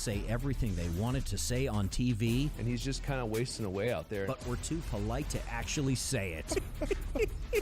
say everything they wanted to say on TV. And he's just kind of wasting away out there. But were too polite to actually say it.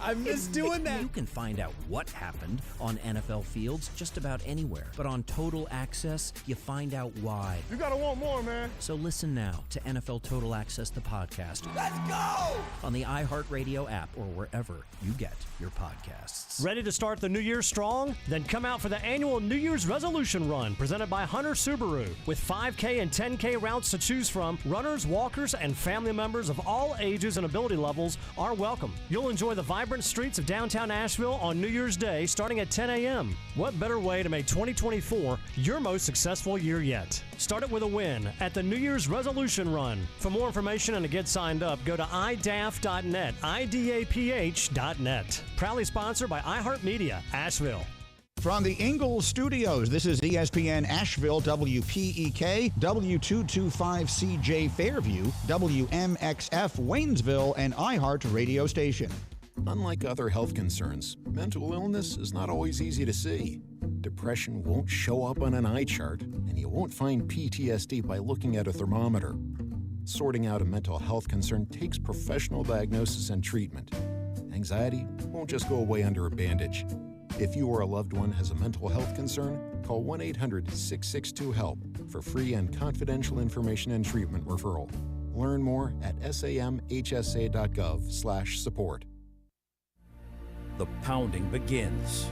I miss doing that. You can find out what happened on NFL fields just about anywhere. But on Total Access, you find out why. You gotta want more, man. So listen now to NFL Total Access, the podcast. Let's go! On the iHeartRadio app or wherever you get your podcasts. Ready to start the new year strong? Then come out for the annual New Year's Resolution Run presented by Hunter Subaru. With 5K and 10K routes to choose from, runners, walkers, and family members of all ages and ability levels are welcome. You'll enjoy the vibrant streets of downtown Asheville on New Year's Day starting at 10 a.m. What better way to make 2024 your most successful year yet? Start it with a win at the New Year's Resolution Run. For more information and to get signed up, go to idaph.net, idaph.net. Proudly sponsored by iHeartMedia, Asheville. From the Ingalls Studios, this is ESPN Asheville, WPEK, W225CJ Fairview, WMXF Waynesville, and iHeart Radio Station. Unlike other health concerns, mental illness is not always easy to see. Depression won't show up on an eye chart, and you won't find PTSD by looking at a thermometer. Sorting out a mental health concern takes professional diagnosis and treatment. Anxiety won't just go away under a bandage. If you or a loved one has a mental health concern, call 1-800-662-HELP for free and confidential information and treatment referral. Learn more at samhsa.gov/support. The pounding begins.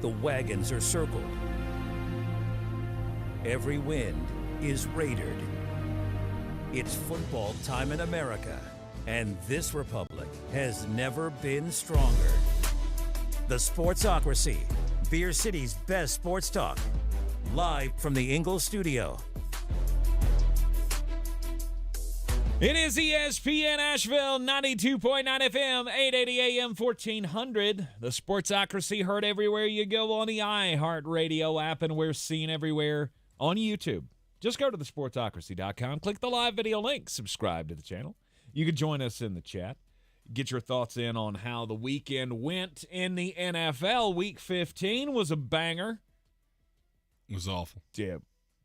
The wagons are circled. Every wind is raidered. It's football time in America, and this republic has never been stronger. The Sportsocracy, Beer City's best sports talk, live from the Ingalls studio. It is ESPN Asheville, 92.9 FM, 880 AM, 1400. The Sportsocracy heard everywhere you go on the iHeartRadio app, and we're seen everywhere on YouTube. Just go to thesportsocracy.com, click the live video link, subscribe to the channel. You can join us in the chat. Get your thoughts in on how the weekend went in the NFL. Week 15 was a banger. It was awful. Yeah.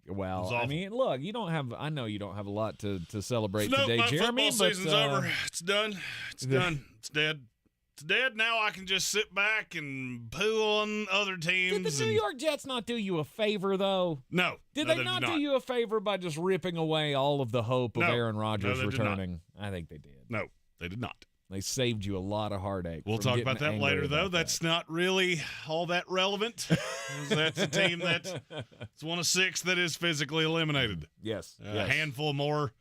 Well, I mean, look, I know you don't have a lot to celebrate today, my Jeremy. Football season's over. It's done. It's done. It's dead. It's dead. Now I can just sit back and poo on other teams. Did the New York Jets not do you a favor, though? No. Did they not do you a favor by just ripping away all of the hope of Aaron Rodgers returning? I think they did. No, they did not. They saved you a lot of heartache. We'll talk about that later, though. That's not really all that relevant. That's a team that's one of 6 that is physically eliminated. Yes. A handful more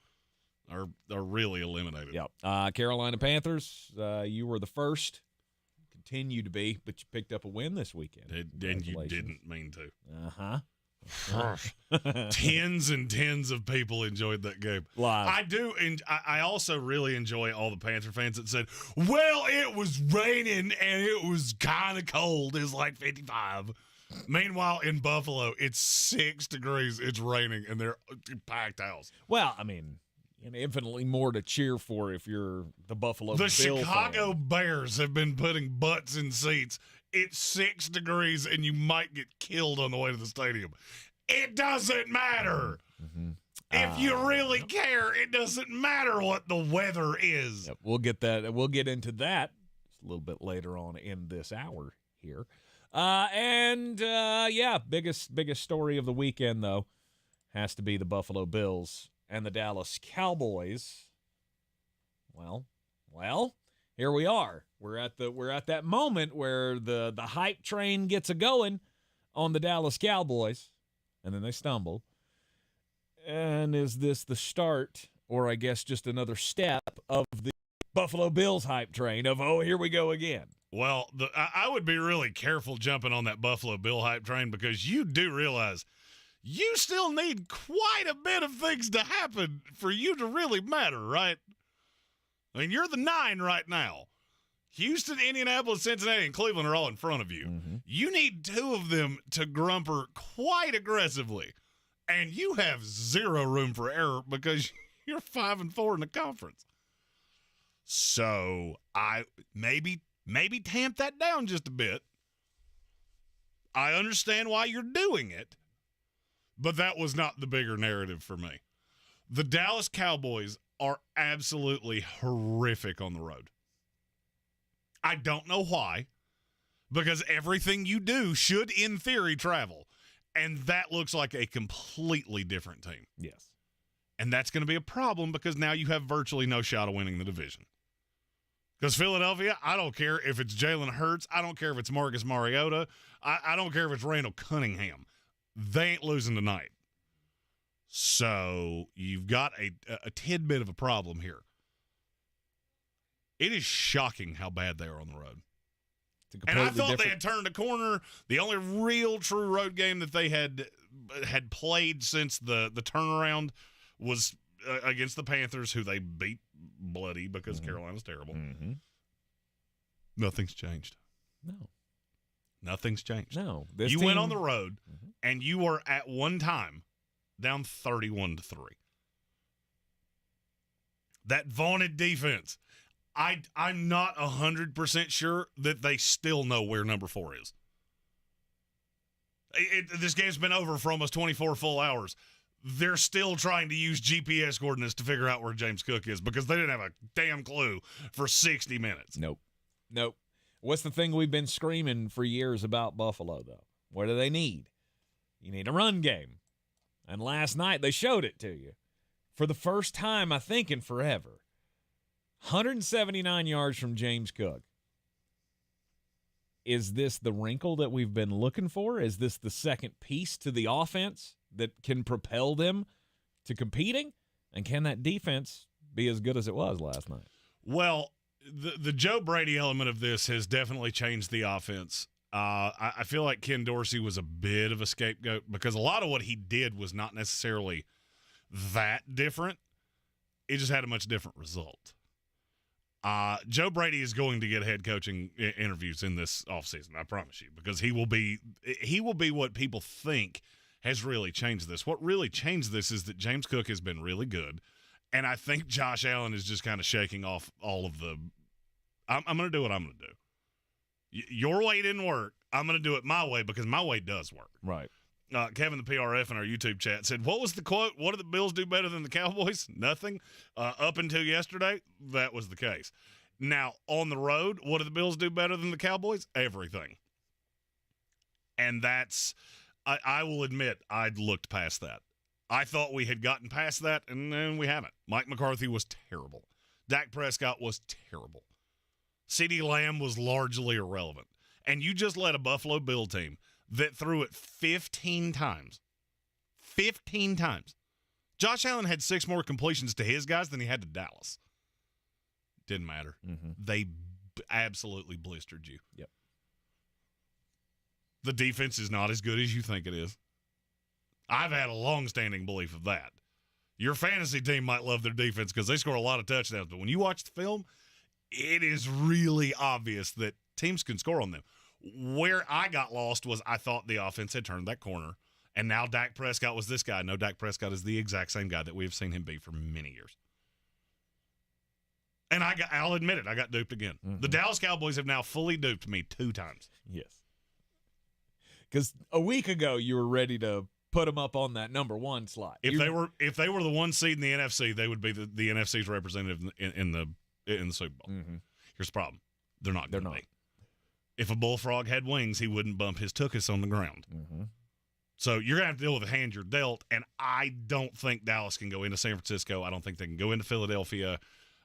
are really eliminated. Yep. Carolina Panthers, you were the first. Continue to be, but you picked up a win this weekend. And you didn't mean to. Uh-huh. Tens and tens of people enjoyed that game. Live. I do, and I also really enjoy all the Panther fans that said, well, it was raining and it was kind of cold. It was like 55. Meanwhile, in Buffalo, it's 6 degrees, it's raining, and they're packed house. Well, I mean, infinitely more to cheer for if you're the Buffalo Bill Chicago fan. Bears have been putting butts in seats. It's 6 degrees, and you might get killed on the way to the stadium. It doesn't matter. Mm-hmm. If you really care, it doesn't matter what the weather is. Yep, we'll get that. We'll get into that a little bit later on in this hour here. Biggest story of the weekend, though, has to be the Buffalo Bills and the Dallas Cowboys. Well, here we are. We're at that moment where the hype train gets a going on the Dallas Cowboys, and then they stumble. And is this the start, or I guess just another step of the Buffalo Bills hype train of, oh, here we go again? Well, I would be really careful jumping on that Buffalo Bill hype train, because you do realize you still need quite a bit of things to happen for you to really matter, right? I mean, you're the 9 right now. Houston, Indianapolis, Cincinnati, and Cleveland are all in front of you. Mm-hmm. You need 2 of them to grumper quite aggressively, and you have 0 room for error because you're 5-4 in the conference. So I maybe tamp that down just a bit. I understand why you're doing it, But that was not the bigger narrative for me. The Dallas Cowboys are absolutely horrific on the road. I don't know why, because everything you do should, in theory, travel. And that looks like a completely different team. Yes. And that's going to be a problem because now you have virtually no shot of winning the division. Because Philadelphia, I don't care if it's Jalen Hurts. I don't care if it's Marcus Mariota. I don't care if it's Randall Cunningham. They ain't losing tonight. So you've got a tidbit of a problem here. It is shocking how bad they are on the road. And I thought they had turned a corner. The only real true road game that they had played since the turnaround was against the Panthers, who they beat bloody because Carolina's terrible. Mm-hmm. Nothing's changed. No. Nothing's changed. No. You went on the road, and you were at one time down 31-3. That vaunted defense. I'm not 100% sure that they still know where number 4 is. This game's been over for almost 24 full hours. They're still trying to use GPS coordinates to figure out where James Cook is because they didn't have a damn clue for 60 minutes. Nope. What's the thing we've been screaming for years about Buffalo, though? What do they need? You need a run game. And last night they showed it to you. For the first time, I think, in forever. 179 yards from James Cook. Is this the wrinkle that we've been looking for? Is this the second piece to the offense that can propel them to competing? And can that defense be as good as it was last night? Well, the Joe Brady element of this has definitely changed the offense. I feel like Ken Dorsey was a bit of a scapegoat because a lot of what he did was not necessarily that different. It just had a much different result. Joe Brady is going to get head coaching interviews in this offseason, I promise you, because he will be what people think has really changed this. What really changed this is that James Cook has been really good, and I think Josh Allen is just kind of shaking off all of the I'm going to do what I'm going to do. Your way didn't work. I'm going to do it my way because my way does work. Right. Kevin, the PRF in our YouTube chat said, what was the quote? What did the Bills do better than the Cowboys? Nothing. Up until yesterday, that was the case. Now, on the road, what did the Bills do better than the Cowboys? Everything. And that's, I will admit, I'd looked past that. I thought we had gotten past that, and then we haven't. Mike McCarthy was terrible. Dak Prescott was terrible. CeeDee Lamb was largely irrelevant. And you just let a Buffalo Bill team that threw it 15 times. 15 times. Josh Allen had 6 more completions to his guys than he had to Dallas. Didn't matter. Mm-hmm. They absolutely blistered you. Yep. The defense is not as good as you think it is. I've had a long-standing belief of that. Your fantasy team might love their defense because they score a lot of touchdowns, but when you watch the film, it is really obvious that teams can score on them. Where I got lost was I thought the offense had turned that corner, and now Dak Prescott was this guy. No, Dak Prescott is the exact same guy that we have seen him be for many years. And I'll admit it, I got duped again. Mm-hmm. The Dallas Cowboys have now fully duped me 2 times. Yes. Because a week ago you were ready to put them up on that number 1 slot. If they were the 1 seed in the NFC, they would be the NFC's representative in the Super Bowl. Mm-hmm. Here's the problem: they're not. They're not. Be. If a bullfrog had wings, he wouldn't bump his tuchus on the ground. Mm-hmm. So you're going to have to deal with the hand you're dealt, and I don't think Dallas can go into San Francisco. I don't think they can go into Philadelphia.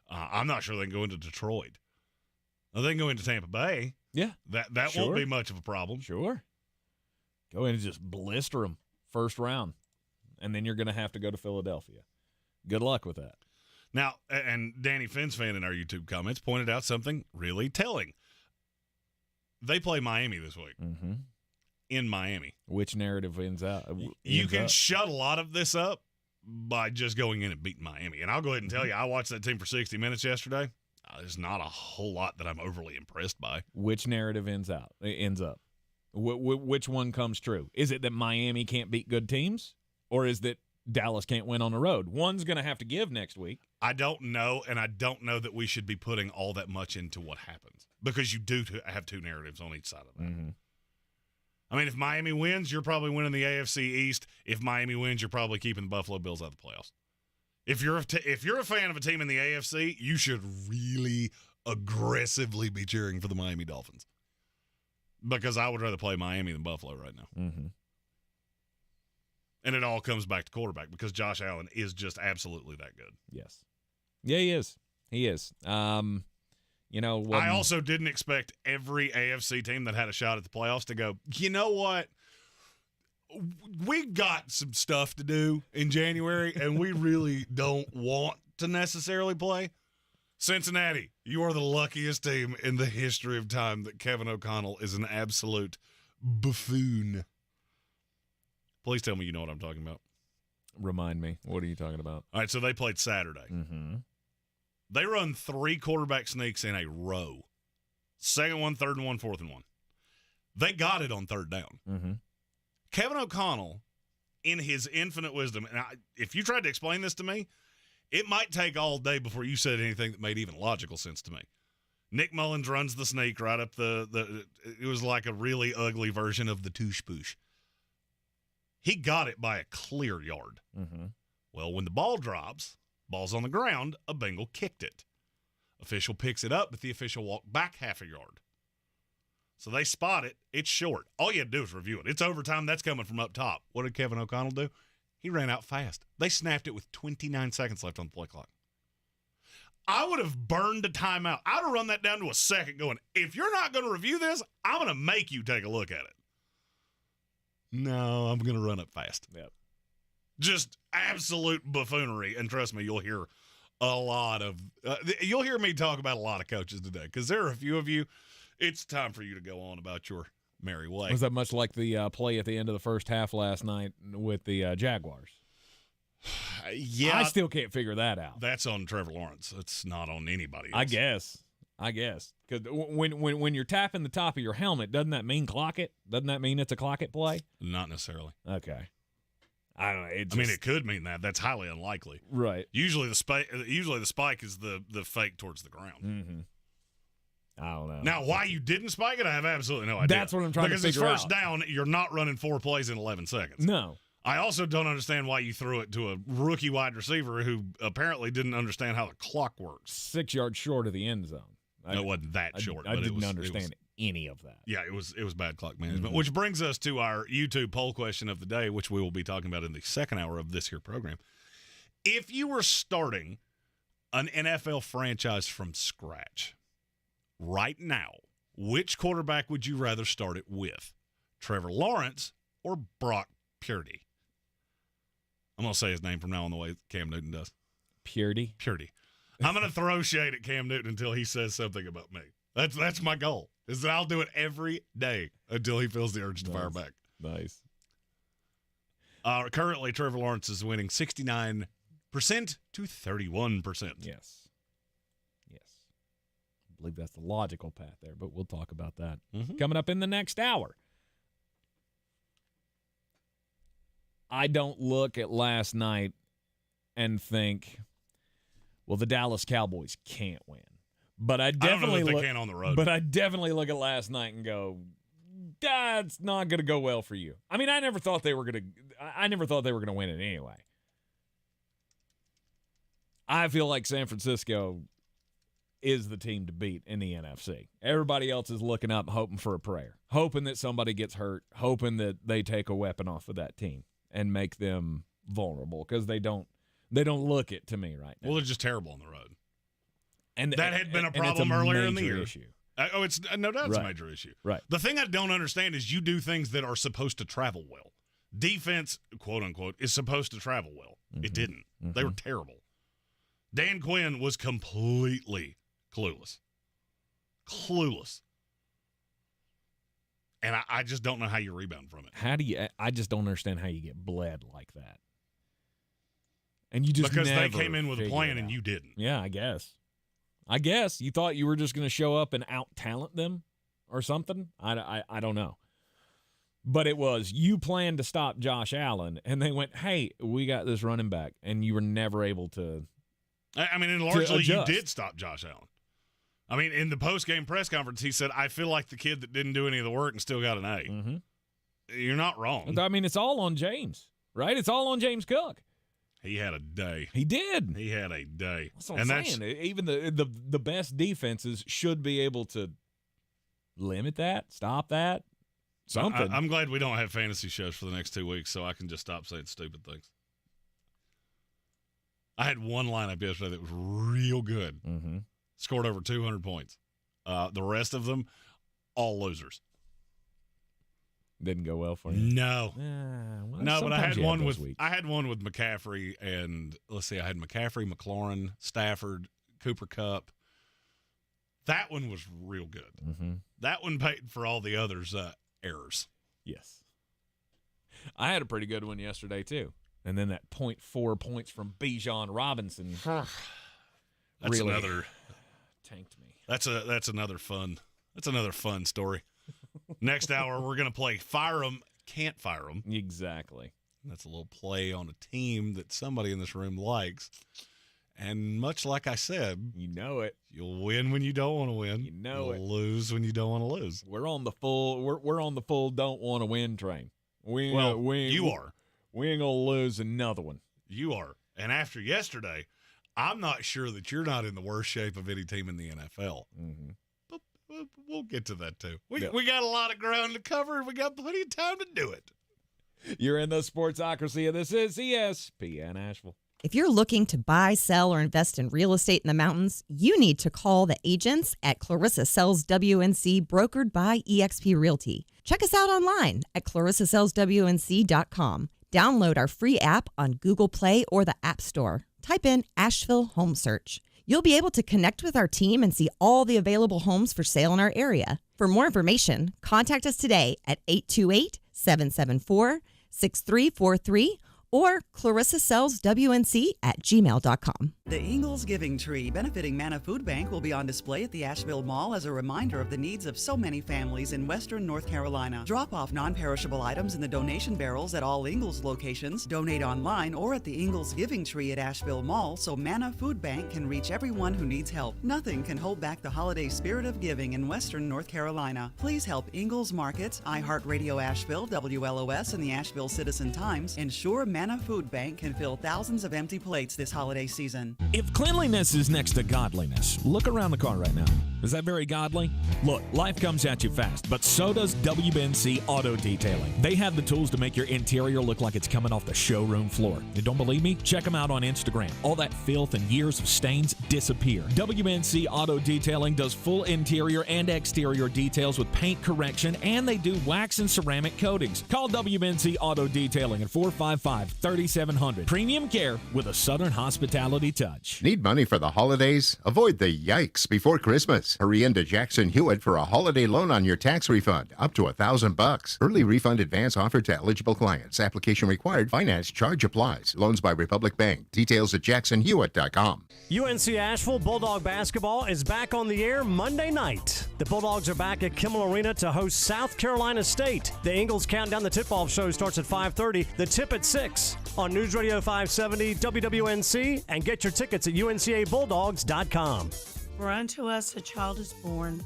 I'm not sure they can go into Detroit. Now, they can go into Tampa Bay. Yeah. That sure. won't be much of a problem. Sure. Go in and just blister them first round, and then you're going to have to go to Philadelphia. Good luck with that. Now, and Danny Finn's fan in our YouTube comments pointed out something really telling. They play Miami this week. Mm-hmm. In Miami. Which narrative ends out? You can shut a lot of this up by just going in and beating Miami. And I'll go ahead and tell you, I watched that team for 60 minutes yesterday. There's not a whole lot that I'm overly impressed by. Which narrative ends up? Which one comes true? Is it that Miami can't beat good teams? Or is that Dallas can't win on the road? One's going to have to give next week. I don't know, and I don't know that we should be putting all that much into what happens because you do have 2 narratives on each side of that. Mm-hmm. I mean, if Miami wins, you're probably winning the AFC East. If Miami wins, you're probably keeping the Buffalo Bills out of the playoffs. If you're a fan of a team in the AFC, you should really aggressively be cheering for the Miami Dolphins. Because I would rather play Miami than Buffalo right now. Mm-hmm. And it all comes back to quarterback because Josh Allen is just absolutely that good. Yes. Yeah, he is. He is. I also didn't expect every AFC team that had a shot at the playoffs to go, you know what? We got some stuff to do in January, and we really don't want to necessarily play. Cincinnati, you are the luckiest team in the history of time that Kevin O'Connell is an absolute buffoon. Please tell me you know what I'm talking about. Remind me. What are you talking about? All right, so they played Saturday. Mm-hmm. They run 3 quarterback sneaks in a row. Second one, third and one, fourth and one. They got it on third down. Mm-hmm. Kevin O'Connell, in his infinite wisdom, and if you tried to explain this to me, it might take all day before you said anything that made even logical sense to me. Nick Mullins runs the sneak right up it was like a really ugly version of the touche-pouche. He got it by a clear yard. Mm-hmm. Well, when the ball drops, ball's on the ground, a Bengal kicked it. Official picks it up, but the official walked back half a yard. So they spot it. It's short. All you had to do is review it. It's overtime. That's coming from up top. What did Kevin O'Connell do? He ran out fast. They snapped it with 29 seconds left on the play clock. I would have burned a timeout. I would have run that down to a second going, if you're not going to review this, I'm going to make you take a look at it. No, I'm going to run it fast. Yep. Just absolute buffoonery. And trust me, you'll hear a lot of you'll hear me talk about a lot of coaches today because there are a few of you. It's time for you to go on about your merry way. Was that much like the play at the end of the first half last night with the Jaguars? Yeah. I still can't figure that out. That's on Trevor Lawrence. It's not on anybody else. I guess. Because when you're tapping the top of your helmet, doesn't that mean clock it? Doesn't that mean it's a clock it play? Not necessarily. Okay. I don't know. It could mean that. That's highly unlikely. Right. Usually the spike is the fake towards the ground. Mm-hmm. I don't know. Now, why you didn't spike it, I have absolutely no idea. That's what I'm trying to figure out. Because it's first down, you're not running 4 plays in 11 seconds. No. I also don't understand why you threw it to a rookie wide receiver who apparently didn't understand how the clock works. 6 yards short of the end zone. It wasn't that short. I didn't understand any of that. Yeah, it was bad clock management, which brings us to our YouTube poll question of the day, which we will be talking about in the second hour of this here program. If you were starting an NFL franchise from scratch right now, which quarterback would you rather start it with? Trevor Lawrence or Brock Purdy? I'm going to say his name from now on the way Cam Newton does. Purdy? Purdy. I'm going to throw shade at Cam Newton until he says something about me. That's my goal, is that I'll do it every day until he feels the urge to fire back. Nice. Currently, Trevor Lawrence is winning 69% to 31%. Yes. I believe that's the logical path there, but we'll talk about that coming up in the next hour. I don't look at last night and think, well, the Dallas Cowboys can't win. But I definitely don't know that they can on the road. But I definitely look at last night and go, that's not going to go well for you. I mean, I never thought they were going to win it anyway. I feel like San Francisco is the team to beat in the NFC. Everybody else is looking up, hoping for a prayer, hoping that somebody gets hurt, hoping that they take a weapon off of that team and make them vulnerable because they don't look it to me right now. Well, they're just terrible on the road. And that had been a problem earlier in the year. Issue. It's no doubt it's a major issue. Right. The thing I don't understand is you do things that are supposed to travel well. Defense, quote unquote, is supposed to travel well. It didn't. They were terrible. Dan Quinn was completely clueless. And I just don't know how you rebound from it. I just don't understand how you get bled like that. And you just because they came in with a plan and you didn't. Yeah, I guess you thought you were just going to show up and out-talent them or something. I don't know. But it was, you planned to stop Josh Allen, and they went, hey, we got this running back, and you were never able to I mean, and largely you did stop Josh Allen. I mean, in the post-game press conference, he said, I feel like the kid that didn't do any of the work and still got an A. You're not wrong. I mean, it's all on James, right? It's all on James Cook. He had a day. He did. He had a day. That's what I'm saying. Even the best defenses should be able to limit that, stop that, something. I'm glad we don't have fantasy shows for the next 2 weeks, so I can just stop saying stupid things. I had one lineup yesterday that was real good. Mm-hmm. Scored over 200 points. The rest of them, all losers. Didn't go well for you. No, but I had one with McCaffrey and I had McCaffrey, McLaurin, Stafford, Cooper Kupp. That one was real good. Mm-hmm. That one paid for all the others' errors. Yes, I had a pretty good one yesterday too, and then that 0.4 points from Bijan Robinson. That's really another tanked me. That's another fun story. Next hour, we're going to play Fire 'em, Can't Fire 'em. Exactly. That's a little play on a team that somebody in this room likes. And much like I said, you know it. You'll win when you don't want to win. You'll lose when you don't want to lose. We're on the full don't want to win train. You are. We ain't going to lose another one. You are. And after yesterday, I'm not sure that you're not in the worst shape of any team in the NFL. Mm-hmm. We'll get to that, too. We got a lot of ground to cover, and we got plenty of time to do it. You're in the Sportsocracy, and this is ESPN Asheville. If you're looking to buy, sell, or invest in real estate in the mountains, you need to call the agents at Clarissa Sells WNC, brokered by eXp Realty. Check us out online at clarissasellswnc.com. Download our free app on Google Play or the App Store. Type in Asheville Home Search. You'll be able to connect with our team and see all the available homes for sale in our area. For more information, contact us today at 828-774-6343 or clarissasellswnc@gmail.com. The Ingalls Giving Tree, benefiting Manna Food Bank, will be on display at the Asheville Mall as a reminder of the needs of so many families in western North Carolina. Drop off non-perishable items in the donation barrels at all Ingalls locations, donate online or at the Ingalls Giving Tree at Asheville Mall so Manna Food Bank can reach everyone who needs help. Nothing can hold back the holiday spirit of giving in western North Carolina. Please help Ingalls Markets, iHeartRadio Asheville, WLOS, and the Asheville Citizen-Times ensure Manna Food Bank can fill thousands of empty plates this holiday season. If cleanliness is next to godliness, look around the car right now. Is that very godly? Look, life comes at you fast, but so does WNC Auto Detailing. They have the tools to make your interior look like it's coming off the showroom floor. You don't believe me? Check them out on Instagram. All that filth and years of stains disappear. WNC Auto Detailing does full interior and exterior details with paint correction, and they do wax and ceramic coatings. Call WNC Auto Detailing at 455-3700. Premium care with a Southern hospitality touch. Need money for the holidays? Avoid the yikes before Christmas. Hurry into Jackson Hewitt for a holiday loan on your tax refund, up to $1,000. Early refund advance offered to eligible clients. Application required. Finance charge applies. Loans by Republic Bank. Details at jacksonhewitt.com. UNC Asheville Bulldog basketball is back on the air Monday night. The Bulldogs are back at Kimmel Arena to host South Carolina State. The Ingalls Countdown, the tip-off show, starts at 5:30. The tip at 6 on News Radio 570 WWNC, and get your tickets at uncabulldogs.com. For unto us a child is born,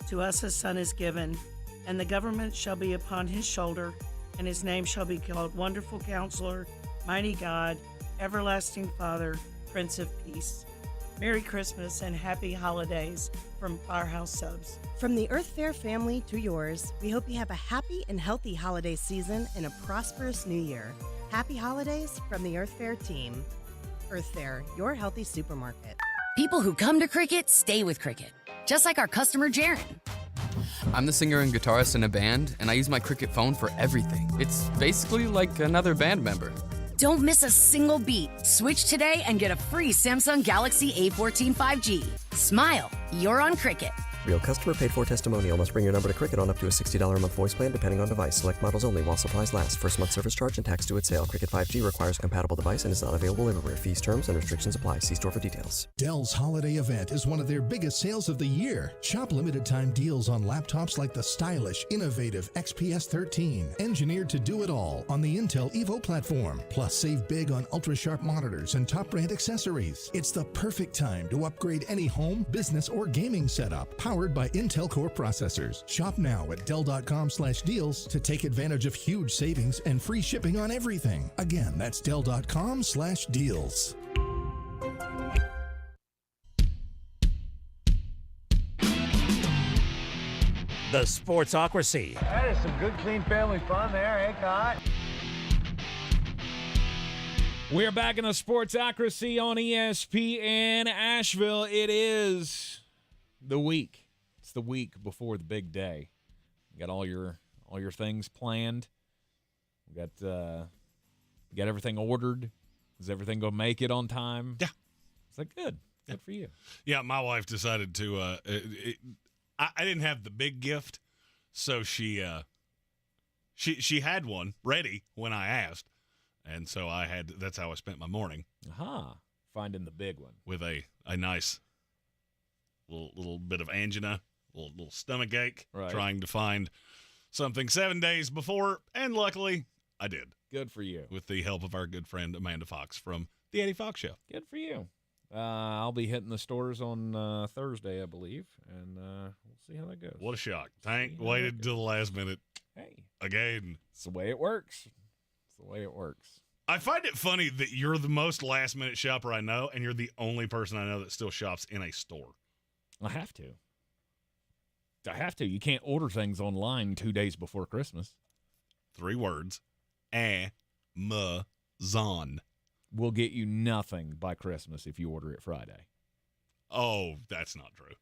to us a son is given, and the government shall be upon his shoulder, and his name shall be called Wonderful Counselor, Mighty God, Everlasting Father, Prince of Peace. Merry Christmas and Happy Holidays from Firehouse Subs. From the Earth Fair family to yours, we hope you have a happy and healthy holiday season and a prosperous new year. Happy holidays from the Earth Fair team. Earth Fair, your healthy supermarket. People who come to Cricket stay with Cricket, just like our customer Jaron. I'm the singer and guitarist in a band, and I use my Cricket phone for everything. It's basically like another band member. Don't miss a single beat. Switch today and get a free Samsung Galaxy A14 5G. Smile, you're on Cricket. Real customer paid for testimonial. Must bring your number to Cricket on up to a $60 a month voice plan depending on device. Select models only while supplies last. First month service charge and tax due at sale. Cricket 5G requires a compatible device and is not available everywhere. Fees, terms, and restrictions apply. See store for details. Dell's holiday event is one of their biggest sales of the year. Shop limited time deals on laptops like the stylish, innovative XPS 13, engineered to do it all on the Intel Evo platform. Plus, save big on ultra-sharp monitors and top brand accessories. It's the perfect time to upgrade any home, business, or gaming setup. powered by Intel Core processors. Shop now at Dell.com/deals to take advantage of huge savings and free shipping on everything. Again, that's Dell.com/deals. The Sportsocracy. That is some good, clean family fun there, eh, Cot? We're back in the Sportsocracy on ESPN Asheville. It is the week. It's the week before the big day. You got all your things planned. We got everything ordered. Is everything gonna make it on time? Yeah. Is that good? Good for you. Yeah, my wife decided to. I didn't have the big gift, so she had one ready when I asked, and so that's how I spent my morning. Aha, finding the big one with a nice little bit of angina, little stomach ache, right. Trying to find something 7 days before, and luckily I did. Good for you. With the help of our good friend Amanda Fox from the Eddie Fox Show. Good for you. I'll be hitting the stores on Thursday, I believe, and we'll see how that goes. What a shock. Tank waited till the last minute. Hey. Again. It's the way it works. I find it funny that you're the most last-minute shopper I know, and you're the only person I know that still shops in a store. I have to. You can't order things online 2 days before Christmas. 3 words. Amazon. Will get you nothing by Christmas if you order it Friday. Oh, that's not true.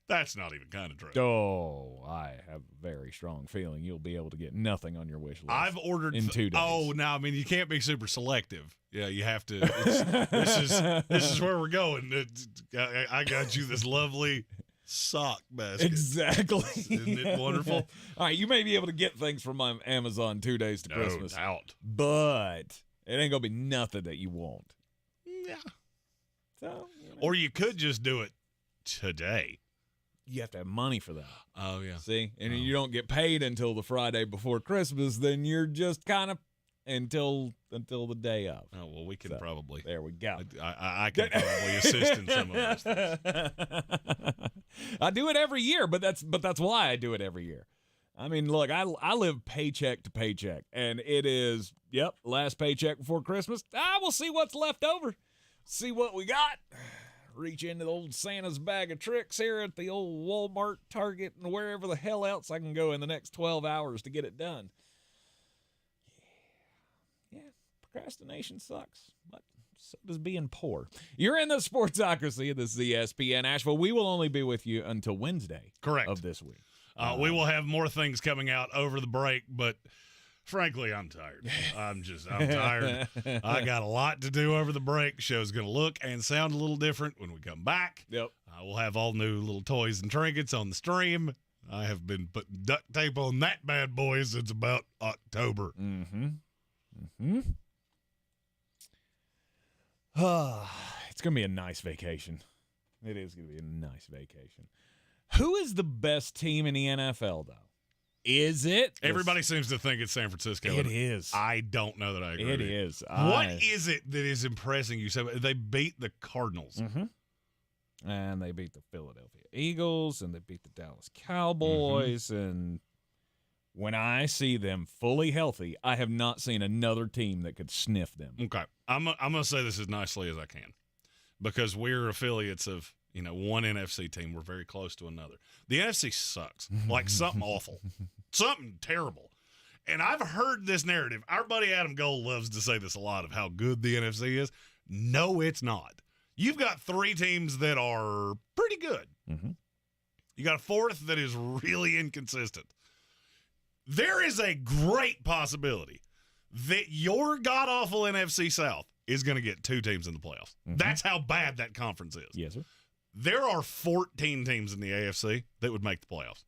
That's not even kind of true. Oh, I have a very strong feeling you'll be able to get nothing on your wish list. I've ordered in 2 days. Oh, no, I mean you can't be super selective. Yeah, you have to. This is where we're going. I got you this lovely sock basket. Exactly. Isn't it wonderful? All right, you may be able to get things from Amazon 2 days to Christmas. No doubt. But it ain't going to be nothing that you want. Yeah. So, or you could just do it today. You have to have money for that. Oh, yeah. See? And you don't get paid until the Friday before Christmas, then you're just kind of until the day of. Oh, well, we can probably. There we go. I can probably assist in some of those things. I do it every year, but that's why I do it every year. I mean, look, I live paycheck to paycheck, and it is, last paycheck before Christmas. We'll see what's left over. See what we got. Reach into the old Santa's bag of tricks here at the old Walmart, Target, and wherever the hell else I can go in the next 12 hours to get it done. Yeah, procrastination sucks, but so does being poor. You're in the Sportsocracy. This is ESPN Asheville. We will only be with you until Wednesday. Correct. Of this week. We will have more things coming out over the break, but frankly, I'm tired. I'm tired. I got a lot to do over the break. Show's going to look and sound a little different when we come back. Yep. We'll have all new little toys and trinkets on the stream. I have been putting duct tape on that bad boy since about October. Mm-hmm. Mm-hmm. It's going to be a nice vacation. It is going to be a nice vacation. Who is the best team in the NFL, though? Is it? Everybody seems to think it's San Francisco. It is. I don't know that I agree. It is. What is it that is impressing you? So they beat the Cardinals. Mm-hmm. And they beat the Philadelphia Eagles, and they beat the Dallas Cowboys. Mm-hmm. And when I see them fully healthy, I have not seen another team that could sniff them. Okay. I'm going to say this as nicely as I can because we're affiliates of one NFC team. We're very close to another. The NFC sucks. Like something awful. Something terrible. And I've heard this narrative. Our buddy Adam Gold loves to say this a lot of how good the NFC is. No, it's not. You've got 3 teams that are pretty good. Mm-hmm. You got a 4th that is really inconsistent. There is a great possibility that your god-awful NFC South is going to get 2 teams in the playoffs. Mm-hmm. That's how bad that conference is. Yes, sir. There are 14 teams in the AFC that would make the playoffs.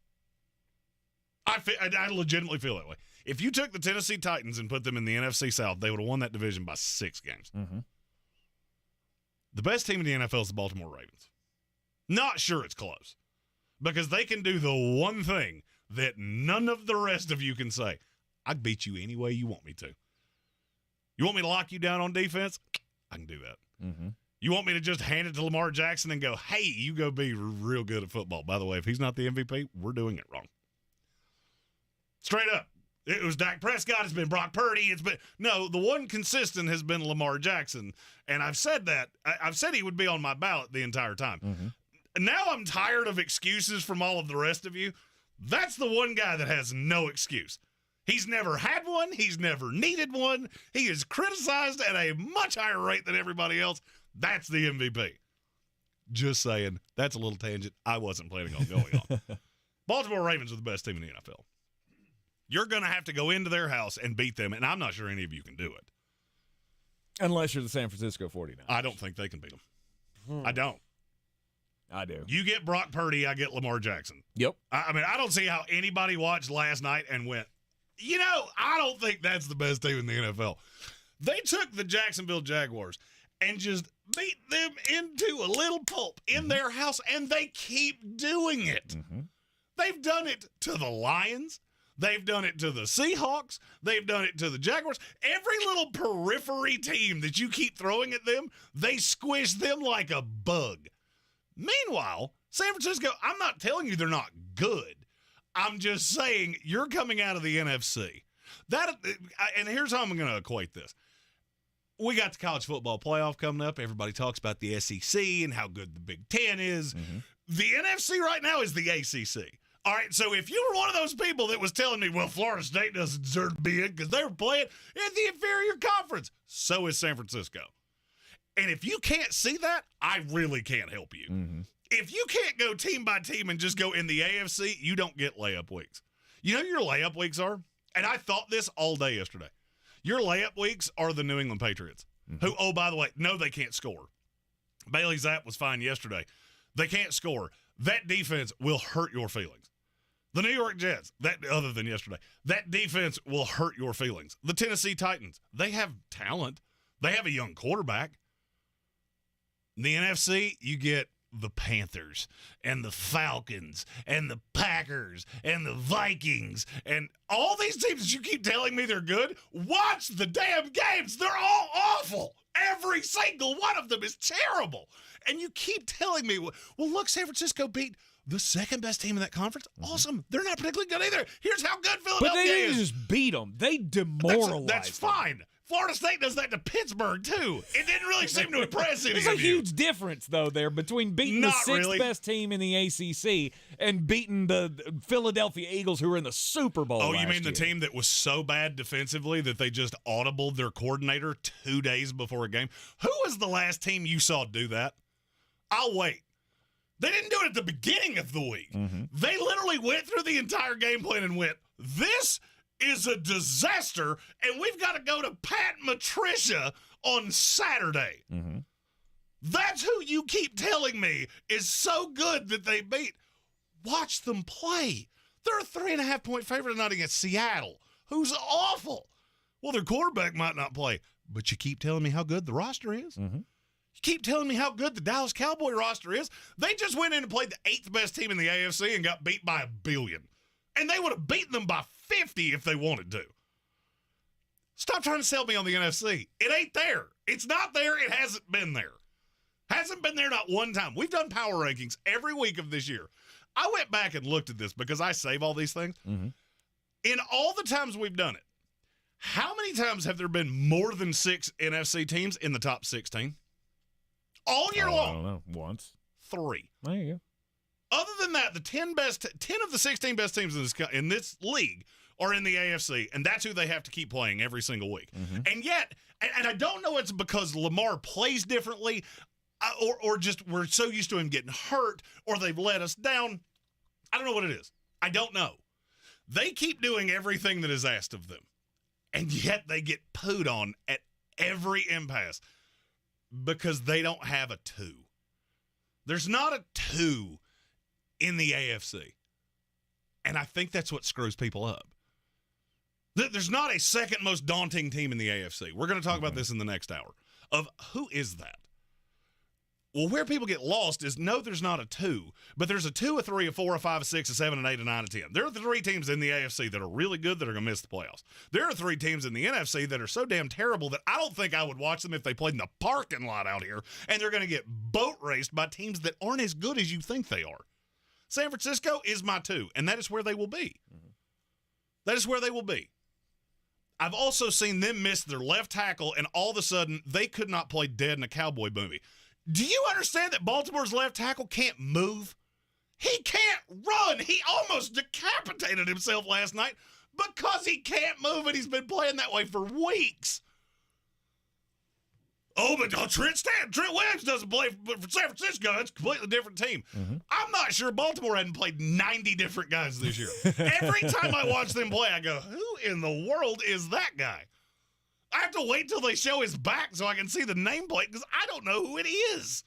I legitimately feel that way. If you took the Tennessee Titans and put them in the NFC South, they would have won that division by 6 games. Mm-hmm. The best team in the NFL is the Baltimore Ravens. Not sure it's close because they can do the one thing that none of the rest of you can say. I'd beat you any way you want me to. You want me to lock you down on defense? I can do that. Mm-hmm. You want me to just hand it to Lamar Jackson and go, hey, you go be real good at football. By the way, if he's not the MVP, we're doing it wrong. Straight up. It was Dak Prescott. It's been Brock Purdy. No, the one consistent has been Lamar Jackson. And I've said that. I've said he would be on my ballot the entire time. Mm-hmm. Now I'm tired of excuses from all of the rest of you. That's the one guy that has no excuse. He's never had one. He's never needed one. He is criticized at a much higher rate than everybody else. That's the MVP. Just saying. That's a little tangent I wasn't planning on going on. Baltimore Ravens are the best team in the NFL. You're going to have to go into their house and beat them, and I'm not sure any of you can do it. Unless you're the San Francisco 49ers. I don't think they can beat them. I don't. I do. You get Brock Purdy, I get Lamar Jackson. Yep. I mean, I don't see how anybody watched last night and went, I don't think that's the best team in the NFL. They took the Jacksonville Jaguars and just beat them into a little pulp in their house, and they keep doing it. Mm-hmm. They've done it to the Lions. They've done it to the Seahawks. They've done it to the Jaguars. Every little periphery team that you keep throwing at them, they squish them like a bug. Meanwhile, San Francisco, I'm not telling you they're not good. I'm just saying you're coming out of the NFC. And here's how I'm going to equate this. We got the college football playoff coming up. Everybody talks about the SEC and how good the Big Ten is. Mm-hmm. The NFC right now is the ACC. All right, so if you were one of those people that was telling me, well, Florida State doesn't deserve to be in because they were playing in the inferior conference, so is San Francisco. And if you can't see that, I really can't help you. Mm-hmm. If you can't go team by team and just go in the AFC, you don't get layup weeks. You know your layup weeks are? And I thought this all day yesterday. Your layup weeks are the New England Patriots, who, oh, by the way, no, they can't score. Bailey Zapp was fine yesterday. They can't score. That defense will hurt your feelings. The New York Jets, other than yesterday, that defense will hurt your feelings. The Tennessee Titans, they have talent. They have a young quarterback. In the NFC, you get the Panthers and the Falcons and the Packers and the Vikings and all these teams that you keep telling me they're good. Watch the damn games. They're all awful. Every single one of them is terrible. And you keep telling me, well, look, San Francisco beat the second best team in that conference. Awesome. They're not particularly good either. Here's how good Philadelphia is. But they didn't just beat them. They demoralized That's fine. Florida State does that to Pittsburgh, too. It didn't really seem to impress any of you. There's a huge difference, though, there between beating the sixth best team in the ACC and beating the Philadelphia Eagles, who were in the Super Bowl Oh, you mean the team that was so bad defensively that they just audibled their coordinator 2 days before a game? Who was the last team you saw do that? I'll wait. They didn't do it at the beginning of the week. Mm-hmm. They literally went through the entire game plan and went, this is a disaster, and we've got to go to Pat Matricia on Saturday. Mm-hmm. That's who you keep telling me is so good that they beat. Watch them play. They're a 3.5-point favorite tonight against Seattle, who's awful. Well, their quarterback might not play, but you keep telling me how good the roster is. Mm-hmm. You keep telling me how good the Dallas Cowboy roster is. They just went in and played the 8th best team in the AFC and got beat by 1 billion. And they would have beaten them by 50 if they wanted to. Stop trying to sell me on the NFC. It ain't there. It's not there. It hasn't been there. Hasn't been there not one time. We've done power rankings every week of this year. I went back and looked at this because I save all these things. Mm-hmm. In all the times we've done it, how many times have there been more than 6 NFC teams in the top 16? All year long. I don't know. Once. 3. There you go. Other than that, the 10 of the 16 best teams in this league are in the AFC, and that's who they have to keep playing every single week. Mm-hmm. And yet, and I don't know it's because Lamar plays differently, or just we're so used to him getting hurt, or they've let us down. I don't know what it is. I don't know. They keep doing everything that is asked of them, and yet they get pooed on at every impasse because they don't have a 2. There's not a 2 in the AFC. And I think that's what screws people up. There's not a second most daunting team in the AFC. We're going to talk about this in the next hour. Of who is that? Well, where people get lost is, no, there's not a 2, but there's a 2, a 3, a 4, a 5, a 6, a 7, an 8, a 9, a 10. There are the 3 teams in the AFC that are really good that are going to miss the playoffs. There are 3 teams in the NFC that are so damn terrible that I don't think I would watch them if they played in the parking lot out here, and they're going to get boat raced by teams that aren't as good as you think they are. San Francisco is my 2, and that is where they will be. That is where they will be. I've also seen them miss their left tackle, and all of a sudden, they could not play dead in a cowboy movie. Do you understand that Baltimore's left tackle can't move? He can't run. He almost decapitated himself last night because he can't move, and he's been playing that way for weeks. Oh, but Trent Williams doesn't play for San Francisco. It's a completely different team. I'm not sure Baltimore hadn't played 90 different guys this year. Every time I watch them play, I go, who in the world is that guy? I have to wait till they show his back so I can see the nameplate because I don't know who it is.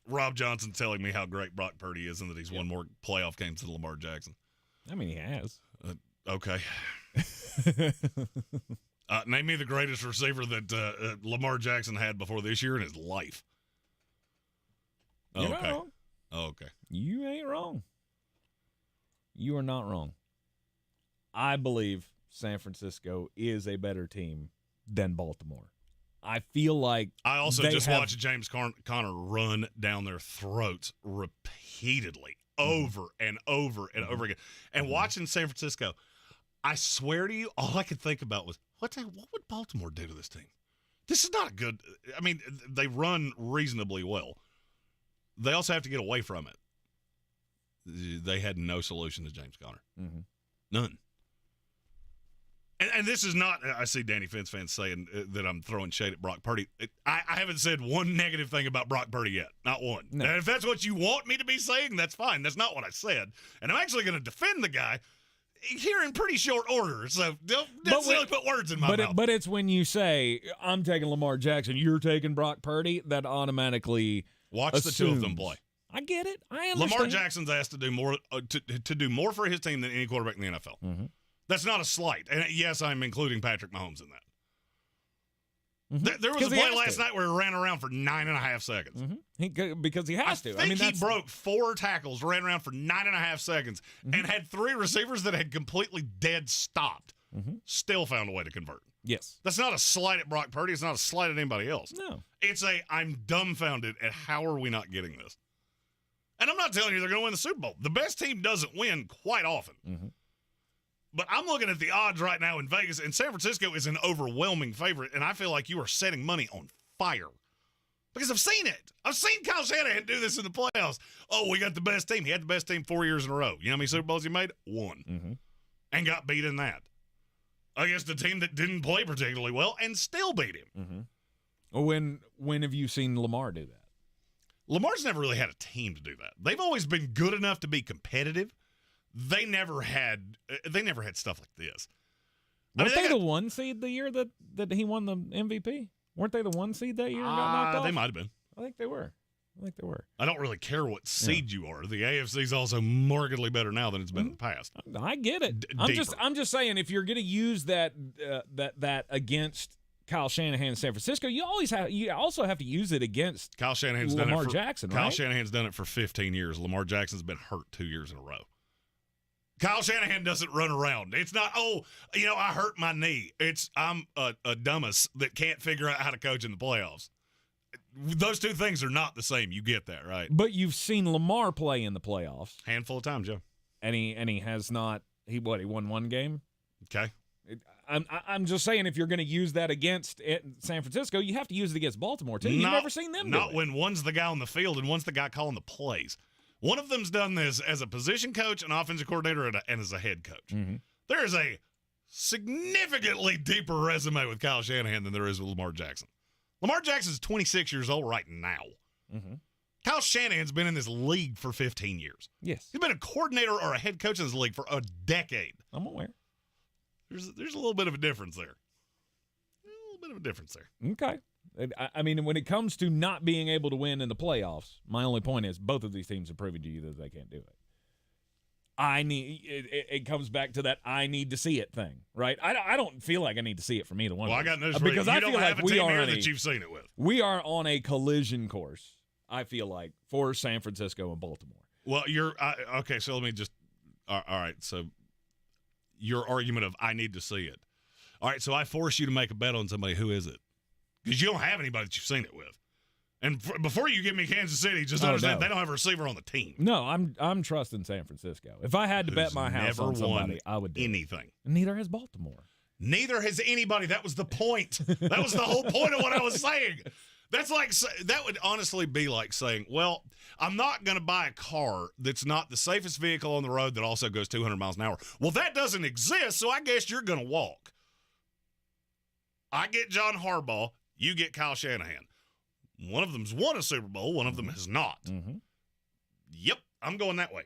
Rob Johnson's telling me how great Brock Purdy is and that he's won more playoff games than Lamar Jackson. I mean, he has. Okay. Name me the greatest receiver that Lamar Jackson had before this year in his life. You're not wrong. Okay. You ain't wrong. You are not wrong. I believe San Francisco is a better team than Baltimore. I feel like I also just watched James Conner run down their throats repeatedly, over and over and over again. And watching San Francisco, I swear to you, all I could think about was, what would Baltimore do to this team? This is not a good – I mean, they run reasonably well. They also have to get away from it. They had no solution to James Conner. None. And this is not – I see Danny Fence fans saying that I'm throwing shade at Brock Purdy. I haven't said one negative thing about Brock Purdy yet. Not one. No. And if that's what you want me to be saying, that's fine. That's not what I said. And I'm actually going to defend the guy here in pretty short order. So don't necessarily put words in my mouth. But it's when you say, I'm taking Lamar Jackson, you're taking Brock Purdy, that automatically watch assumes. The 2 of them play. I get it. I understand. Lamar Jackson's asked to do more to do more for his team than any quarterback in the NFL. That's not a slight. And yes, I'm including Patrick Mahomes in that. There was a play last night where he ran around for 9.5 seconds. Because he has to. I mean, he broke 4 tackles, ran around for 9.5 seconds, and had 3 receivers that had completely dead stopped. Still found a way to convert. Yes. That's not a slight at Brock Purdy. It's not a slight at anybody else. No. It's I'm dumbfounded at how are we not getting this. And I'm not telling you they're going to win the Super Bowl. The best team doesn't win quite often. But I'm looking at the odds right now in Vegas, and San Francisco is an overwhelming favorite, and I feel like you are setting money on fire. Because I've seen it. I've seen Kyle Shanahan do this in the playoffs. Oh, we got the best team. He had the best team 4 years in a row. You know how many Super Bowls he made? 1. And got beat in that. Against a team that didn't play particularly well and still beat him. When have you seen Lamar do that? Lamar's never really had a team to do that. They've always been good enough to be competitive. They never had stuff like this. Weren't they the 1 seed the year that he won the MVP? Weren't they the 1 seed that year and got knocked off? They might have been. I think they were. I don't really care what seed you are. The AFC is also markedly better now than it's been in the past. I get it. I'm just saying, if you're going to use that against Kyle Shanahan in San Francisco, you also have to use it against Kyle Shanahan's Lamar done it Jackson. Kyle Shanahan's done it for 15 years. Lamar Jackson's been hurt 2 years in a row. Kyle Shanahan doesn't run around. It's not, I hurt my knee. I'm a dumbass that can't figure out how to coach in the playoffs. Those two things are not the same. You get that, right? But you've seen Lamar play in the playoffs. Handful of times, Joe. And he has not. He won 1 game. Okay. I'm just saying, if you're going to use that against San Francisco, you have to use it against Baltimore too. You've never seen them do it. Not when one's the guy on the field and one's the guy calling the plays. One of them's done this as a position coach, an offensive coordinator, and as a head coach. There is a significantly deeper resume with Kyle Shanahan than there is with Lamar Jackson. Lamar Jackson's 26 years old right now. Kyle Shanahan's been in this league for 15 years. Yes. He's been a coordinator or a head coach in this league for a decade. I'm aware. There's a little bit of a difference there. Okay. I mean, when it comes to not being able to win in the playoffs, my only point is both of these teams have proven to you that they can't do it. it comes back to that I need to see it thing, right? I don't feel like I need to see it from either one. Well, of I us. got news for you. Because You I don't feel have like a we team are here on that you've seen it with. We are on a collision course. I feel like for San Francisco and Baltimore. Well, okay. So let me just. All right. So your argument of I need to see it. All right. So I force you to make a bet on somebody. Who is it? Because you don't have anybody that you've seen it with. And before you give me Kansas City, just understand they don't have a receiver on the team. No, I'm trusting San Francisco. If I had to bet my house on somebody, I would do anything. Neither has Baltimore. Neither has anybody. That was the point. That was the whole point of what I was saying. That's like, that would honestly be like saying, well, I'm not going to buy a car that's not the safest vehicle on the road that also goes 200 miles an hour. Well, that doesn't exist, so I guess you're going to walk. I get John Harbaugh. You get Kyle Shanahan. One of them's won a Super Bowl. One of them has not. Mm-hmm. Yep, I'm going that way.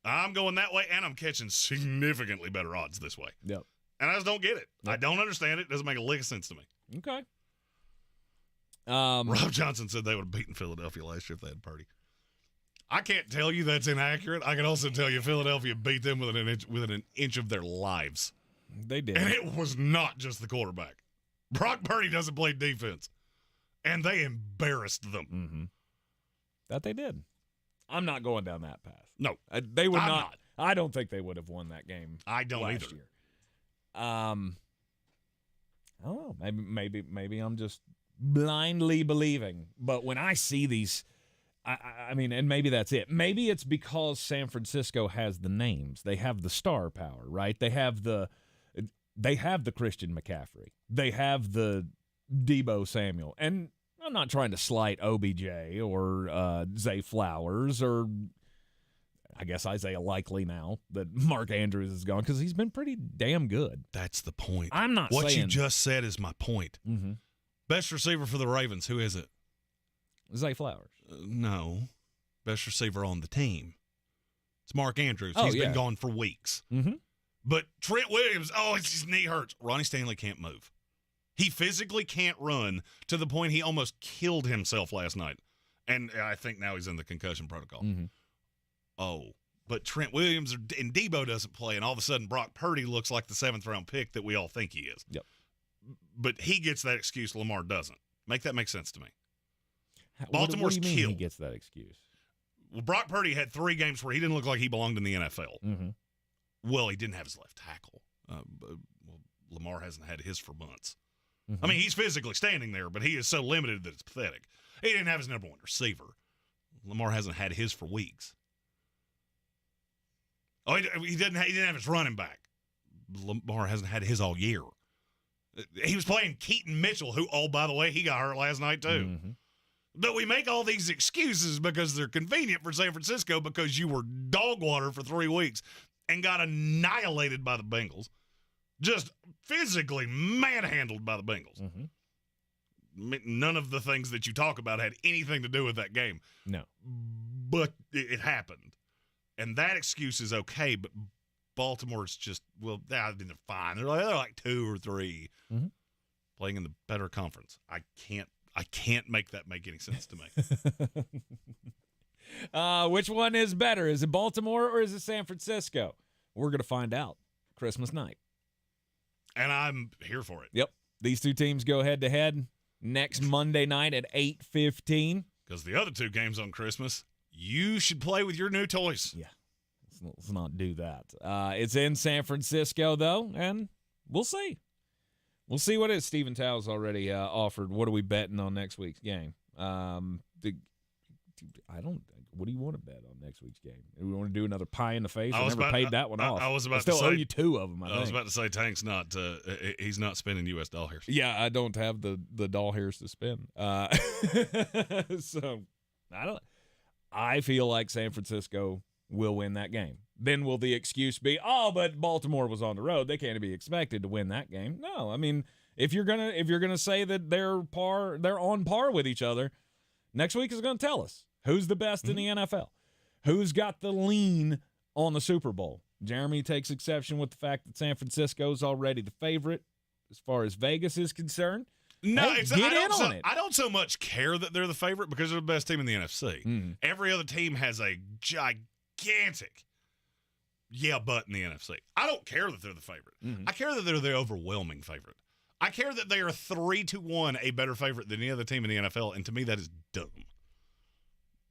I'm going that way, and I'm catching significantly better odds this way. Yep. And I just don't get it. Yep. I don't understand it. It doesn't make a lick of sense to me. Okay. Rob Johnson said they would have beaten Philadelphia last year if they had Purdy. I can't tell you that's inaccurate. I can also tell you Philadelphia beat them within an inch of their lives. They did. And it was not just the quarterback. Brock Purdy doesn't play defense. And they embarrassed them. Mm-hmm. That they did. I'm not going down that path. No. They would not. I don't think they would have won that game. I don't last either. Year. I don't know. Maybe I'm just blindly believing. But when I see these, I mean, and maybe that's it. Maybe it's because San Francisco has the names. They have the star power, right? They have the Christian McCaffrey. They have the Debo Samuel. And I'm not trying to slight OBJ or Zay Flowers or I guess Isaiah Likely now that Mark Andrews is gone because he's been pretty damn good. That's the point. I'm not what saying. You just said is my point. Mm-hmm. Best receiver for the Ravens, who is it? Zay Flowers. No. Best receiver on the team. It's Mark Andrews. Oh, He's been gone for weeks. Mm-hmm. But Trent Williams, his knee hurts. Ronnie Stanley can't move. He physically can't run to the point he almost killed himself last night. And I think now he's in the concussion protocol. Mm-hmm. But Trent Williams and Debo doesn't play, and all of a sudden Brock Purdy looks like the 7th-round pick that we all think he is. Yep. But he gets that excuse. Lamar doesn't. Make that make sense to me. what Baltimore's do you mean killed. He gets that excuse. Well, Brock Purdy had 3 games where he didn't look like he belonged in the NFL. Mm-hmm. Well, he didn't have his left tackle. Lamar hasn't had his for months. Mm-hmm. I mean, he's physically standing there, but he is so limited that it's pathetic. He didn't have his number 1 receiver. Lamar hasn't had his for weeks. He didn't have his running back. Lamar hasn't had his all year. He was playing Keaton Mitchell, who, by the way, he got hurt last night too. Mm-hmm. But we make all these excuses because they're convenient for San Francisco because you were dog water for 3 weeks and got annihilated by the Bengals. Just physically manhandled by the Bengals. Mm-hmm. None of the things that you talk about had anything to do with that game. No. But it happened. And that excuse is okay, but Baltimore's just, they're fine. They're like 2 or 3 mm-hmm. playing in the better conference. I can't make that make any sense to me. Which one is better? Is it Baltimore or is it San Francisco? We're going to find out Christmas night. And I'm here for it. Yep. These 2 teams go head-to-head next Monday night at 8:15. Because the other 2 games on Christmas, you should play with your new toys. Yeah. Let's not do that. It's in San Francisco, though, and we'll see. We'll see what it is. Stephen Tow's already offered. What are we betting on next week's game? What do you want to bet on next week's game? Do we want to do another pie in the face? I never paid that one off. I was about still to say, owe you 2 of them. I was about to say Tank's not. He's not spending U.S. doll hairs. Yeah, I don't have the doll hairs to spend. So I feel like San Francisco will win that game. Then will the excuse be, but Baltimore was on the road. They can't be expected to win that game. No, I mean, if you're gonna say that they're on par with each other, next week is gonna tell us who's the best in the NFL, who's got the lean on the Super Bowl. Jeremy takes exception with the fact that San Francisco is already the favorite as far as Vegas is concerned. No, hey, I don't so much care that they're the favorite because they're the best team in the NFC. Mm-hmm. Every other team has a gigantic yeah, but in the NFC. I don't care that they're the favorite. Mm-hmm. I care that they're the overwhelming favorite. I care that they are 3-1 a better favorite than any other team in the NFL, and to me that is dumb.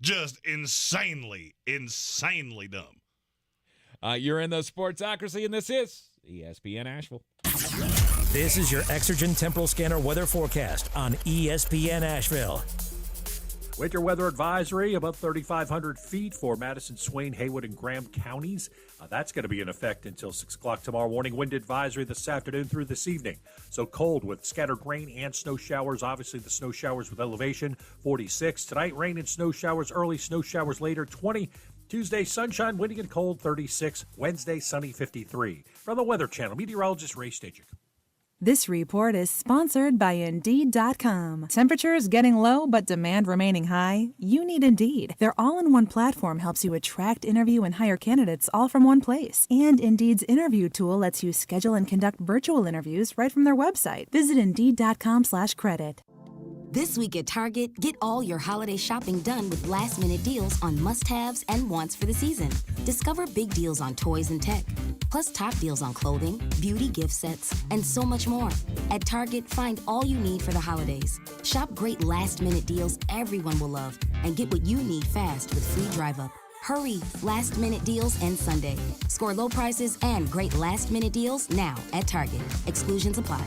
Just insanely dumb. You're in the Sportsocracy, and this is ESPN Asheville. This is your Exergen Temporal Scanner weather forecast on ESPN Asheville. Winter weather advisory above 3,500 feet for Madison, Swain, Haywood, and Graham counties. That's going to be in effect until 6 o'clock tomorrow morning. Wind advisory this afternoon through this evening. So cold with scattered rain and snow showers. Obviously, the snow showers with elevation, 46. Tonight, rain and snow showers early, snow showers later, 20. Tuesday, sunshine, windy and cold, 36. Wednesday, sunny, 53. From the Weather Channel, meteorologist Ray Stajic. This report is sponsored by Indeed.com. Temperatures getting low but demand remaining high? You need Indeed. Their all-in-one platform helps you attract, interview, and hire candidates all from one place. And Indeed's interview tool lets you schedule and conduct virtual interviews right from their website. Visit Indeed.com/credit. This week at Target, get all your holiday shopping done with last-minute deals on must-haves and wants for the season. Discover big deals on toys and tech, plus top deals on clothing, beauty gift sets, and so much more. At Target, find all you need for the holidays. Shop great last-minute deals everyone will love, and get what you need fast with free drive-up. Hurry! Last-minute deals end Sunday. Score low prices and great last-minute deals now at Target. Exclusions apply.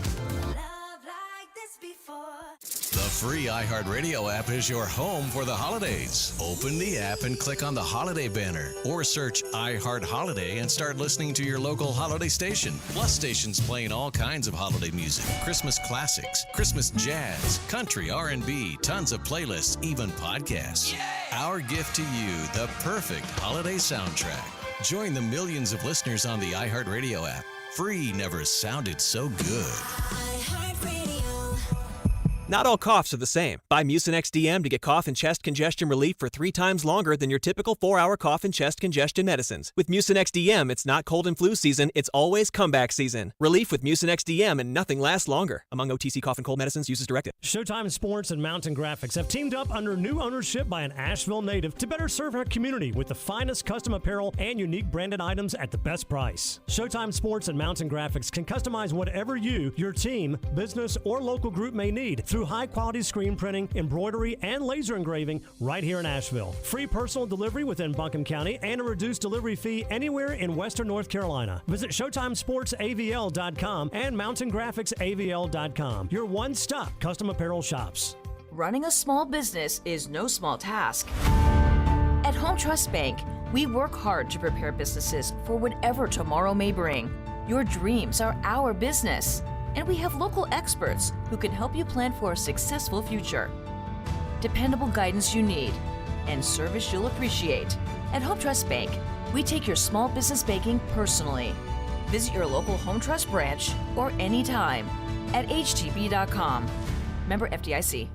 The free iHeartRadio app is your home for the holidays. Open the app and click on the holiday banner, or search iHeart Holiday and start listening to your local holiday station. Plus stations playing all kinds of holiday music, Christmas classics, Christmas jazz, country, R&B, tons of playlists, even podcasts. Our gift to you, the perfect holiday soundtrack. Join the millions of listeners on the iHeartRadio app. Free never sounded so good. Not all coughs are the same. Buy Mucinex DM to get cough and chest congestion relief for 3 times longer than your typical 4-hour cough and chest congestion medicines. With Mucinex DM, it's not cold and flu season, it's always comeback season. Relief with Mucinex DM and nothing lasts longer. Among OTC cough and cold medicines, use as directed. Showtime Sports and Mountain Graphics have teamed up under new ownership by an Asheville native to better serve our community with the finest custom apparel and unique branded items at the best price. Showtime Sports and Mountain Graphics can customize whatever you, your team, business, or local group may need through high-quality screen printing, embroidery, and laser engraving right here in Asheville. Free personal delivery within Buncombe County and a reduced delivery fee anywhere in Western North Carolina. Visit ShowtimeSportsAVL.com and MountainGraphicsAVL.com. Your one-stop custom apparel shops. Running a small business is no small task. At Home Trust Bank, we work hard to prepare businesses for whatever tomorrow may bring. Your dreams are our business, and we have local experts who can help you plan for a successful future. Dependable guidance you need and service you'll appreciate. At Home Trust Bank, we take your small business banking personally. Visit your local Home Trust branch or anytime at htb.com. Member FDIC.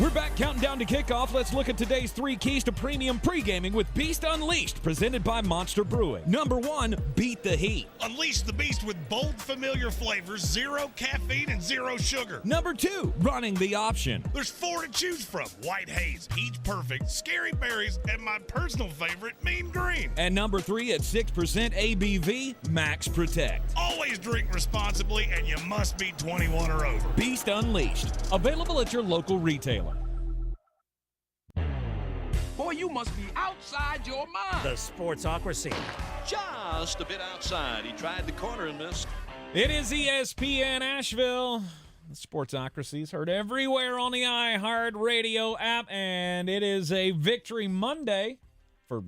We're back counting down to kickoff. Let's look at today's 3 keys to premium pre-gaming with Beast Unleashed, presented by Monster Brewing. Number 1, beat the heat. Unleash the beast with bold, familiar flavors, 0 caffeine and 0 sugar. Number 2, running the option. There's 4 to choose from: White Haze, Peach Perfect, Scary Berries, and my personal favorite, Mean Green. And number 3, at 6% ABV, Max Protect. Always drink responsibly, and you must be 21 or over. Beast Unleashed, available at your local retailer. Boy, you must be outside your mind. The Sportsocracy. Just a bit outside. He tried the corner and missed. It is ESPN Asheville. The Sportsocracy is heard everywhere on the iHeartRadio app, and it is a Victory Monday for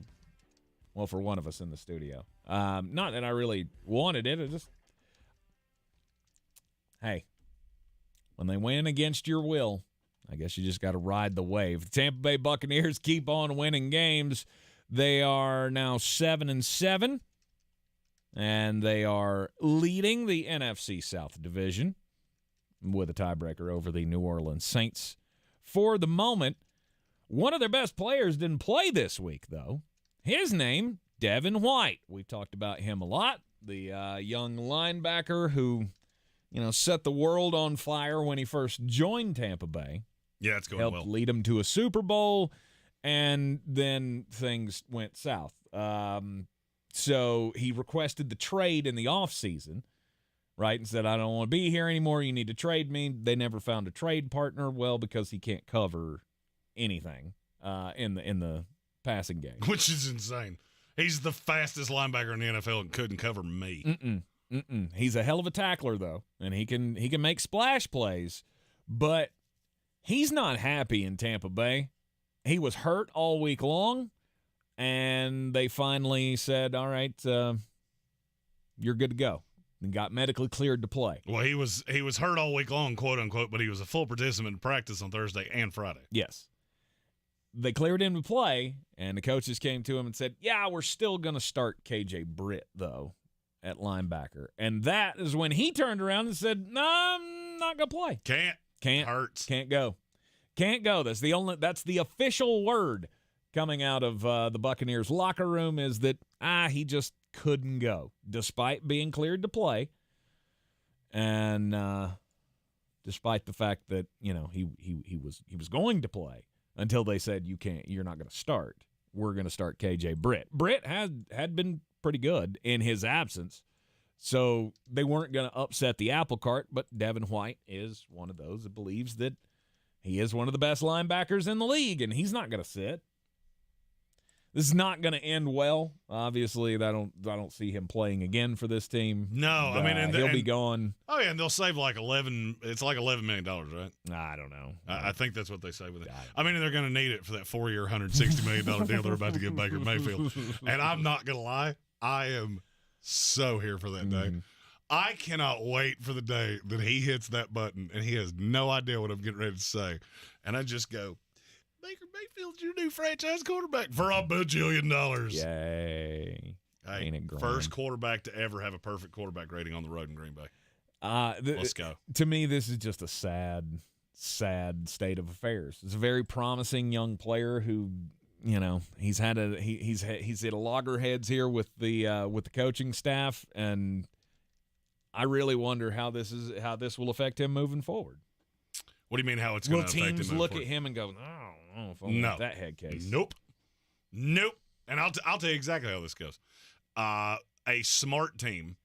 one of us in the studio. Not that I really wanted it. Hey, when they win against your will, I guess you just got to ride the wave. The Tampa Bay Buccaneers keep on winning games. They are now 7-7, and they are leading the NFC South Division with a tiebreaker over the New Orleans Saints. For the moment, one of their best players didn't play this week, though. His name, Devin White. We've talked about him a lot. The young linebacker who, set the world on fire when he first joined Tampa Bay. Yeah, it's going helped well. Lead him to a Super Bowl, and then things went south. So he requested the trade in the offseason, right, and said, I don't want to be here anymore. You need to trade me. They never found a trade partner. Well, because he can't cover anything in the passing game. Which is insane. He's the fastest linebacker in the NFL and couldn't cover me. He's a hell of a tackler, though, and he can make splash plays, but he's not happy in Tampa Bay. He was hurt all week long, and they finally said, all right, you're good to go, and got medically cleared to play. Well, he was hurt all week long, quote unquote, but he was a full participant in practice on Thursday and Friday. Yes. They cleared him to play, and the coaches came to him and said, yeah, we're still going to start KJ Britt, though, at linebacker. And that is when he turned around and said, no, I'm not going to play. Can't. Hurts. Can't go. Can't go. That's the official word coming out of the Buccaneers locker room, is that he just couldn't go, despite being cleared to play, and despite the fact that he was going to play until they said you're not going to start. We're going to start KJ Britt. Britt had been pretty good in his absence, so they weren't going to upset the apple cart. But Devin White is one of those that believes that he is one of the best linebackers in the league, and he's not going to sit. This is not going to end well. Obviously, I don't see him playing again for this team. No, I mean, he'll be gone. Oh yeah, and they'll save like $11 million, right? I don't know. I think that's what they say with it. I mean, they're going to need it for that 4-year, $160 million deal they're about to give Baker Mayfield. And I'm not going to lie, I am so here for that day. I cannot wait for the day that he hits that button and he has no idea what I'm getting ready to say, and I just go, Baker Mayfield's your new franchise quarterback for $1 bajillion. Yay. Hey, Ain't it grand? first quarterback to ever have a perfect quarterback rating on the road in Green Bay. Let's go. To me, this is just a sad state of affairs. It's a very promising young player who, he's hit a loggerheads here with the coaching staff, and I really wonder how this will affect him moving forward. What do you mean how it's going to affect him? Will teams look at him and go, I don't know if I want that head case. Nope. And I'll tell you exactly how this goes. A smart team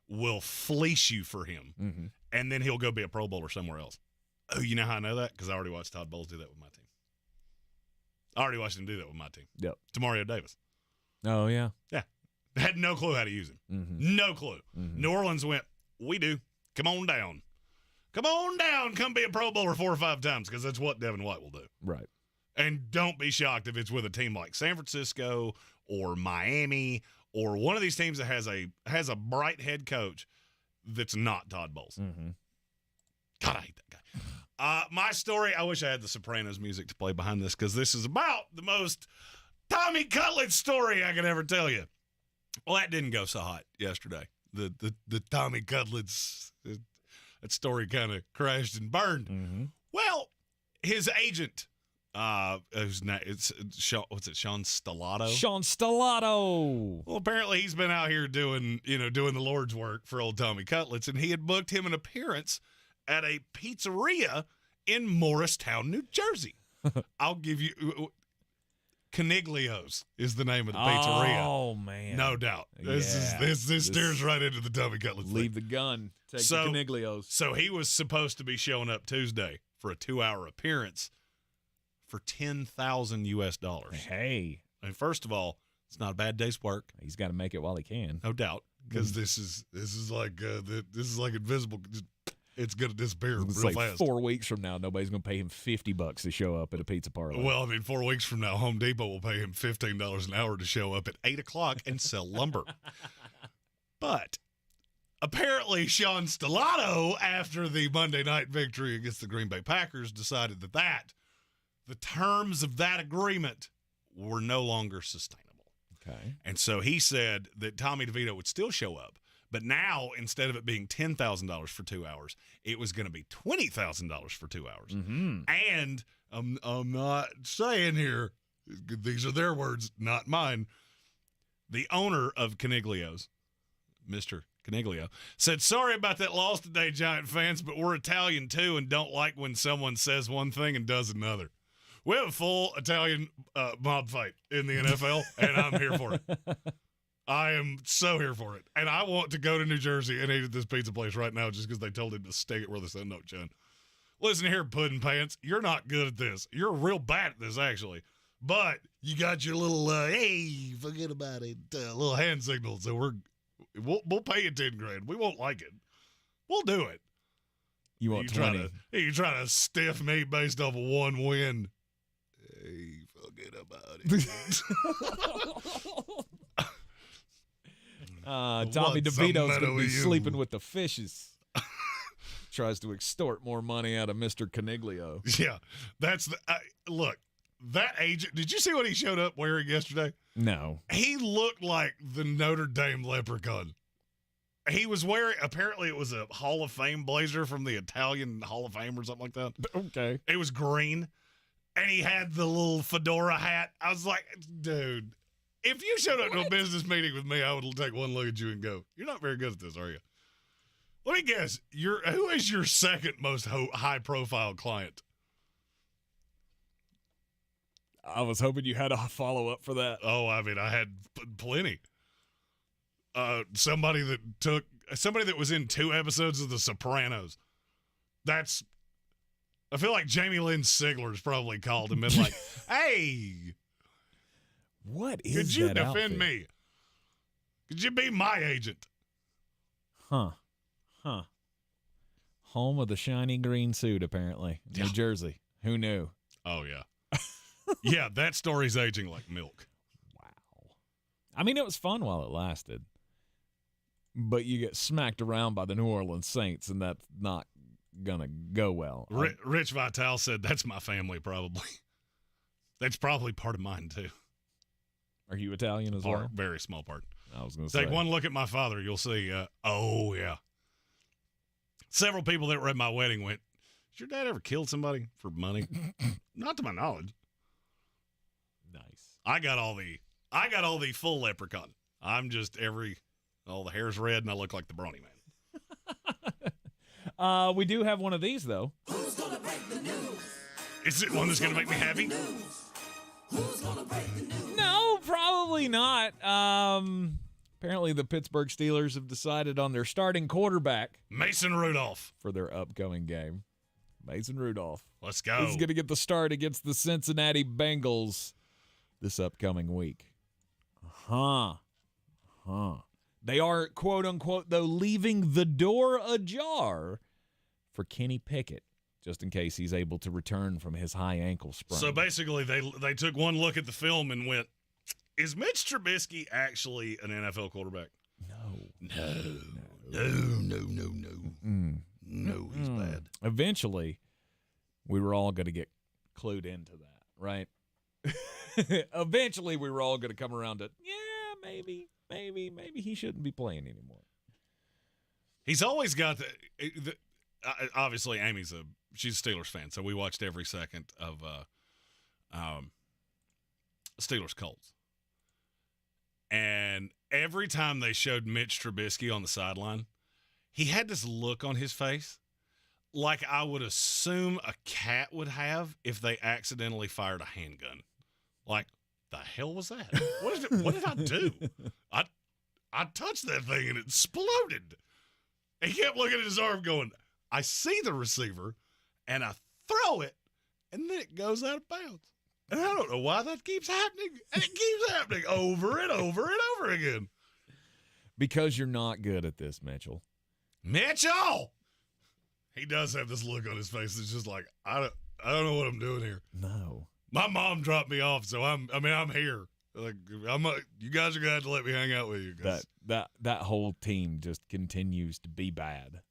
will fleece you for him, and then he'll go be a Pro Bowler somewhere else. Oh, you know how I know that? Because I already watched Todd Bowles do that with my team. I already watched him do that with my team. Yep. Demario Davis. Oh, yeah. Yeah. Had no clue how to use him. No clue. New Orleans went, we do. Come on down. Come on down. Come be a Pro Bowler 4 or 5 times, because that's what Devin White will do. Right. And don't be shocked if it's with a team like San Francisco or Miami or one of these teams that has a bright head coach that's not Todd Bowles. God, I hate that guy. My story, I wish I had the Sopranos music to play behind this, because this is about the most Tommy Cutlets story I could ever tell you. Well, that didn't go so hot yesterday. The Tommy Cutlets, that story kind of crashed and burned. Well, his agent, whose name, Sean Stellato? Sean Stellato. Well, apparently he's been out here doing the Lord's work for old Tommy Cutlets, and he had booked him an appearance at a pizzeria in Morristown, New Jersey. I'll give you Caniglio's is the name of the pizzeria. Oh man, no doubt. This steers right into the Tommy Cutlets. Leave the gun. Take the Caniglio's. So he was supposed to be showing up Tuesday for a 2-hour appearance for $10,000 US. Hey, and first of all, it's not a bad day's work. He's got to make it while he can, no doubt, because this is like invisible. It's going to disappear real fast. 4 weeks from now, nobody's going to pay him $50 to show up at a pizza parlor. Well, I mean, 4 weeks from now, Home Depot will pay him $15 an hour to show up at 8 o'clock and sell lumber. But apparently, Sean Stellato, after the Monday night victory against the Green Bay Packers, decided that the terms of that agreement were no longer sustainable. Okay. And so he said that Tommy DeVito would still show up. But now, instead of it being $10,000 for 2 hours, it was going to be $20,000 for 2 hours. And I'm not saying here, these are their words, not mine. The owner of Caniglio's, Mr. Caniglio, said, sorry about that loss today, Giant fans, but we're Italian too and don't like when someone says one thing and does another. We have a full Italian mob fight in the NFL, and I'm here for it. I am so here for it. And I want to go to New Jersey and eat at this pizza place right now just because they told him to stick it where they said, no, Chun. Listen here, Puddin' Pants. You're not good at this. You're real bad at this, actually. But you got your little, hey, forget about it, little hand signals. So we'll pay you $10,000. We won't like it. We'll do it. You want 20? You try to stiff me based off of one win. Hey, forget about it. Tommy DeVito's going to be sleeping with the fishes. Tries to extort more money out of Mr. Caniglio. Yeah, that's look, that agent, did you see what he showed up wearing yesterday? No. He looked like the Notre Dame leprechaun. He was wearing, apparently it was a Hall of Fame blazer from the Italian Hall of Fame or something like that. Okay. It was green, and he had the little fedora hat. I was like, dude, if you showed up to a business meeting with me, I would take one look at you and go, you're not very good at this, are you? Let me guess, who is your second most high-profile client? I was hoping you had a follow-up for that. Oh, I mean, I had plenty. Somebody that was in 2 episodes of The Sopranos. I feel like Jamie Lynn Sigler's probably called him and been like, hey, what is could you that defend outfit? me? Could you be my agent? Huh. Home of the shiny green suit, apparently. New Jersey. Who knew? Oh, yeah. Yeah, that story's aging like milk. Wow. I mean, it was fun while it lasted. But you get smacked around by the New Orleans Saints, and that's not going to go well. Rich Vital said, that's my family, probably. That's probably part of mine, too. Are you Italian as well? Very small part. I was going to say. Take one look at my father. You'll see, oh, yeah. Several people that were at my wedding went, has your dad ever killed somebody for money? Not to my knowledge. Nice. I got all the full leprechaun. I'm just all the hair's red and I look like the Brawny Man. We do have one of these, though. Who's gonna break the news? Is it one that's going to make me happy? Who's gonna break the news? No, probably not. Apparently the Pittsburgh Steelers have decided on their starting quarterback. Mason Rudolph. For their upcoming game. Mason Rudolph. Let's go. He's going to get the start against the Cincinnati Bengals this upcoming week. They are, quote unquote, though, leaving the door ajar for Kenny Pickett, just in case he's able to return from his high ankle sprain. So basically, they took one look at the film and went, is Mitch Trubisky actually an NFL quarterback? No, he's bad. Eventually, we were all going to get clued into that, right? Eventually, we were all going to come around to, maybe he shouldn't be playing anymore. He's always got the obviously, she's a Steelers fan, so we watched every second of Steelers Colts. And every time they showed Mitch Trubisky on the sideline, he had this look on his face like I would assume a cat would have if they accidentally fired a handgun. Like, the hell was that? What did I do? I touched that thing and it exploded. He kept looking at his arm going, I see the receiver and I throw it and then it goes out of bounds. And I don't know why that keeps happening. And it keeps happening over and over and over again. Because you're not good at this, Mitchell. Mitchell! He does have this look on his face that's just like, I don't know what I'm doing here. No. My mom dropped me off, so I'm here. Like, you guys are gonna have to let me hang out with you. That whole team just continues to be bad,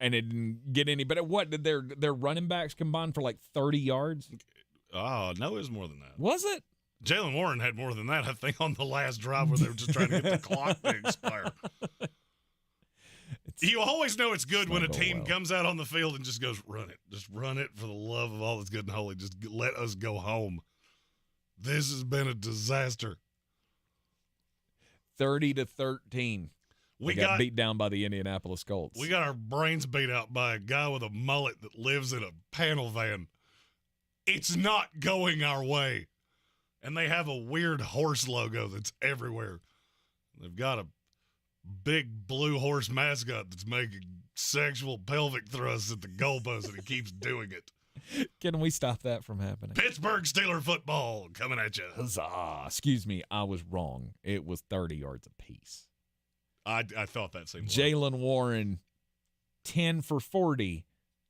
and it didn't get any better. What did their running backs combine for, like 30 yards? Oh no, it was more than that. Was it? Jalen Warren had more than that, I think, on the last drive where they were just trying to get the clock to expire. You always know it's good when a team comes out on the field and just goes, run it. Just run it for the love of all that's good and holy. Just let us go home. This has been a disaster. 30-13. We got beat down by the Indianapolis Colts. We got our brains beat out by a guy with a mullet that lives in a panel van. It's not going our way. And they have a weird horse logo that's everywhere. They've got a big blue horse mascot that's making sexual pelvic thrusts at the goalpost, and he keeps doing it. Can we stop that from happening? Pittsburgh Steeler football coming at you. Huzzah. Excuse me, I was wrong. It was 30 yards apiece. I thought that seemed Jaylen Warren, 10 for 40.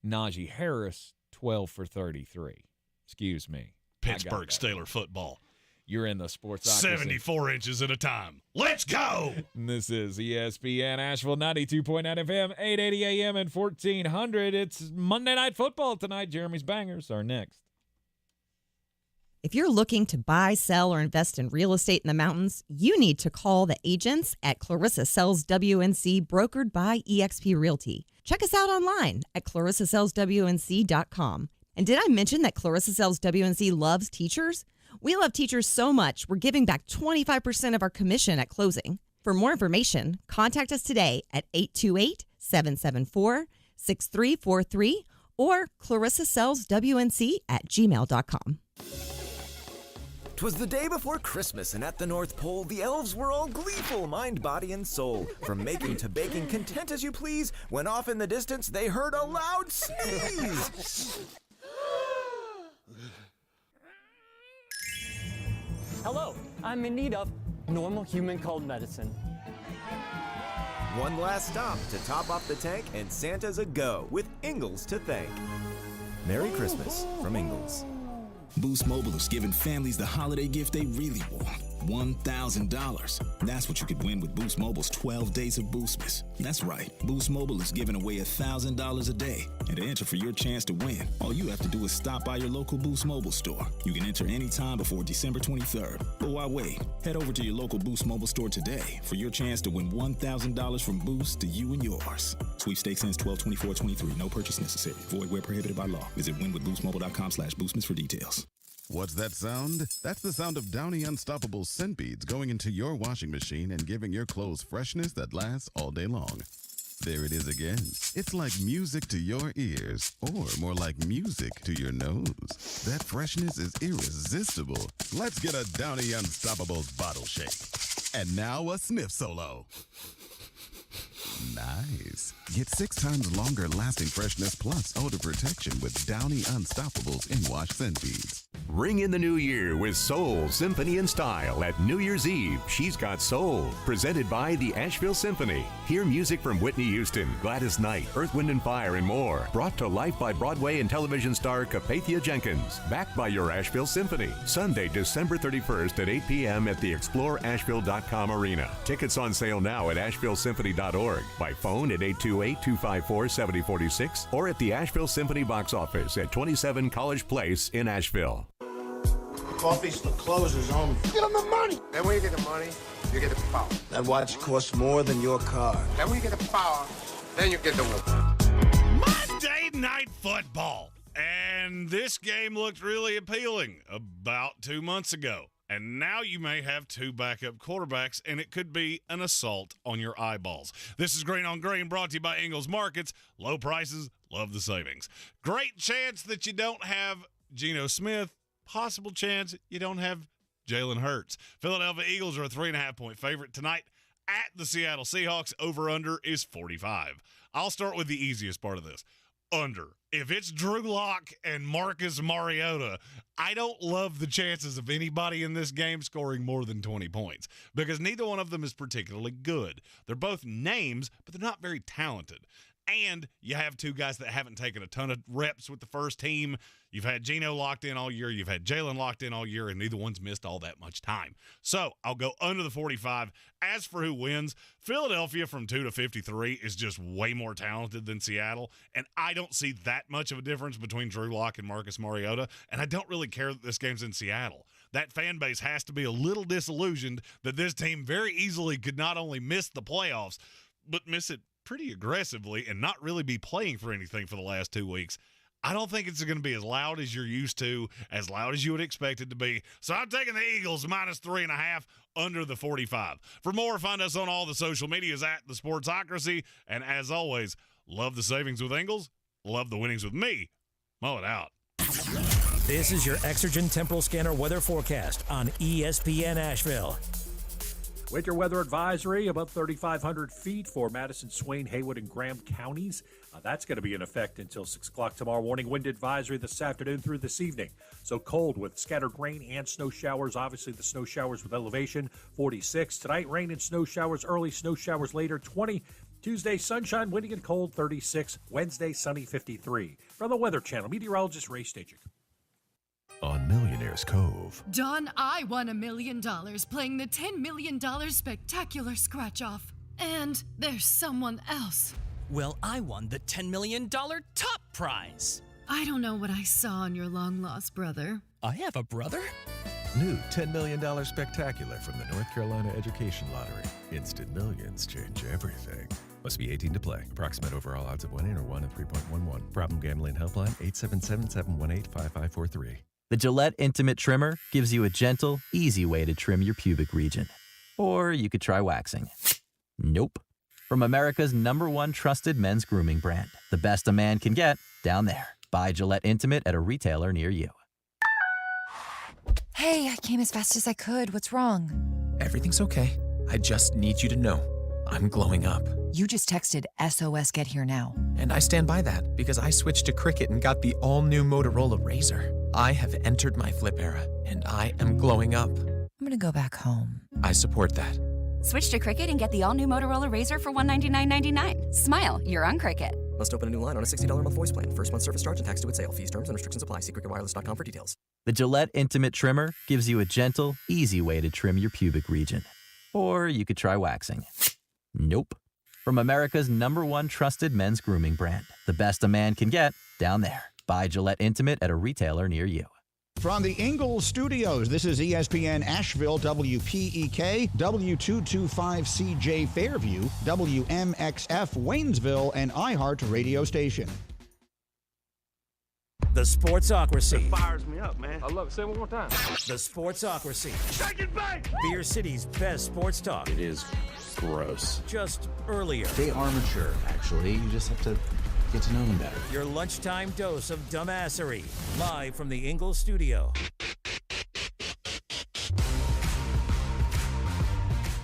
Najee Harris, 12 for 33. Excuse me. Pittsburgh Steeler football. You're in the sports. 74 inches at a time. Let's go! And this is ESPN Asheville 92.9 FM, 880 AM and 1400. It's Monday Night Football tonight. Jeremy's Bangers are next. If you're looking to buy, sell, or invest in real estate in the mountains, you need to call the agents at Clarissa Sells WNC, brokered by eXp Realty. Check us out online at clarissasellswnc.com. And did I mention that Clarissa Sells WNC loves teachers? We love teachers so much, we're giving back 25% of our commission at closing. For more information, contact us today at 828-774-6343 or clarissasellswnc@gmail.com. 'Twas the day before Christmas, and at the North Pole, the elves were all gleeful, mind, body, and soul. From making to baking, content as you please, when off in the distance they heard a loud sneeze. Hello, I'm in need of normal human cold medicine. One last stop to top off the tank, and Santa's a go, with Ingles to thank. Merry Christmas from Ingles. Boost Mobile is giving families the holiday gift they really want. $1,000. That's what you could win with Boost Mobile's 12 days of Boostmas. That's right. Boost Mobile is giving away $1,000 a day. And to enter for your chance to win, all you have to do is stop by your local Boost Mobile store. You can enter anytime before December 23rd. But why wait? Head over to your local Boost Mobile store today for your chance to win $1,000 from Boost to you and yours. Sweepstakes ends 12/24/23. No purchase necessary. Void where prohibited by law. Visit winwithboostmobile.com/boostmas for details. What's that sound? That's the sound of Downy Unstoppable scent beads going into your washing machine and giving your clothes freshness that lasts all day long. There it is again. It's like music to your ears, or more like music to your nose. That freshness is irresistible. Let's get a Downy Unstoppables bottle shake. And now a sniff solo. Nice. Get 6 times longer lasting freshness plus odor protection with Downy Unstoppables in-wash scent beads. Ring in the new year with Soul Symphony in Style at New Year's Eve. She's Got Soul, presented by the Asheville Symphony. Hear music from Whitney Houston, Gladys Knight, Earth, Wind & Fire, and more. Brought to life by Broadway and television star Capathia Jenkins. Backed by your Asheville Symphony. Sunday, December 31st at 8 p.m. at the ExploreAsheville.com arena. Tickets on sale now at AshevilleSymphony.org. By phone at 828-254-7046 or at the Asheville Symphony box office at 27 College Place in Asheville. Coffee still closes on. Get them the money. Then when you get the money, you get the power. That watch costs more than your car. Then when you get the power, then you get the woman. Monday Night Football. And this game looked really appealing about 2 months ago. And now you may have 2 backup quarterbacks, and it could be an assault on your eyeballs. This is Green on Green, brought to you by Ingles Markets. Low prices, love the savings. Great chance that you don't have Geno Smith. Possible chance you don't have Jalen Hurts. Philadelphia Eagles are a 3.5-point favorite tonight at the Seattle Seahawks. Over-under is 45. I'll start with the easiest part of this. Under. If it's Drew Lock and Marcus Mariota, I don't love the chances of anybody in this game scoring more than 20 points because neither one of them is particularly good. They're both names, but they're not very talented. And you have 2 guys that haven't taken a ton of reps with the first team. You've had Geno locked in all year. You've had Jalen locked in all year, and neither one's missed all that much time. So I'll go under the 45. As for who wins, Philadelphia from 2 to 53 is just way more talented than Seattle, and I don't see that much of a difference between Drew Lock and Marcus Mariota, and I don't really care that this game's in Seattle. That fan base has to be a little disillusioned that this team very easily could not only miss the playoffs, but miss it pretty aggressively and not really be playing for anything for the last 2 weeks. I don't think it's going to be as loud as you're used to, as loud as you would expect it to be. So I'm taking the Eagles minus 3.5 under the 45. For more, find us on all the social medias at The Sportsocracy. And as always, love the savings with Ingles, love the winnings with me. Mow it out. This is your Exergen Temporal Scanner weather forecast on ESPN Asheville. Winter weather advisory above 3,500 feet for Madison, Swain, Haywood, and Graham counties. That's going to be in effect until 6 o'clock tomorrow morning. Wind advisory this afternoon through this evening. So cold with scattered rain and snow showers. Obviously, the snow showers with elevation, 46. Tonight, rain and snow showers early, snow showers later, 20. Tuesday, sunshine, windy and cold, 36. Wednesday, sunny, 53. From the Weather Channel, meteorologist Ray Stajic. On Millionaire's Cove. Don, I won $1 million playing the $10 million spectacular scratch-off. And there's someone else. Well, I won the $10 million top prize. I don't know what I saw in your long-lost brother. I have a brother? New $10 million spectacular from the North Carolina Education Lottery. Instant millions change everything. Must be 18 to play. Approximate overall odds of winning are 1 in 3.11. Problem gambling helpline 877-718-5543. The Gillette Intimate Trimmer gives you a gentle, easy way to trim your pubic region. Or you could try waxing. Nope. From America's #1 trusted men's grooming brand. The best a man can get, down there. Buy Gillette Intimate at a retailer near you. Hey, I came as fast as I could. What's wrong? Everything's okay. I just need you to know I'm glowing up. You just texted SOS Get Here Now. And I stand by that because I switched to Cricket and got the all-new Motorola Razr. I have entered my flip era, and I am glowing up. I'm gonna go back home. I support that. Switch to Cricket and get the all-new Motorola Razr for $199.99. Smile, you're on Cricket. Must open a new line on a $60 a month voice plan. First month service charge and tax to its sale. Fees, terms, and restrictions apply. See cricketwireless.com for details. The Gillette Intimate Trimmer gives you a gentle, easy way to trim your pubic region. Or you could try waxing. Nope. From America's #1 trusted men's grooming brand. The best a man can get, down there. Buy Gillette Intimate at a retailer near you. From the Ingalls Studios, this is ESPN Asheville, WPEK, W225CJ Fairview, WMXF Waynesville, and iHeart Radio Station. The Sportsocracy. It fires me up, man. I love it. Say it one more time. The Sportsocracy. Shake it back! Beer City's best sports talk. It is gross. Just earlier. They are mature, actually. You just have to get to know them better. Your lunchtime dose of dumbassery. Live from the Ingalls studio.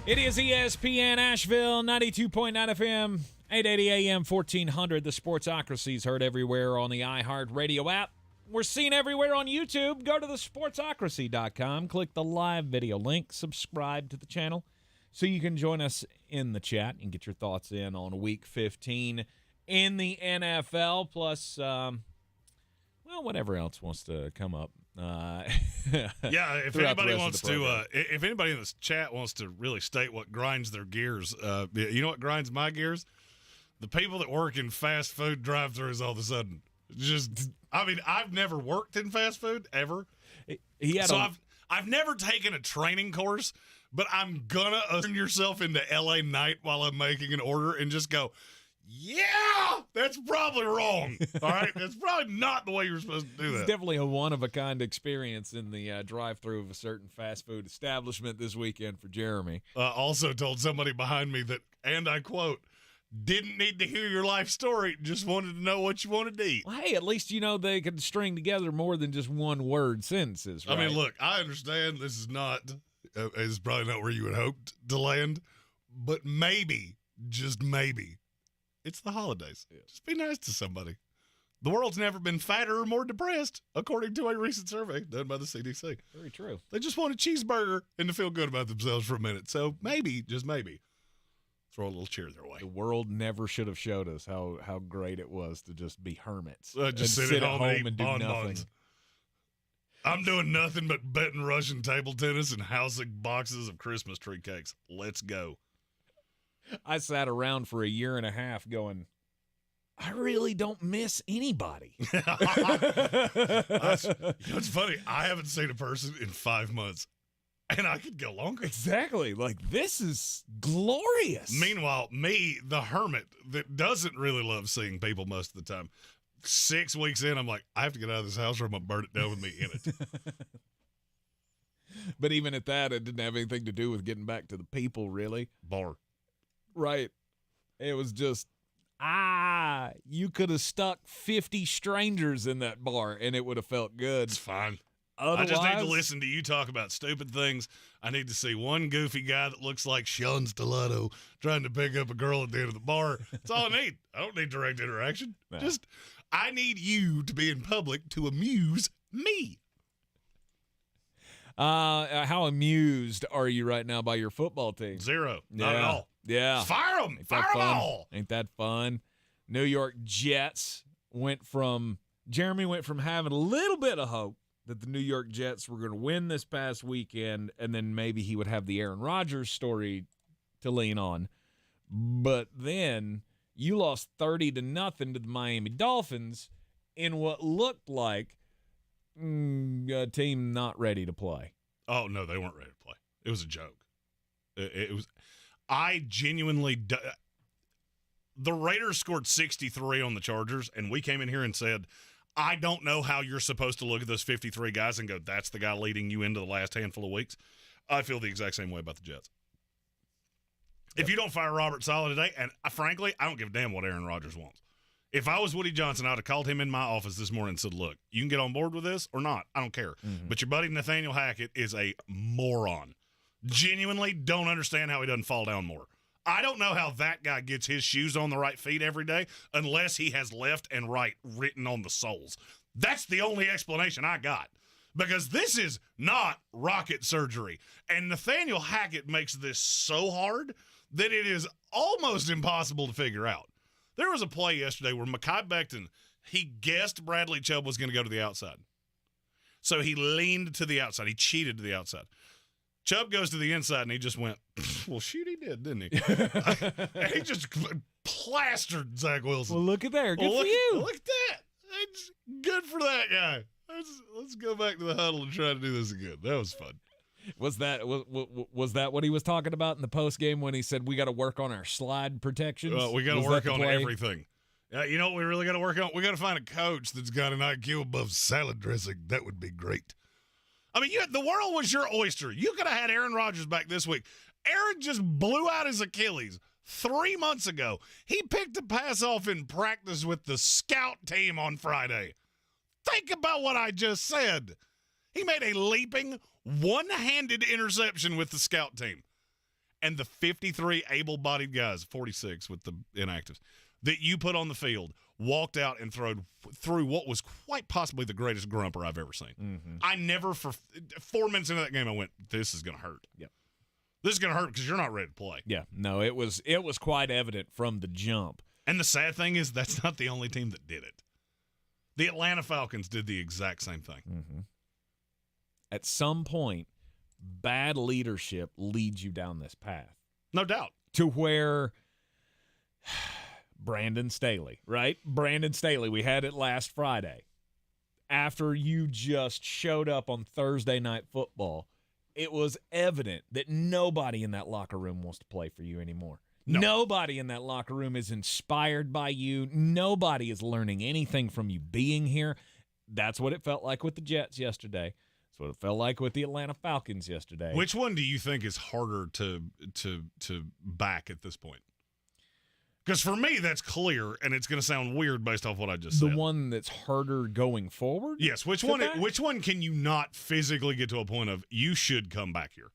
It is ESPN Asheville, 92.9 FM, 880 AM, 1400. The Sportsocracy is heard everywhere on the iHeart Radio app. We're seen everywhere on YouTube. Go to thesportsocracy.com, click the live video link, subscribe to the channel so you can join us in the chat and get your thoughts in on Week 15 in the NFL, plus, whatever else wants to come up. Yeah, if anybody wants to, if anybody in this chat wants to really state what grinds their gears, you know what grinds my gears? The people that work in fast food drive-thrus all of a sudden. I've never worked in fast food ever. I've never taken a training course, but I'm gonna turn yourself into LA Knight while I'm making an order and just go, yeah, that's probably wrong. All right, that's probably not the way you're supposed to do that. It's definitely a one-of-a-kind experience in the drive-thru of a certain fast food establishment this weekend for Jeremy. Also told somebody behind me that, and I quote, didn't need to hear your life story, just wanted to know what you wanted to eat. Well, hey, at least you know they could string together more than just one-word sentences, right? I mean, look, I understand this is probably not where you had hoped to land, but maybe, just maybe, it's the holidays. Yeah. Just be nice to somebody. The world's never been fatter or more depressed, according to a recent survey done by the CDC. Very true. They just want a cheeseburger and to feel good about themselves for a minute. So maybe, just maybe, throw a little cheer their way. The world never should have showed us how great it was to just be hermits. Just sit at home and do nothing. I'm doing nothing but betting Russian table tennis and housing boxes of Christmas tree cakes. Let's go. I sat around for a year and a half going, I really don't miss anybody. It's funny. I haven't seen a person in 5 months, and I could go longer. Exactly. Like, this is glorious. Meanwhile, me, the hermit that doesn't really love seeing people most of the time, 6 weeks in, I'm like, I have to get out of this house or I'm going to burn it down with me in it. But even at that, it didn't have anything to do with getting back to the people, really. Bar. Right. It was just, you could have stuck 50 strangers in that bar and it would have felt good. It's fine. I just need to listen to you talk about stupid things. I need to see one goofy guy that looks like Sean Stellato trying to pick up a girl at the end of the bar. That's all I need. I don't need direct interaction. No. Just, I need you to be in public to amuse me. How amused are you right now by your football team? Zero. Not at all. Yeah. Fire them. Fire them all. Ain't that fun? New York Jets Jeremy went from having a little bit of hope that the New York Jets were going to win this past weekend, and then maybe he would have the Aaron Rodgers story to lean on. But then you lost 30-0 to the Miami Dolphins in what looked like a team not ready to play. Oh, no, they weren't ready to play. It was a joke. It was. I genuinely. The Raiders scored 63 on the Chargers, and we came in here and said, I don't know how you're supposed to look at those 53 guys and go, that's the guy leading you into the last handful of weeks. I feel the exact same way about the Jets. If you don't fire Robert Saleh today, and frankly, I don't give a damn what Aaron Rodgers wants. If I was Woody Johnson, I'd have called him in my office this morning and said, look, you can get on board with this or not. I don't care. Mm-hmm. But your buddy Nathaniel Hackett is a moron. Genuinely don't understand how he doesn't fall down more. I don't know how that guy gets his shoes on the right feet every day unless he has left and right written on the soles. That's the only explanation I got. Because this is not rocket surgery. And Nathaniel Hackett makes this so hard that it is almost impossible to figure out. There was a play yesterday where Mekhi Becton, he guessed Bradley Chubb was going to go to the outside. So he leaned to the outside. He cheated to the outside. Chubb goes to the inside, and he just went, well, shoot, he did, didn't he? And he just plastered Zach Wilson. Well, look at there. Good for you. Look at that. It's good for that guy. Let's go back to the huddle and try to do this again. That was fun. Was that what he was talking about in the post game when he said we got to work on our slide protections? We got to work on everything. You know what we really got to work on? We got to find a coach that's got an IQ above salad dressing. That would be great. I mean, the world was your oyster. You could have had Aaron Rodgers back this week. Aaron just blew out his Achilles 3 months ago. He picked a pass off in practice with the scout team on Friday. Think about what I just said. He made a leaping, one-handed interception with the scout team. And the 53 able-bodied guys, 46 with the inactives, that you put on the field walked out and threw what was quite possibly the greatest grumper I've ever seen. Mm-hmm. I never, for 4 minutes into that game, I went, this is going to hurt. Yep. This is going to hurt because you're not ready to play. Yeah, no, it was quite evident from the jump. And the sad thing is that's not the only team that did it. The Atlanta Falcons did the exact same thing. Mm-hmm. At some point, bad leadership leads you down this path. No doubt. To where Brandon Staley, right? Brandon Staley, we had it last Friday. After you just showed up on Thursday Night Football, it was evident that nobody in that locker room wants to play for you anymore. No. Nobody in that locker room is inspired by you. Nobody is learning anything from you being here. That's what it felt like with the Jets yesterday. That's what it felt like with the Atlanta Falcons yesterday. Which one do you think is harder to back at this point? Because for me, that's clear, and it's going to sound weird based off what I just said. The one that's harder going forward? Yes. Which one can you not physically get to a point of, you should come back here?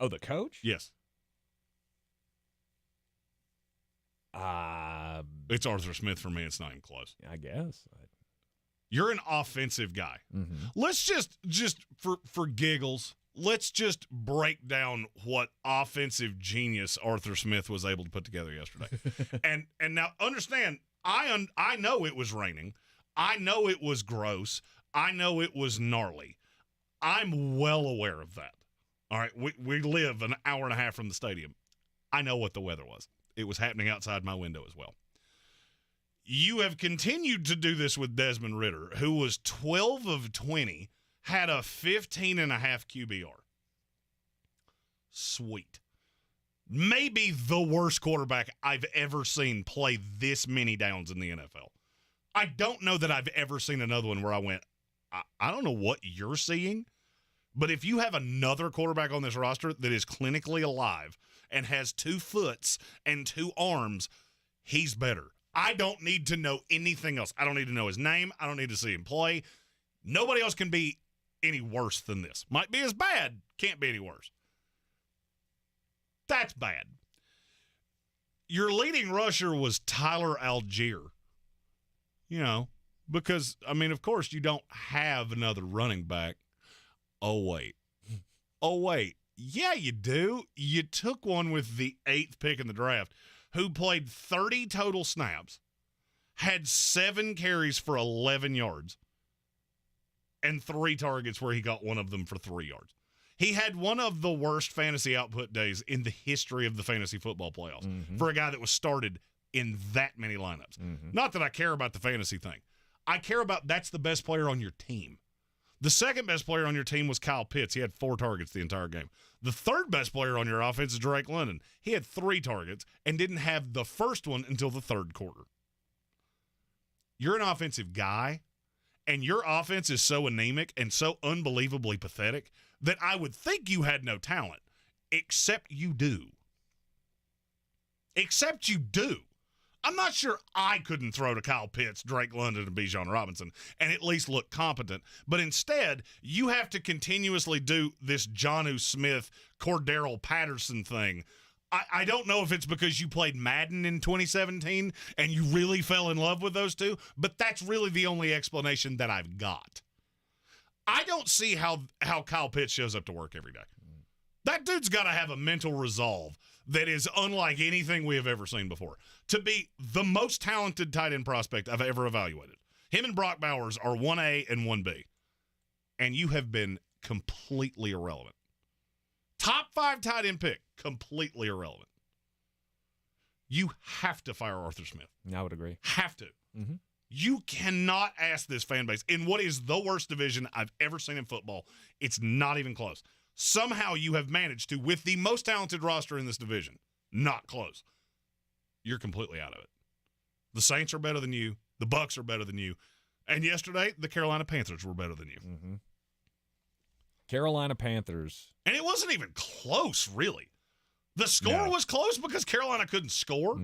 Oh, the coach? Yes. It's Arthur Smith for me. It's not even close. I guess. You're an offensive guy. Mm-hmm. Let's just for giggles, let's just break down what offensive genius Arthur Smith was able to put together yesterday. and now understand, I know it was raining. I know it was gross. I know it was gnarly. I'm well aware of that. All right, we live an hour and a half from the stadium. I know what the weather was. It was happening outside my window as well. You have continued to do this with Desmond Ridder, who was 12 of 20, had a 15.5 QBR. Sweet. Maybe the worst quarterback I've ever seen play this many downs in the NFL. I don't know that I've ever seen another one where I went, I don't know what you're seeing, but if you have another quarterback on this roster that is clinically alive and has 2 foots and 2 arms, he's better. I don't need to know anything else. I don't need to know his name. I don't need to see him play. Nobody else can be any worse than this. Might be as bad, can't be any worse. That's bad. Your leading rusher was Tyler Algier. You know, because, I mean, of course, you don't have another running back. Oh, wait. Yeah, you do. You took one with the 8th pick in the draft who played 30 total snaps, had 7 carries for 11 yards, and 3 targets where he got one of them for 3 yards. He had one of the worst fantasy output days in the history of the fantasy football playoffs for a guy that was started in that many lineups. Not that I care about the fantasy thing. I care about that's the best player on your team. The second best player on your team was Kyle Pitts. He had 4 targets the entire game. The third best player on your offense is Drake London. He had 3 targets and didn't have the first one until the third quarter. You're an offensive guy, and your offense is so anemic and so unbelievably pathetic that I would think you had no talent, except you do. Except you do. I'm not sure I couldn't throw to Kyle Pitts, Drake London, and Bijan Robinson and at least look competent. But instead, you have to continuously do this Jonnu Smith, Cordero Patterson thing. I don't know if it's because you played Madden in 2017 and you really fell in love with those two, but that's really the only explanation that I've got. I don't see how Kyle Pitts shows up to work every day. That dude's got to have a mental resolve that is unlike anything we have ever seen before. To be the most talented tight end prospect I've ever evaluated. Him and Brock Bowers are 1A and 1B. And you have been completely irrelevant. Top 5 tight end pick, completely irrelevant. You have to fire Arthur Smith. I would agree. Have to. You cannot ask this fan base in what is the worst division I've ever seen in football. It's not even close. Somehow you have managed to, with the most talented roster in this division, not close. You're completely out of it. The Saints are better than you. The Bucs are better than you. And yesterday, the Carolina Panthers were better than you. Carolina Panthers. And it wasn't even close, really. The score was close because Carolina couldn't score.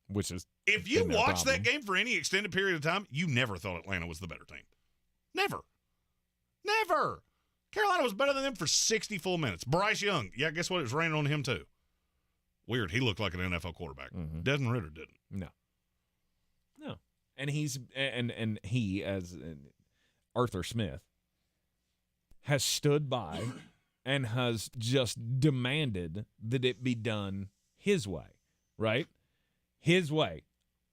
Which is if you watched that game for any extended period of time, you never thought Atlanta was the better team. Never. Carolina was better than them for 60 full minutes. Bryce Young, yeah, guess what? It was raining on him too. Weird. He looked like an NFL quarterback. Desmond Ridder didn't. No. And he, as Arthur Smith, has stood by and has just demanded that it be done his way, right? His way.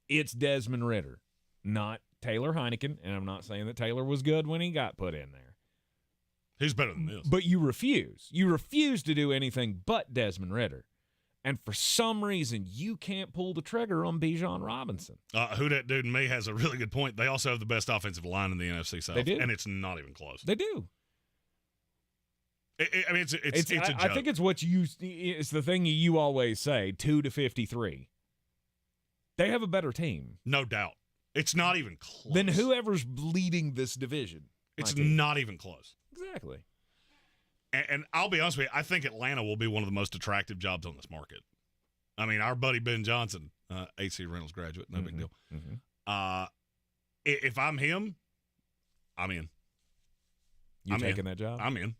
It's Desmond Ridder, not Taylor Heineken, and I'm not saying that Taylor was good when he got put in there. He's better than this. But you refuse. You refuse to do anything but Desmond Ridder. And for some reason, you can't pull the trigger on Bijan Robinson. Who that dude and me has a really good point. They also have the best offensive line in the NFC South. They do. And it's not even close. They do. It's a joke. I think it's it's the thing you always say, 2-53. They have a better team. No doubt. It's not even close. Than whoever's leading this division. It's not even close. Exactly. And I'll be honest with you, I think Atlanta will be one of the most attractive jobs on this market. I mean, our buddy Ben Johnson, AC Reynolds graduate, no big deal. If I'm him, I'm in. You taking that job? I'm in.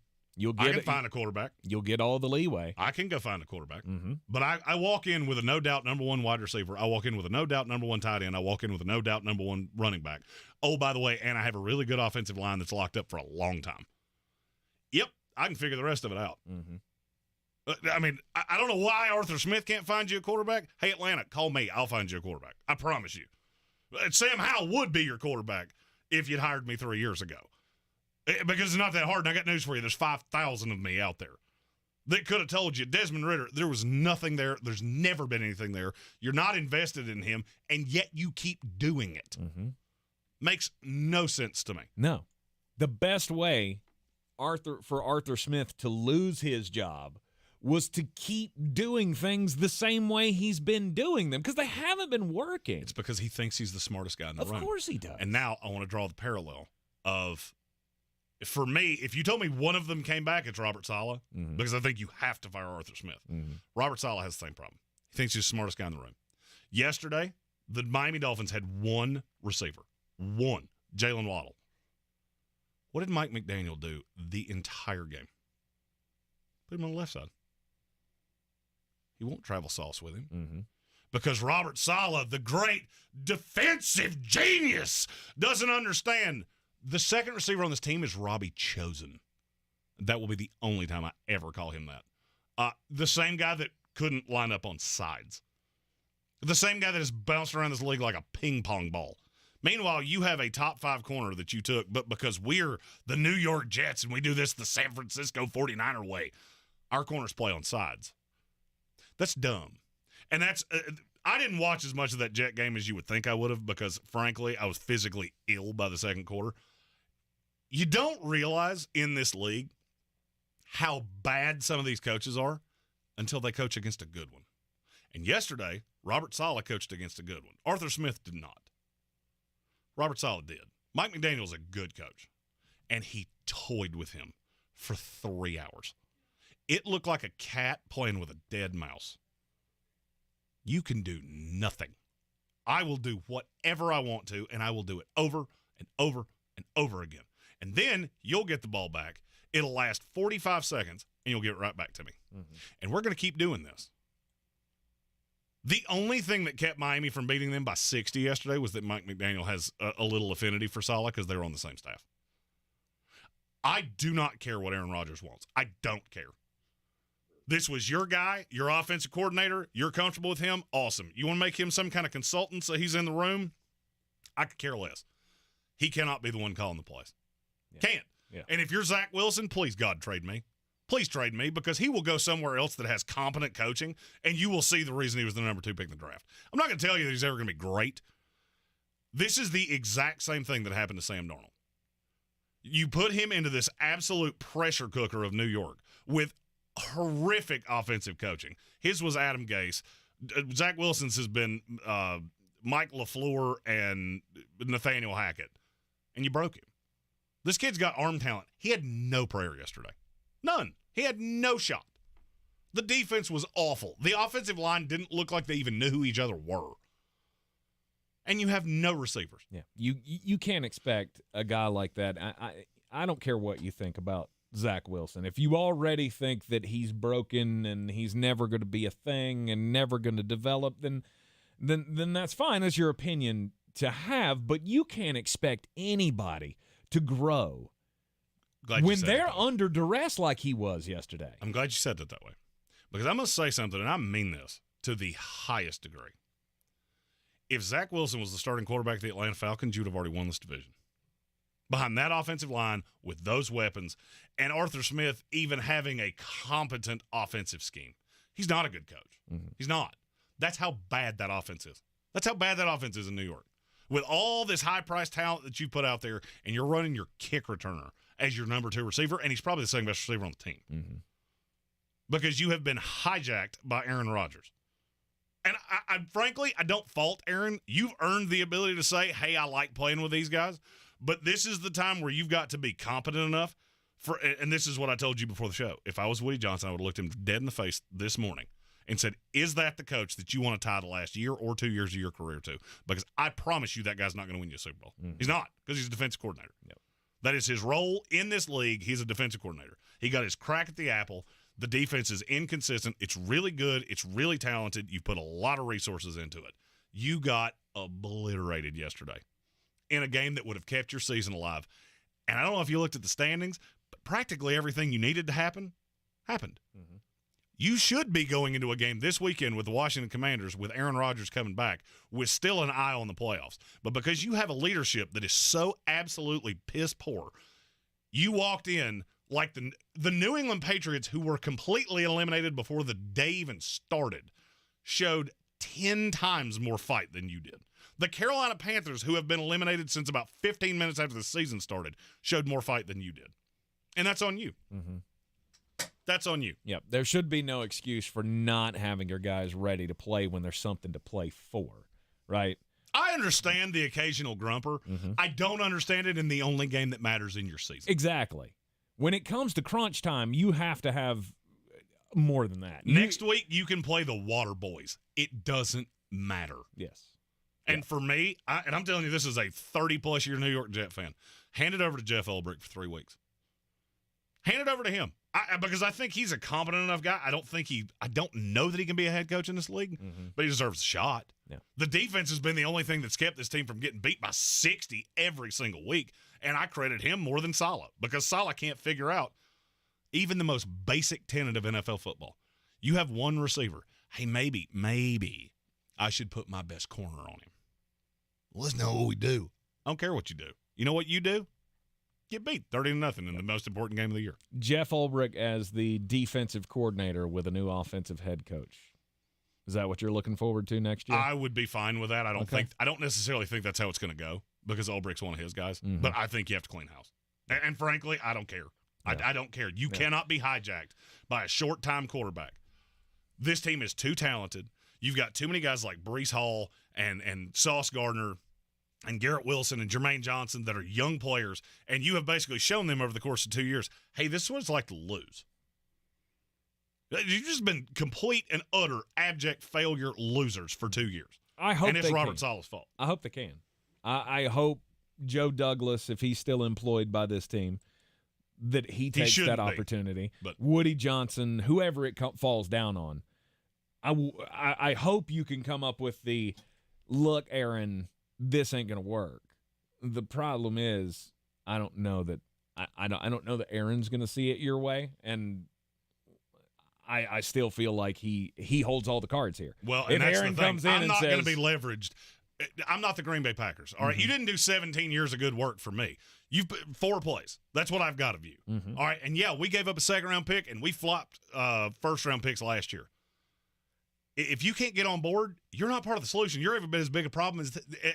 I can find a quarterback. You'll get all the leeway. I can go find a quarterback. But I walk in with a no-doubt number 1 wide receiver. I walk in with a no-doubt number 1 tight end. I walk in with a no-doubt number 1 running back. Oh, by the way, and I have a really good offensive line that's locked up for a long time. Yep, I can figure the rest of it out. I mean, I don't know why Arthur Smith can't find you a quarterback. Hey, Atlanta, call me. I'll find you a quarterback. I promise you. Sam Howell would be your quarterback if you'd hired me 3 years ago. Because it's not that hard, and I got news for you. There's 5,000 of me out there that could have told you, Desmond Ridder, there was nothing there. There's never been anything there. You're not invested in him, and yet you keep doing it. Makes no sense to me. No. The best way for Arthur Smith to lose his job was to keep doing things the same way he's been doing them, because they haven't been working. It's because he thinks he's the smartest guy in the room. Of course he does. And now I want to draw the parallel of, for me, if you told me one of them came back, it's Robert Saleh, because I think you have to fire Arthur Smith. Robert Saleh has the same problem. He thinks he's the smartest guy in the room. Yesterday, the Miami Dolphins had 1 receiver. 1. Jalen Waddle. What did Mike McDaniel do the entire game? Put him on the left side. He won't travel sauce with him. Mm-hmm. Because Robert Saleh, the great defensive genius, doesn't understand. The second receiver on this team is Robbie Chosen. That will be the only time I ever call him that. The same guy that couldn't line up on sides. The same guy that has bounced around this league like a ping pong ball. Meanwhile, you have a top 5 corner that you took, but because we're the New York Jets and we do this the San Francisco 49er way, our corners play on sides. That's dumb. And that's I didn't watch as much of that Jet game as you would think I would have because, frankly, I was physically ill by the second quarter. You don't realize in this league how bad some of these coaches are until they coach against a good one. And yesterday, Robert Saleh coached against a good one. Arthur Smith did not. Robert Saleh did. Mike McDaniel's a good coach, and he toyed with him for 3 hours. It looked like a cat playing with a dead mouse. You can do nothing. I will do whatever I want to, and I will do it over and over and over again. And then you'll get the ball back. It'll last 45 seconds, and you'll get it right back to me. Mm-hmm. And we're going to keep doing this. The only thing that kept Miami from beating them by 60 yesterday was that Mike McDaniel has a little affinity for Saleh because they're on the same staff. I do not care what Aaron Rodgers wants. I don't care. This was your guy, your offensive coordinator. You're comfortable with him? Awesome. You want to make him some kind of consultant so he's in the room? I could care less. He cannot be the one calling the plays. Yeah. Can't. Yeah. And if you're Zach Wilson, please, God, trade me. Please trade me because he will go somewhere else that has competent coaching, and you will see the reason he was the number 2 pick in the draft. I'm not going to tell you that he's ever going to be great. This is the exact same thing that happened to Sam Darnold. You put him into this absolute pressure cooker of New York with horrific offensive coaching. His was Adam Gase. Zach Wilson's has been Mike LaFleur and Nathaniel Hackett. And you broke him. This kid's got arm talent. He had no prayer yesterday. None. He had no shot. The defense was awful. The offensive line didn't look like they even knew who each other were. And you have no receivers. Yeah, you can't expect a guy like that. I don't care what you think about Zach Wilson. If you already think that he's broken and he's never going to be a thing and never going to develop, then that's fine. That's your opinion to have, but you can't expect anybody to grow when they're under duress like he was yesterday. I'm glad you said it that way. Because I'm going to say something, and I mean this to the highest degree. If Zach Wilson was the starting quarterback of the Atlanta Falcons, you would have already won this division. Behind that offensive line with those weapons and Arthur Smith even having a competent offensive scheme. He's not a good coach. Mm-hmm. He's not. That's how bad that offense is. That's how bad that offense is in New York. With all this high-priced talent that you put out there, and you're running your kick returner as your number 2 receiver, and he's probably the second best receiver on the team. Mm-hmm. Because you have been hijacked by Aaron Rodgers. And I frankly, I don't fault Aaron. You've earned the ability to say, hey, I like playing with these guys. But this is the time where you've got to be competent enough for, and this is what I told you before the show. If I was Woody Johnson, I would have looked him dead in the face this morning and said, is that the coach that you want to tie the last year or 2 years of your career to? Because I promise you that guy's not going to win you a Super Bowl. Mm-hmm. He's not, because he's a defensive coordinator. Yep. That is his role in this league. He's a defensive coordinator. He got his crack at the apple. The defense is inconsistent. It's really good. It's really talented. You put a lot of resources into it. You got obliterated yesterday in a game that would have kept your season alive. And I don't know if you looked at the standings, but practically everything you needed to happen happened. Mm-hmm. You should be going into a game this weekend with the Washington Commanders with Aaron Rodgers coming back with still an eye on the playoffs. But because you have a leadership that is so absolutely piss poor, you walked in like the New England Patriots, who were completely eliminated before the day even started, showed 10 times more fight than you did. The Carolina Panthers, who have been eliminated since about 15 minutes after the season started, showed more fight than you did. And that's on you. Mm-hmm. That's on you. Yep. There should be no excuse for not having your guys ready to play when there's something to play for, right? I understand the occasional grumper. Mm-hmm. I don't understand it in the only game that matters in your season. Exactly. When it comes to crunch time, you have to have more than that. Next week, you can play the Water Boys. It doesn't matter. Yes. And for me, and I'm telling you, this is a 30-plus year New York Jet fan. Hand it over to Jeff Ulbrich for 3 weeks. Hand it over to him. Because I think he's a competent enough guy. I don't know that he can be a head coach in this league, but he deserves a shot. Yeah. The defense has been the only thing that's kept this team from getting beat by 60 every single week, and I credit him more than Saleh because Saleh can't figure out even the most basic tenet of NFL football. You have one receiver. Hey, maybe I should put my best corner on him. Well, let's know what we do. I don't care what you do. You know what you do? Get beat 30-0 in the most important game of the year. Jeff Ulbrich as the defensive coordinator with a new offensive head coach. Is that what you're looking forward to next year? I would be fine with that. I don't necessarily think that's how it's going to go because Ulbrich's one of his guys. But I think you have to clean house. And frankly, I don't care. Yeah. I don't care. You cannot be hijacked by a short-time quarterback. This team is too talented. You've got too many guys like Breece Hall and Sauce Gardner and Garrett Wilson and Jermaine Johnson that are young players, and you have basically shown them over the course of 2 years, hey, this is what it's like to lose. You've just been complete and utter abject failure losers for 2 years. I hope and it's they Robert can. Saleh's fault. I hope they can. I hope Joe Douglas, if he's still employed by this team, that he takes that opportunity. But Woody Johnson, whoever it falls down on, I hope you can come up with the, look, Aaron, this ain't going to work. The problem is I don't know that I don't know that Aaron's going to see it your way, and I still feel like he holds all the cards here. Well, if and that's Aaron the thing. comes in I'm and not says, going to be leveraged. I'm not the Green Bay Packers. All right, you didn't do 17 years of good work for me. You've put 4 plays. That's what I've got of you. All right, and yeah, we gave up a second-round pick, and we flopped first-round picks last year. If you can't get on board, you're not part of the solution. You're every bit as big a problem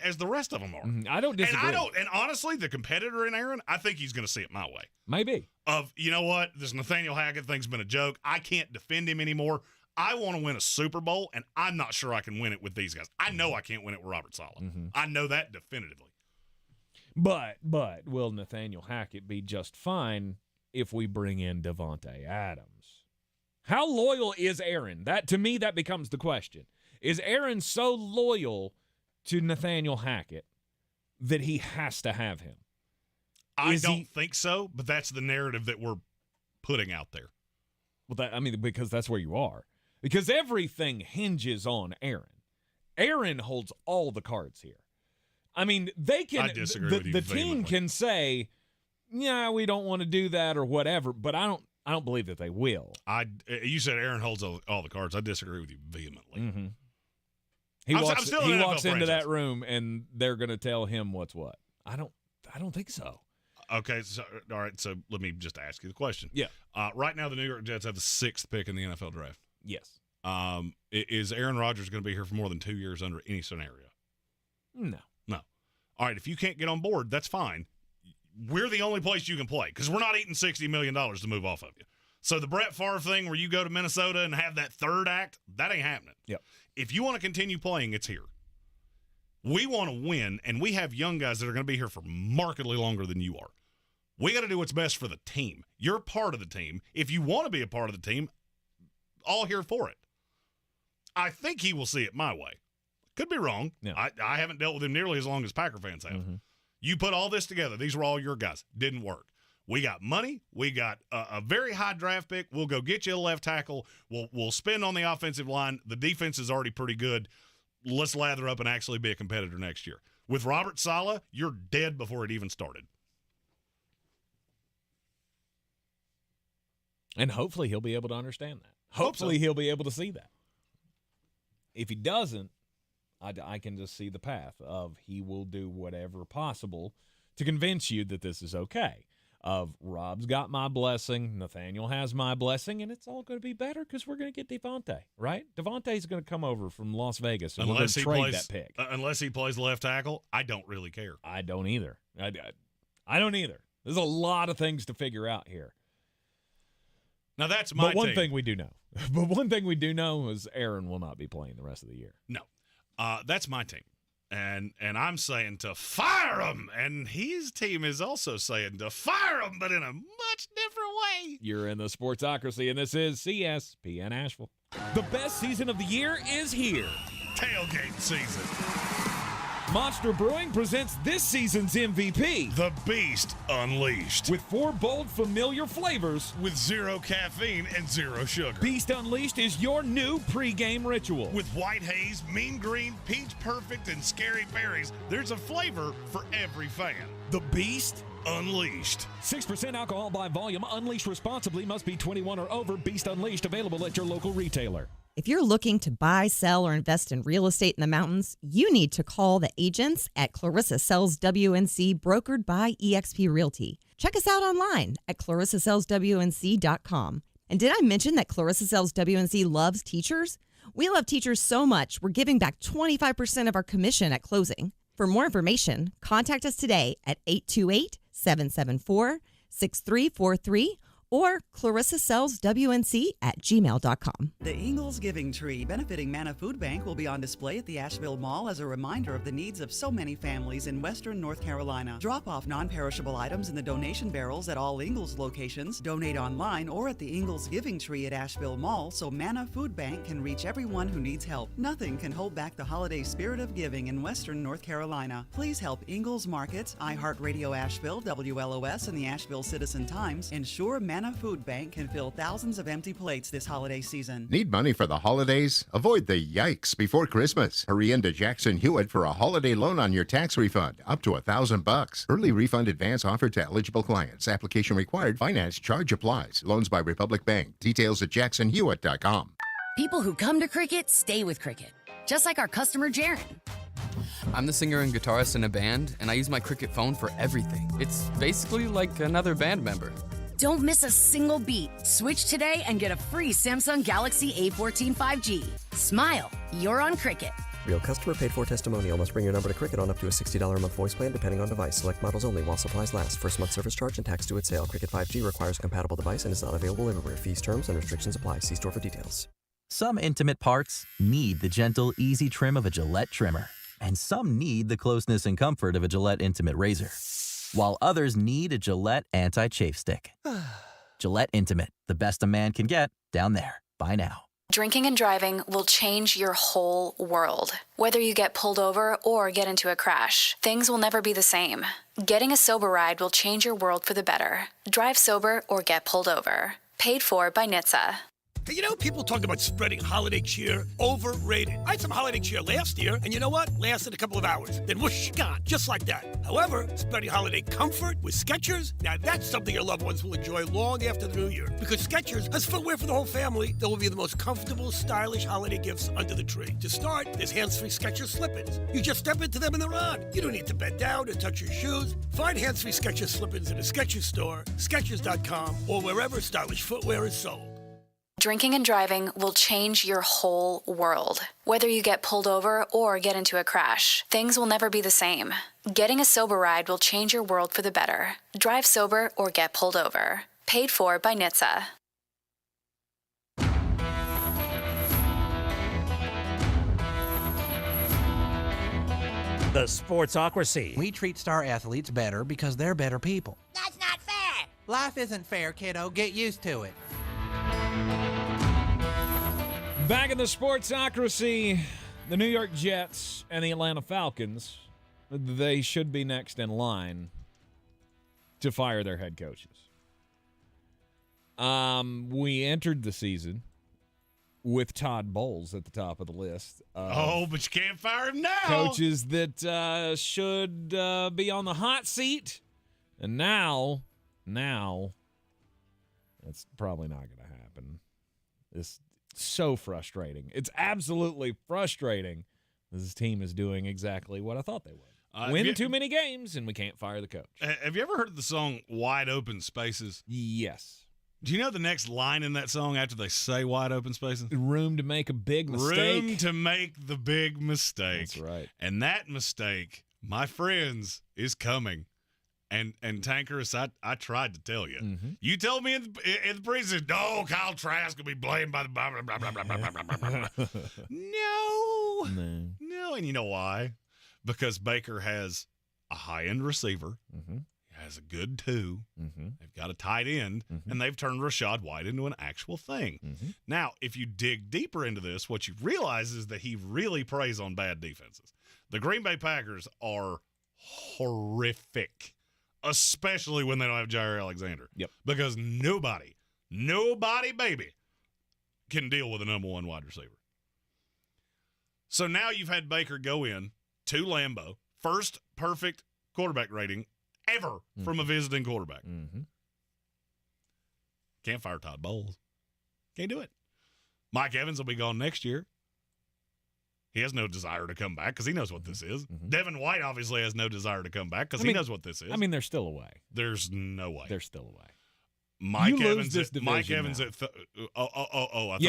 as the rest of them are. I don't disagree. And honestly, the competitor in Aaron, I think he's going to see it my way. Maybe. You know what? This Nathaniel Hackett thing's been a joke. I can't defend him anymore. I want to win a Super Bowl, and I'm not sure I can win it with these guys. I know I can't win it with Robert Saleh. I know that definitively. But will Nathaniel Hackett be just fine if we bring in Devontae Adams? How loyal is Aaron? To me, that becomes the question. Is Aaron so loyal to Nathaniel Hackett that he has to have him? I don't think so, but that's the narrative that we're putting out there. Well, because that's where you are. Because everything hinges on Aaron. Aaron holds all the cards here. I mean, they can. I disagree with you the team can say, "Yeah, we don't want to do that" or whatever, but I don't believe that they will. You said Aaron holds all the cards. I disagree with you vehemently. He walks NFL into that franchise. room, and they're going to tell him what's what. I don't think so. Okay, all right. So let me just ask you the question. Yeah. Right now, the New York Jets have the 6th pick in the NFL draft. Yes. Is Aaron Rodgers going to be here for more than 2 years under any scenario? No. All right, if you can't get on board, that's fine. We're the only place you can play because we're not eating $60 million to move off of you. So the Brett Favre thing where you go to Minnesota and have that third act, that ain't happening. Yep. If you want to continue playing, it's here. We want to win, and we have young guys that are going to be here for markedly longer than you are. We got to do what's best for the team. You're part of the team. If you want to be a part of the team, all here for it. I think he will see it my way. Could be wrong. Yeah. I haven't dealt with him nearly as long as Packer fans have. You put all this together. These were all your guys. Didn't work. We got money. We got a very high draft pick. We'll go get you a left tackle. We'll spend on the offensive line. The defense is already pretty good. Let's lather up and actually be a competitor next year. With Robert Saleh, you're dead before it even started. And hopefully he'll be able to understand that. Hopefully he'll be able to see that. If he doesn't, I can just see the path of he will do whatever possible to convince you that this is okay. Of Rob's got my blessing, Nathaniel has my blessing, and it's all going to be better because we're going to get Devontae, right? Devontae's going to come over from Las Vegas and we're going to trade that pick. Unless he plays left tackle, I don't really care. I don't either. I don't either. There's a lot of things to figure out here. Now, that's my But one team. thing we do know. But one thing we do know is Aaron will not be playing the rest of the year. No. That's my team. And I'm saying to fire him. And his team is also saying to fire him, but in a much different way. You're in the Sportsocracy, and this is CSPN Asheville. The best season of the year is here. Tailgate season. Monster Brewing presents this season's MVP, The Beast Unleashed. with 4 bold, familiar flavors. With 0 caffeine and 0 sugar. Beast Unleashed is your new pregame ritual. With white haze, mean green, peach perfect, and scary berries, there's a flavor for every fan. The Beast Unleashed. 6% alcohol by volume. Unleashed responsibly. Must be 21 or over. Beast Unleashed. Available at your local retailer. If you're looking to buy, sell, or invest in real estate in the mountains, you need to call the agents at Clarissa Sells WNC, brokered by eXp Realty. Check us out online at clarissasellswnc.com. And did I mention that Clarissa Sells WNC loves teachers? We love teachers so much, we're giving back 25% of our commission at closing. For more information, contact us today at 828-774-6343 or clarissasellswnc@gmail.com. The Ingalls Giving Tree, benefiting Manna Food Bank, will be on display at the Asheville Mall as a reminder of the needs of so many families in western North Carolina. Drop off non-perishable items in the donation barrels at all Ingalls locations, donate online or at the Ingalls Giving Tree at Asheville Mall so Manna Food Bank can reach everyone who needs help. Nothing can hold back the holiday spirit of giving in western North Carolina. Please help Ingalls Markets, iHeartRadio Asheville, WLOS, and the Asheville Citizen-Times ensure Manna Food Bank can fill thousands of empty plates this holiday season. Need money for the holidays? Avoid the yikes before Christmas. Hurry into Jackson Hewitt for a holiday loan on your tax refund, up to $1,000. Early refund advance offered to eligible clients. Application required. Finance charge applies. Loans by Republic Bank. Details at jacksonhewitt.com. People who come to Cricket stay with Cricket, just like our customer Jaron. I'm the singer and guitarist in a band, and I use my Cricket phone for everything. It's basically like another band member. Don't miss a single beat. Switch today and get a free Samsung Galaxy A14 5G. Smile, you're on Cricket. Real customer paid for testimonial. Must bring your number to Cricket on up to a $60 a month voice plan depending on device. Select models only while supplies last. First month service charge and tax due at sale. Cricket 5G requires a compatible device and is not available everywhere. Fees, terms, and restrictions apply. See store for details. Some intimate parts need the gentle, easy trim of a Gillette trimmer. And some need the closeness and comfort of a Gillette Intimate Razor. While others need a Gillette Anti-Chafe Stick. Gillette Intimate, the best a man can get, down there. Buy now. Drinking and driving will change your whole world. Whether you get pulled over or get into a crash, things will never be the same. Getting a sober ride will change your world for the better. Drive sober or get pulled over. Paid for by NHTSA. You know, people talk about spreading holiday cheer. Overrated. I had some holiday cheer last year, and you know what? Lasted a couple of hours. Then whoosh, gone. Just like that. However, spreading holiday comfort with Skechers, now that's something your loved ones will enjoy long after the new year. Because Skechers has footwear for the whole family that will be the most comfortable, stylish holiday gifts under the tree. To start, there's hands-free Skechers slip-ins. You just step into them and they're on. You don't need to bend down and touch your shoes. Find hands-free Skechers slip-ins in a Skechers store, Skechers.com, or wherever stylish footwear is sold. Drinking and driving will change your whole world. Whether you get pulled over or get into a crash, things will never be the same. Getting a sober ride will change your world for the better. Drive sober or get pulled over. Paid for by NHTSA. The Sportsocracy. We treat star athletes better because they're better people. That's not fair. Life isn't fair, kiddo. Get used to it. Back in the Sportsocracy, the New York Jets and the Atlanta Falcons, they should be next in line to fire their head coaches. We entered the season with Todd Bowles at the top of the list. But you can't fire him now. Coaches that should be on the hot seat. And now, that's probably not going to happen. It's so frustrating. It's absolutely frustrating. This team is doing exactly what I thought they would. Win too many games, and we can't fire the coach. Have you ever heard the song Wide Open Spaces? Yes. Do you know the next line in that song after they say wide open spaces? Room to make a big mistake. Room to make the big mistake. That's right. And that mistake, my friends, is coming. And Tankerous, I tried to tell you. Mm-hmm. You told me in the preseason, no, Kyle Trask will be blamed by the blah, blah, blah, blah, blah, blah, blah, blah. No. And you know why? Because Baker has a high-end receiver. Mm-hmm. Has a good two. Mm-hmm. They've got a tight end, and they've turned Rashad White into an actual thing. Mm-hmm. Now, if you dig deeper into this, what you realize is that he really preys on bad defenses. The Green Bay Packers are horrific, especially when they don't have Jair Alexander. Yep. Because nobody, baby, can deal with a number one wide receiver. So now you've had Baker go in to Lambeau, first perfect quarterback rating ever from a visiting quarterback. Mm-hmm. Can't fire Todd Bowles. Can't do it. Mike Evans will be gone next year. He has no desire to come back because he knows what this is. Mm-hmm. Devin White obviously has no desire to come back because he knows what this is. I mean, they're still away. There's no way. They're still away. Mike Evans I thought you were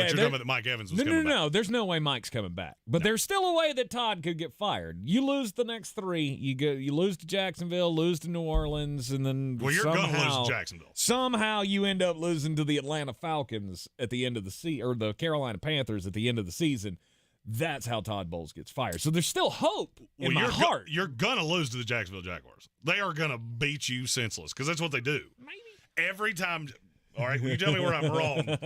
talking about that Mike Evans was coming back. No. There's no way Mike's coming back. But there's still a way that Todd could get fired. You lose the next three. You lose to Jacksonville, lose to New Orleans, and then you're going to lose to Jacksonville. Somehow you end up losing to the Atlanta Falcons at the end of the season, or the Carolina Panthers at the end of the season. That's how Todd Bowles gets fired. So there's still hope in my heart. You're going to lose to the Jacksonville Jaguars. They are going to beat you senseless because that's what they do. Maybe. Every time, all right, you tell me where I'm wrong.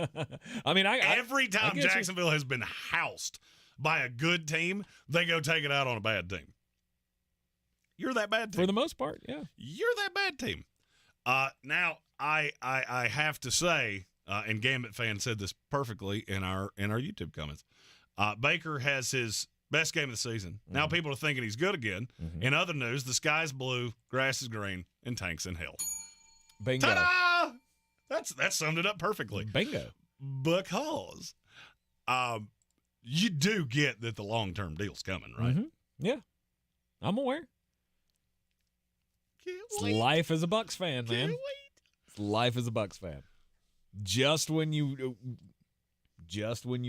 I mean, every time Jacksonville has been housed by a good team, they go take it out on a bad team. You're that bad team. For the most part, yeah. You're that bad team. Now, I have to say, and Gambit fan said this perfectly in our YouTube comments, Baker has his best game of the season. Mm-hmm. Now people are thinking he's good again. Mm-hmm. In other news, the sky's blue, grass is green, and tanks in hell. Bingo. Ta-da! That summed it up perfectly. Bingo. Because you do get that the long-term deal's coming, right? Mm-hmm. Yeah. I'm aware. It's life as a Bucs fan, man. It's life as a Bucs fan. Just when you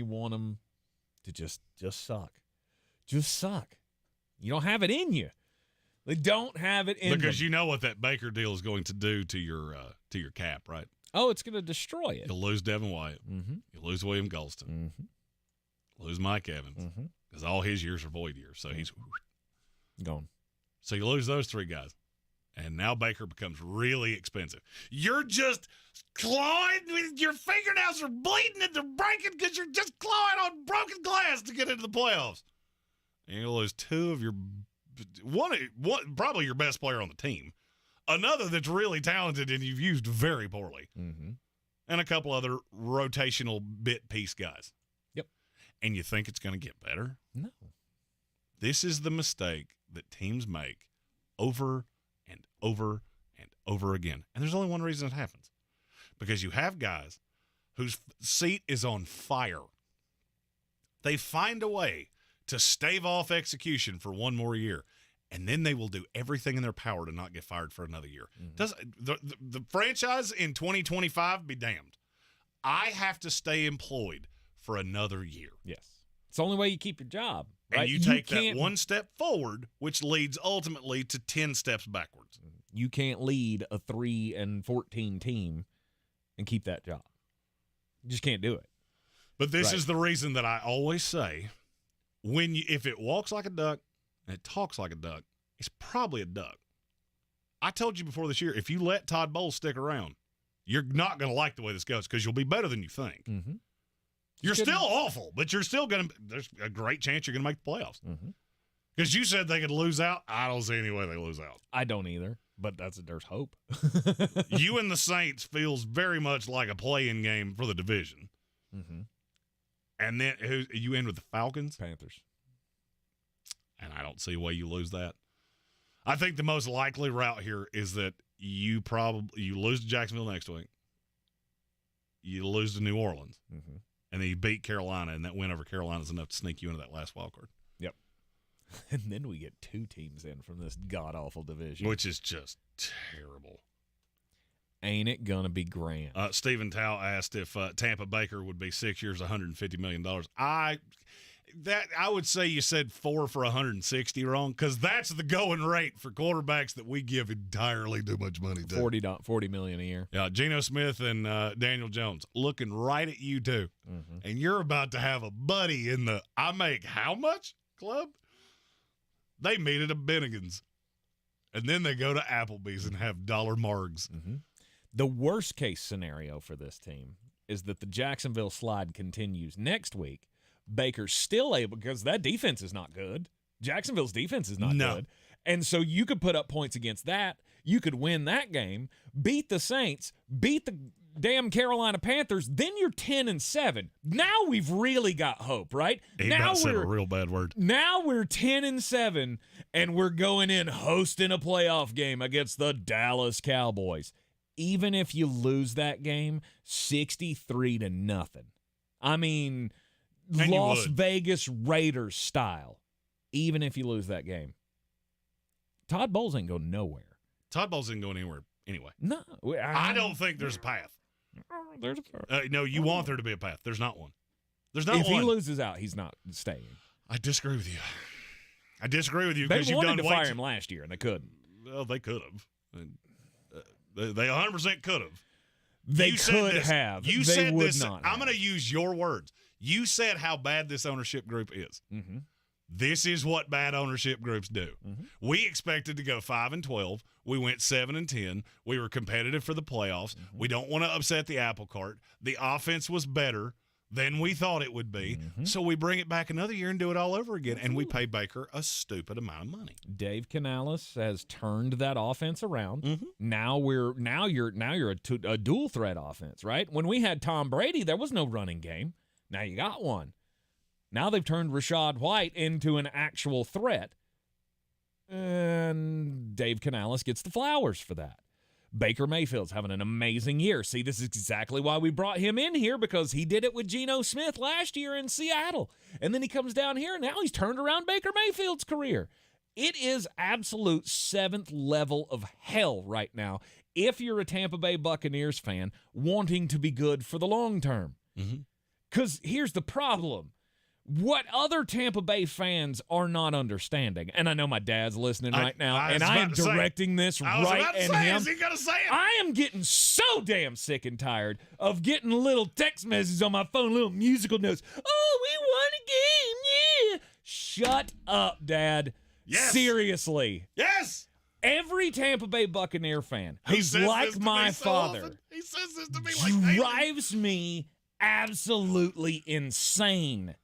want them to just suck. Just suck. You don't have it in you. They don't have it in because them. You know what that Baker deal is going to do to your cap, right? Oh, it's going to destroy it. You'll lose Devin White. Mm-hmm. You'll lose William Golston. Mm-hmm. Lose Mike Evans because all his years are void years, so he's gone. So you lose those three guys, and now Baker becomes really expensive. You're just clawing with your fingernails are bleeding and they're breaking because you're just clawing on broken glass to get into the playoffs. And you'll lose two of your one probably your best player on the team, another that's really talented and you've used very poorly, and a couple other rotational bit piece guys. Yep. And you think it's going to get better? No. This is the mistake that teams make over and over and over again. And there's only one reason it happens. Because you have guys whose seat is on fire. They find a way to stave off execution for one more year, and then they will do everything in their power to not get fired for another year. Does the franchise in 2025 be damned? I have to stay employed for another year. Yes. It's the only way you keep your job. Right? And you take that one step forward, which leads ultimately to 10 steps backwards. You can't lead a 3-14 team and keep that job. You just can't do it. But this is the reason that I always say, if it walks like a duck and it talks like a duck, it's probably a duck. I told you before this year, if you let Todd Bowles stick around, you're not going to like the way this goes because you'll be better than you think. Mm-hmm. You're still awful, but you're still going to – there's a great chance you're going to make the playoffs. Because you said they could lose out. I don't see any way they lose out. I don't either, but there's hope. You and the Saints feels very much like a play-in game for the division. And then you end with the Falcons? Panthers. And I don't see a way you lose that. I think the most likely route here is that you lose to Jacksonville next week. You lose to New Orleans. And then you beat Carolina, and that win over Carolina is enough to sneak you into that last wild card. Yep. And then we get two teams in from this god-awful division. Which is just terrible. Ain't it going to be grand? Stephen Tao asked if Tampa Baker would be 6 years, $150 million. I would say you said 4 for 160 wrong, because that's the going rate for quarterbacks that we give entirely too much money to. $40 million a year. Yeah, Geno Smith and Daniel Jones looking right at you too, and you're about to have a buddy in the I make how much club. They meet at a Bennigan's, and then they go to Applebee's and have dollar margs. The worst case scenario for this team is that the Jacksonville slide continues next week. Baker's still able, because that defense is not good. Jacksonville's defense is not good. And so you could put up points against that. You could win that game, beat the Saints, beat the damn Carolina Panthers, then you're 10-7. Now we've really got hope, right? He now about said a real bad word. Now we're 10-7, and we're going in hosting a playoff game against the Dallas Cowboys. Even if you lose that game, 63-0. I mean, And Las Vegas Raiders style. Even if you lose that game, Todd Bowles ain't going nowhere. Todd Bowles isn't going anywhere anyway. No, I don't think there's a path. There's no, you want there to be a path. There's not one. There's not if one. If he loses out, he's not staying. I disagree with you. I disagree with you They because you've wanted done to way fire too- him last year, and they couldn't. Well, they could have. They 100% could have. They You said could this. have. You They said would this. not I'm going to use your words. You said how bad this ownership group is. Mm-hmm. This is what bad ownership groups do. Mm-hmm. We expected to go 5-12. We went 7-10. We were competitive for the playoffs. Mm-hmm. We don't want to upset the apple cart. The offense was better than we thought it would be. Mm-hmm. So we bring it back another year and do it all over again. And we pay Baker a stupid amount of money. Dave Canales has turned that offense around. Mm-hmm. Now you're a dual threat offense, right? When we had Tom Brady, there was no running game. Now you got one. Now they've turned Rashad White into an actual threat. And Dave Canales gets the flowers for that. Baker Mayfield's having an amazing year. See, this is exactly why we brought him in here, because he did it with Geno Smith last year in Seattle. And then he comes down here, and now he's turned around Baker Mayfield's career. It is absolute seventh level of hell right now if you're a Tampa Bay Buccaneers fan wanting to be good for the long term. Because here's the problem. What other Tampa Bay fans are not understanding, and I know my dad's listening right now, and I am directing this right at him. Is he going to say it? I am getting so damn sick and tired of getting little text messages on my phone, little musical notes. Oh, we won a game, yeah. Shut up, Dad. Yes. Seriously. Yes. Every Tampa Bay Buccaneer fan He who's says this like to my me so father often. He says this to me like daily. drives me absolutely insane.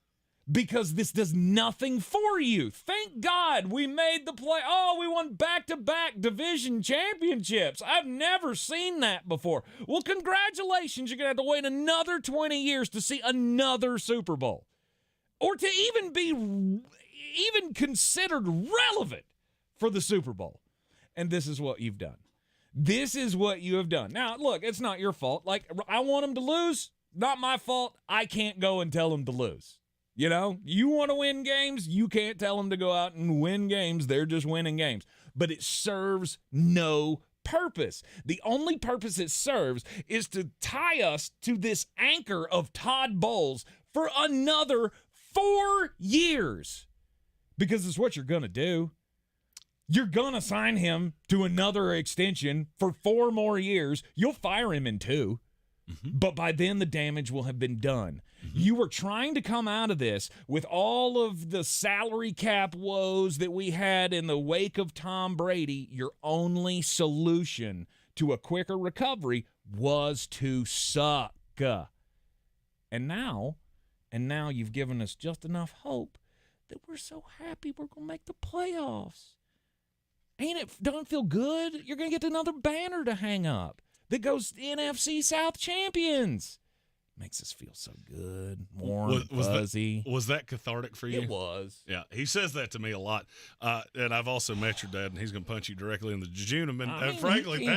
Because this does nothing for you. Thank God we made the play. Oh, we won back-to-back division championships. I've never seen that before. Well, congratulations. You're going to have to wait another 20 years to see another Super Bowl. Or to even be considered relevant for the Super Bowl. And this is what you've done. This is what you have done. Now, look, it's not your fault. Like, I want them to lose. Not my fault. I can't go and tell them to lose. You know, you want to win games, you can't tell them to go out and win games. They're just winning games. But it serves no purpose. The only purpose it serves is to tie us to this anchor of Todd Bowles for another 4 years. Because it's what you're going to do. You're going to sign him to another extension for 4 more years. You'll fire him in 2. But by then, the damage will have been done. You were trying to come out of this with all of the salary cap woes that we had in the wake of Tom Brady. Your only solution to a quicker recovery was to suck. And now you've given us just enough hope that we're so happy we're going to make the playoffs. Ain't it? Don't it feel good? You're going to get another banner to hang up that goes NFC South champions. Makes us feel so good, warm, fuzzy. Was that cathartic for you? It was. Yeah, he says that to me a lot. And I've also met your dad, and he's going to punch you directly in the jejunum. And frankly,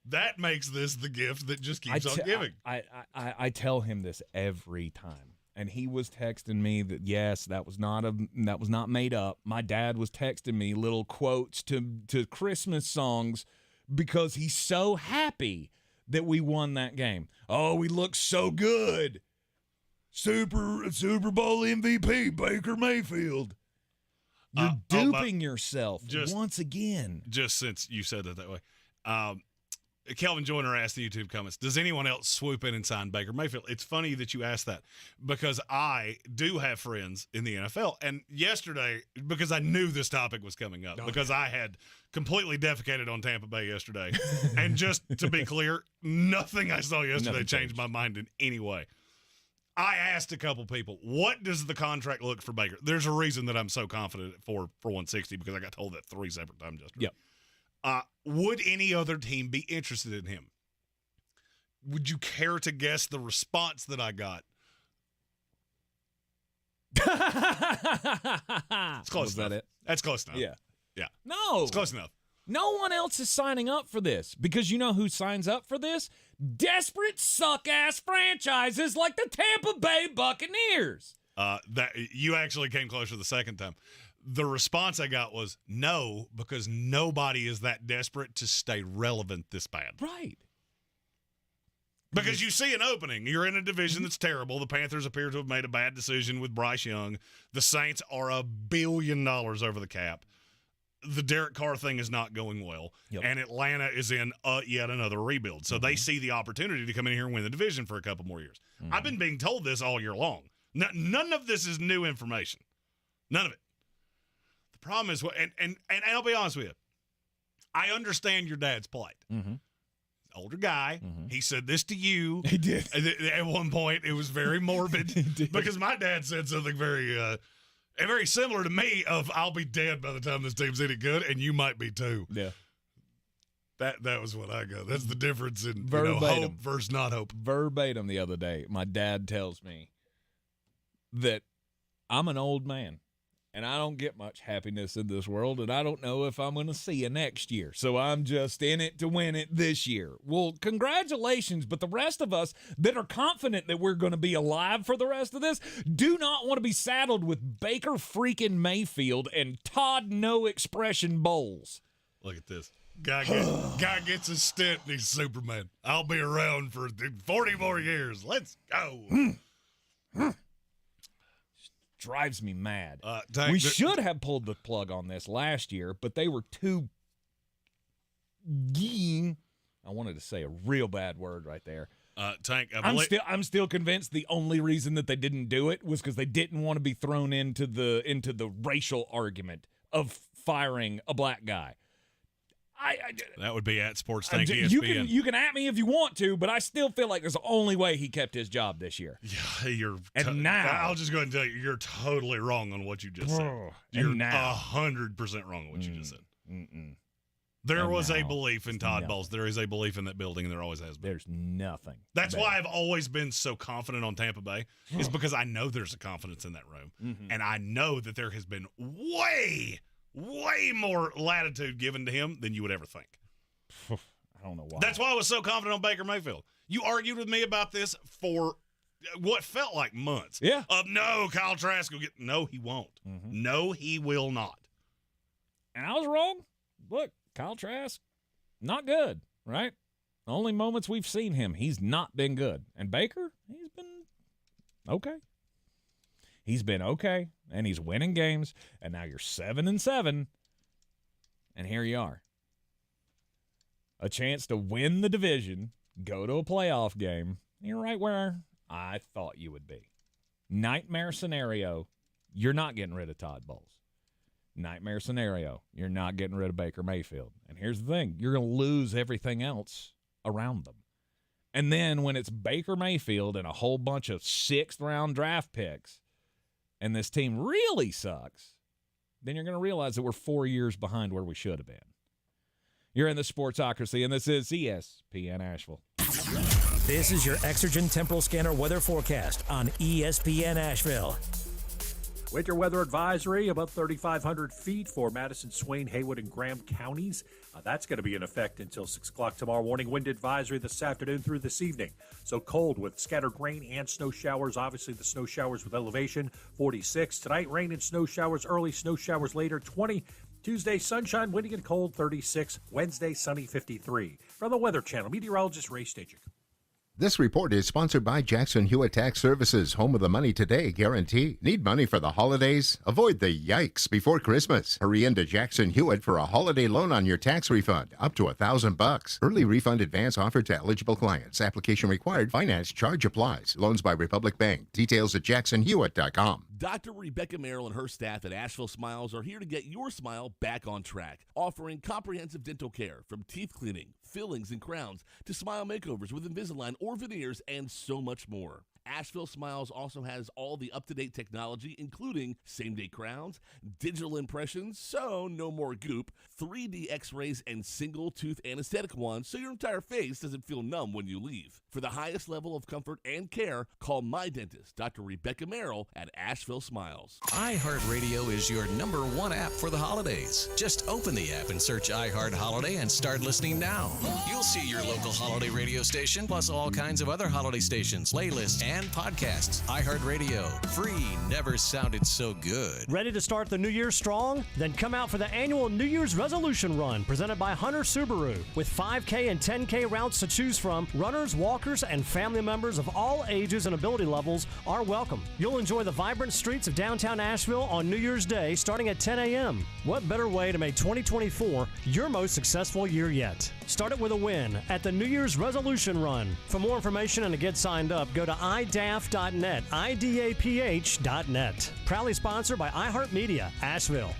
that makes this the gift that just keeps on giving. I tell him this every time. And he was texting me that, yes, that was not made up. My dad was texting me little quotes to Christmas songs because he's so happy that we won that game. Oh, we look so good. Super Bowl MVP, Baker Mayfield. You're duping yourself once again. Just since you said it that way. Kelvin Joyner asked the YouTube comments, does anyone else swoop in and sign Baker Mayfield? It's funny that you asked that because I do have friends in the NFL. And yesterday, because I knew this topic was coming up, because I had completely defecated on Tampa Bay yesterday. And just to be clear, nothing I saw yesterday changed my mind in any way. I asked a couple people, what does the contract look for Baker? There's a reason that I'm so confident for 160 because I got told that 3 separate times yesterday. Yep. Would any other team be interested in him? Would you care to guess the response that I got? It's close enough. That it? That's close enough. Yeah. Yeah. No. It's close enough. No one else is signing up for this because you know who signs up for this? Desperate suck-ass franchises like the Tampa Bay Buccaneers. That you actually came closer the second time. The response I got was no, because nobody is that desperate to stay relevant this bad. Right. Because you see an opening. You're in a division that's terrible. The Panthers appear to have made a bad decision with Bryce Young. The Saints are $1 billion over the cap. The Derek Carr thing is not going well. Yep. And Atlanta is in yet another rebuild. So they see the opportunity to come in here and win the division for a couple more years. I've been being told this all year long. None of this is new information. None of it. The problem is, and I'll be honest with you, I understand your dad's plight. Older guy. He said this to you. He did. At one point, it was very morbid because my dad said something very similar to me of I'll be dead by the time this team's any good, and you might be too. Yeah. That was what I got. That's the difference in Verbatim. hope versus not hope. Verbatim the other day, my dad tells me that I'm an old man and I don't get much happiness in this world, and I don't know if I'm going to see you next year. So I'm just in it to win it this year. Well, congratulations, but the rest of us that are confident that we're going to be alive for the rest of this do not want to be saddled with Baker freaking Mayfield and Todd No Expression Bowles. Look at this. Guy gets his stint and he's Superman. I'll be around for 40 more years. Let's go. Drives me mad. We should have pulled the plug on this last year, but they were too. I wanted to say a real bad word right there. Tank, I'm still convinced the only reason that they didn't do it was because they didn't want to be thrown into the racial argument of firing a black guy. That would be at Sports Tank ESPN. You can at me if you want to, but I still feel like there's the only way he kept his job this year. Yeah, now I'll just go ahead and tell you, you're totally wrong on what you just said. You're 100% wrong on what you just said. There was a belief in Todd Bowles. There is a belief in that building, and there always has been. There's nothing. That's why I've always been so confident on Tampa Bay, is because I know there's a confidence in that room, and I know that there has been way more latitude given to him than you would ever think. I don't know why. That's why I was so confident on Baker Mayfield. You argued with me about this for what felt like months. Yeah. No, Kyle Trask will get. No, he won't. No, he will not. And I was wrong. Look, Kyle Trask, not good, right? The only moments we've seen him, he's not been good. And Baker, he's been okay. He's been okay, and he's winning games, and now you're 7-7, and here you are. A chance to win the division, go to a playoff game, you're right where I thought you would be. Nightmare scenario, you're not getting rid of Todd Bowles. Nightmare scenario, you're not getting rid of Baker Mayfield. And here's the thing, you're going to lose everything else around them. And then when it's Baker Mayfield and a whole bunch of 6th-round draft picks, and this team really sucks, then you're going to realize that we're 4 years behind where we should have been. You're in the Sportsocracy, and this is ESPN Asheville. This is your Exergen Temporal Scanner weather forecast on ESPN Asheville. Winter weather advisory above 3,500 feet for Madison, Swain, Haywood, and Graham counties. That's going to be in effect until 6 o'clock tomorrow morning. Wind advisory this afternoon through this evening. So cold with scattered rain and snow showers. Obviously, the snow showers with elevation, 46. Tonight, rain and snow showers early, snow showers later, 20. Tuesday, sunshine, windy and cold, 36. Wednesday, sunny, 53. From the Weather Channel, meteorologist Ray Stajic. This report is sponsored by Jackson Hewitt Tax Services, home of the Money Today guarantee. Need money for the holidays? Avoid the yikes before Christmas. Hurry into Jackson Hewitt for a holiday loan on your tax refund, up to $1,000. Early refund advance offered to eligible clients. Application required. Finance charge applies. Loans by Republic Bank. Details at jacksonhewitt.com. Dr. Rebecca Merrill and her staff at Asheville Smiles are here to get your smile back on track, offering comprehensive dental care from teeth cleaning, fillings, and crowns to smile makeovers with Invisalign or veneers and so much more. Asheville Smiles also has all the up-to-date technology, including same-day crowns, digital impressions, so no more goop, 3D x-rays, and single-tooth anesthetic wands, so your entire face doesn't feel numb when you leave. For the highest level of comfort and care, call my dentist, Dr. Rebecca Merrill, at Asheville Smiles. iHeartRadio is your #1 app for the holidays. Just open the app and search iHeart Holiday and start listening now. You'll see your local holiday radio station, plus all kinds of other holiday stations, playlists, and podcasts. iHeartRadio. Free never sounded so good. Ready to start the new year strong? Then come out for the annual New Year's Resolution Run presented by Hunter Subaru. With 5K and 10K routes to choose from, runners, walkers, and family members of all ages and ability levels are welcome. You'll enjoy the vibrant streets of downtown Asheville on New Year's Day starting at 10 a.m. What better way to make 2024 your most successful year yet? Start it with a win at the New Year's Resolution Run. For more information and to get signed up, go to idaph.net, idaph.net. Proudly sponsored by iHeartMedia, Asheville.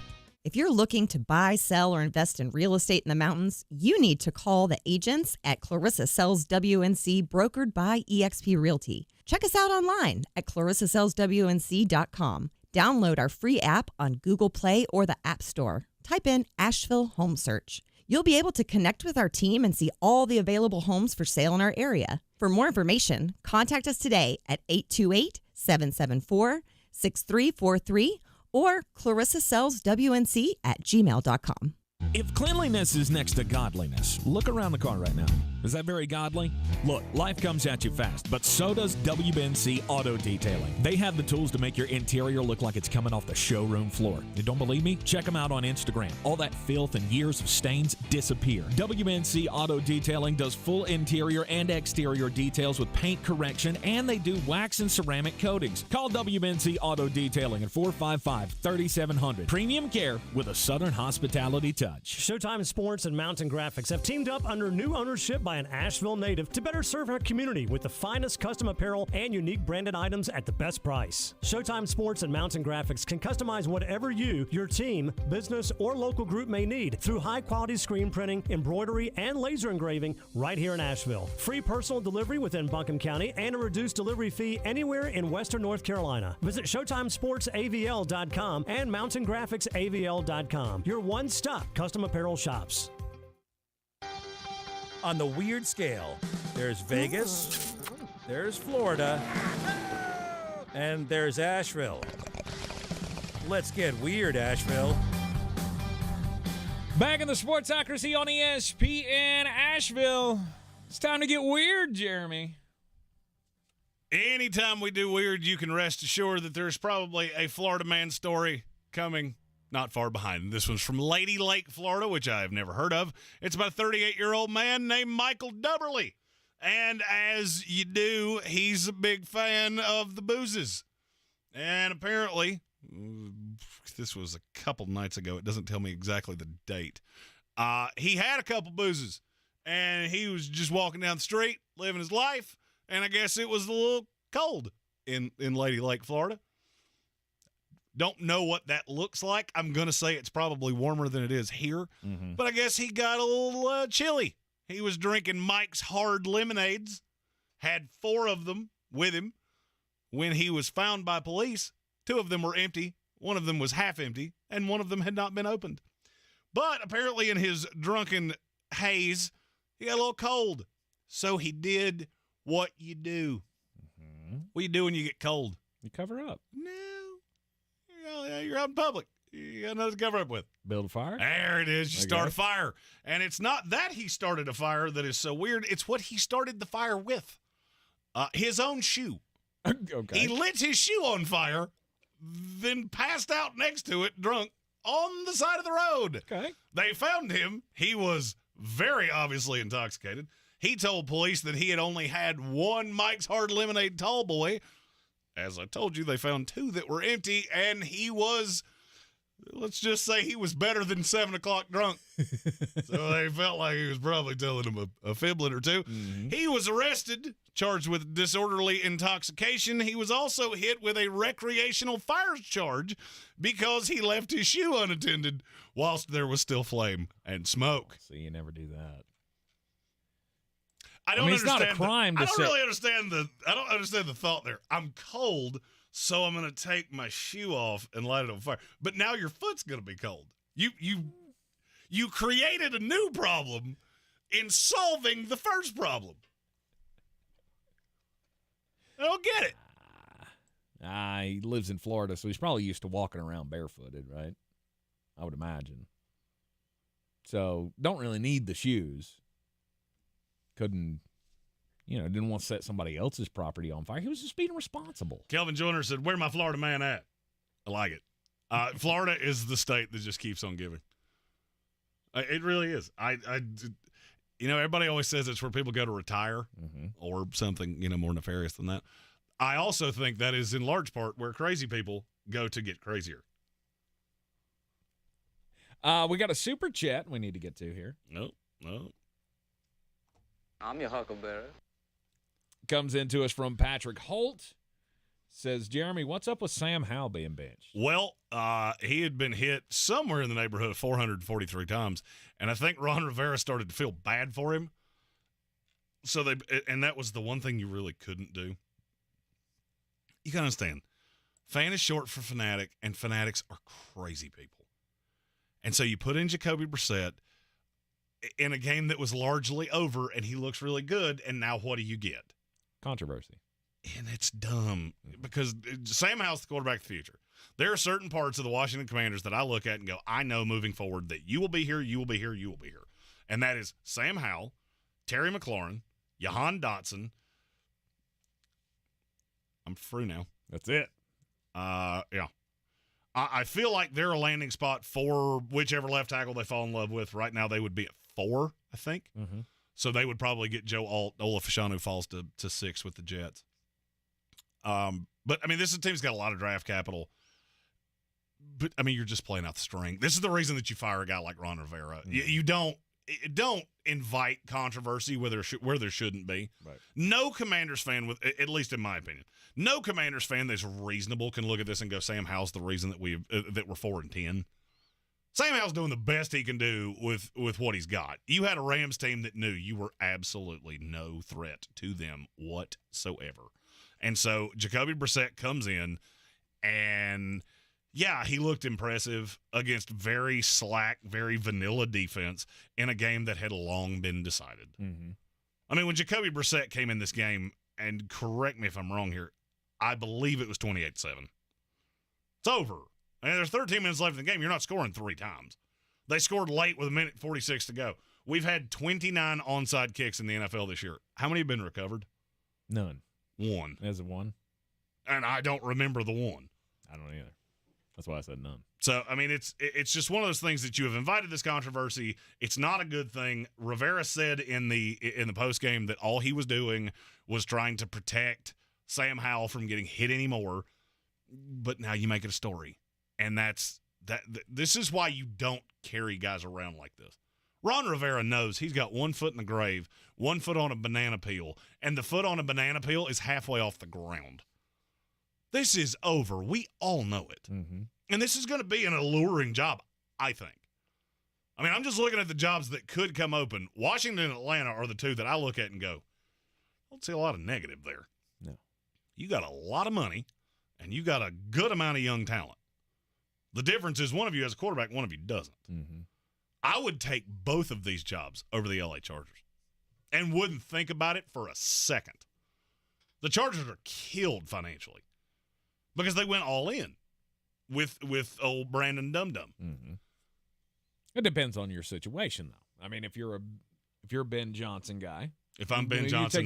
If you're looking to buy, sell, or invest in real estate in the mountains, you need to call the agents at Clarissa Sells WNC, brokered by eXp Realty. Check us out online at clarissasellswnc.com. Download our free app on Google Play or the App Store. Type in Asheville Home Search. You'll be able to connect with our team and see all the available homes for sale in our area. For more information, contact us today at 828-774-6343 or clarissasellswnc@gmail.com. If cleanliness is next to godliness, look around the car right now. Is that very godly? Look, life comes at you fast, but so does WNC Auto Detailing. They have the tools to make your interior look like it's coming off the showroom floor. You don't believe me? Check them out on Instagram. All that filth and years of stains disappear. WNC Auto Detailing does full interior and exterior details with paint correction, and they do wax and ceramic coatings. Call WNC Auto Detailing at 455-3700. Premium care with a Southern hospitality touch. Showtime Sports and Mountain Graphics have teamed up under new ownership by an Asheville native to better serve our community with the finest custom apparel and unique branded items at the best price. Showtime Sports and Mountain Graphics can customize whatever you, your team, business, or local group may need through high-quality screen printing, embroidery, and laser engraving right here in Asheville. Free personal delivery within Buncombe County and a reduced delivery fee anywhere in Western North Carolina. Visit ShowtimeSportsAVL.com and MountainGraphicsAVL.com. Your one-stop custom apparel shops. On the weird scale, there's Vegas, there's Florida, and there's Asheville. Let's get weird, Asheville. Back in the Sportsocracy on ESPN Asheville. It's time to get weird, Jeremy. Anytime we do weird, you can rest assured that there's probably a Florida man story coming not far behind. This one's from Lady Lake, Florida, which I have never heard of. It's about a 38-year-old man named Michael Dubberly. And as you do, he's a big fan of the boozes. And apparently, this was a couple nights ago. It doesn't tell me exactly the date. He had a couple boozes, and he was just walking down the street, living his life, and I guess it was a little cold in Lady Lake, Florida. Don't know what that looks like. I'm going to say it's probably warmer than it is here. Mm-hmm. But I guess he got a little chilly. He was drinking Mike's Hard Lemonades, had 4 of them with him when he was found by police. 2 of them were empty. 1 of them was half empty, and 1 of them had not been opened. But apparently in his drunken haze, he got a little cold. So he did what you do. Mm-hmm. What you do when you get cold? You cover up. No. You're out in public. You got nothing to cover up with. Build a fire? There it is. You start a fire. And it's not that he started a fire that is so weird. It's what he started the fire with. His own shoe. Okay. He lit his shoe on fire, then passed out next to it, drunk, on the side of the road. Okay. They found him. He was very obviously intoxicated. He told police that he had only had 1 Mike's Hard Lemonade tall boy. As I told you, they found 2 that were empty, and he was, let's just say he was better than 7 o'clock drunk. So they felt like he was probably telling him a fiblet or 2. Mm-hmm. He was arrested, charged with disorderly intoxication. He was also hit with a recreational fire charge because he left his shoe unattended whilst there was still flame and smoke. So you never do that. I don't it's not a crime to I don't say. really understand I don't understand the thought there. I'm cold, so I'm going to take my shoe off and light it on fire. But now your foot's going to be cold. You created a new problem in solving the first problem. I don't get it. He lives in Florida, so he's probably used to walking around barefooted, right? I would imagine. So don't really need the shoes. Didn't want to set somebody else's property on fire. He was just being responsible. Kelvin Joyner said, "Where my Florida man at?" I like it. Florida is the state that just keeps on giving. It really is. Everybody always says it's where people go to retire or something, more nefarious than that. I also think that is in large part where crazy people go to get crazier. We got a super chat we need to get to here. No. I'm your huckleberry. Comes into us from Patrick Holt. Says, Jeremy, what's up with Sam Howell being benched? Well, he had been hit somewhere in the neighborhood of 443 times, and I think Ron Rivera started to feel bad for him. And that was the one thing you really couldn't do. You can understand. Fan is short for fanatic, and fanatics are crazy people. And so you put in Jacoby Brissett in a game that was largely over, and he looks really good, and now what do you get? Controversy. And it's dumb because Sam Howell's the quarterback of the future. There are certain parts of the Washington Commanders that I look at and go, I know moving forward that you will be here, you will be here, you will be here. And that is Sam Howell, Terry McLaurin, Jahan Dotson. I'm through now. That's it. Yeah. I feel like they're a landing spot for whichever left tackle they fall in love with. Right now they would be at 4, I think. Mm-hmm. So they would probably get Joe Olafashanu, who falls to 6 with the Jets. But, this team's got a lot of draft capital. But, you're just playing out the string. This is the reason that you fire a guy like Ron Rivera. Mm-hmm. You don't invite controversy where there shouldn't be. Right. No Commanders fan, at least in my opinion, no Commanders fan that's reasonable can look at this and go, Sam Howell's the reason that we're 4-10. Sam Howell's doing the best he can do with what he's got. You had a Rams team that knew you were absolutely no threat to them whatsoever. And so Jacoby Brissett comes in, and, yeah, he looked impressive against very slack, very vanilla defense in a game that had long been decided. Mm-hmm. When Jacoby Brissett came in this game, and correct me if I'm wrong here, I believe it was 28-7. It's over. There's 13 minutes left in the game. You're not scoring 3 times. They scored late with 1:46 to go. We've had 29 onside kicks in the NFL this year. How many have been recovered? None. 1. As of 1? And I don't remember the 1. I don't either. That's why I said none. So, it's just one of those things that you have invited this controversy. It's not a good thing. Rivera said in the postgame that all he was doing was trying to protect Sam Howell from getting hit anymore. But now you make it a story. And this is why you don't carry guys around like this. Ron Rivera knows he's got 1 foot in the grave, 1 foot on a banana peel, and the foot on a banana peel is halfway off the ground. This is over. We all know it. Mm-hmm. And this is going to be an alluring job, I think. I'm just looking at the jobs that could come open. Washington and Atlanta are the 2 that I look at and go, I don't see a lot of negative there. No. You got a lot of money, and you got a good amount of young talent. The difference is one of you has a quarterback, one of you doesn't. Mm-hmm. I would take both of these jobs over the LA Chargers and wouldn't think about it for a second. The Chargers are killed financially because they went all in with old Brandon Dum Dum. Mm-hmm. It depends on your situation, though. If you're a Ben Johnson guy, if I'm Ben Johnson,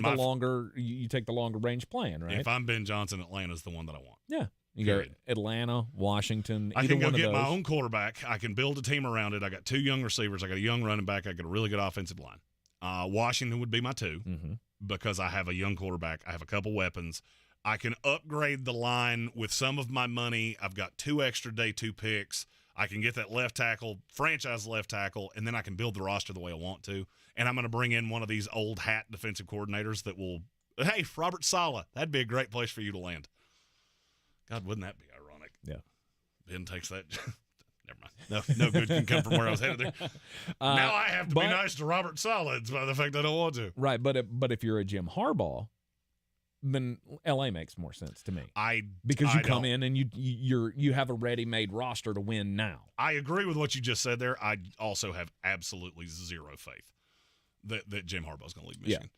you take the longer range plan, right? If I'm Ben Johnson, Atlanta's the one that I want. Yeah. You got Atlanta, Washington. I can go get my own quarterback. I can build a team around it. I got 2 young receivers. I got a young running back. I got a really good offensive line. Washington would be my 2 because I have a young quarterback. I have a couple weapons. I can upgrade the line with some of my money. I've got 2 extra day 2 picks. I can get that left tackle, franchise left tackle, and then I can build the roster the way I want to. And I'm going to bring in one of these old hat defensive coordinators that will, hey, Robert Saleh, that'd be a great place for you to land. God, wouldn't that be ironic? Yeah. Ben takes that Never mind. No good can come from where I was headed there. Now I have to be nice to Robert Solids by the fact I don't want to. Right, but if you're a Jim Harbaugh, then LA makes more sense to me. Because you come in and you have a ready-made roster to win now. I agree with what you just said there. I also have absolutely zero faith that Jim Harbaugh's going to leave Michigan.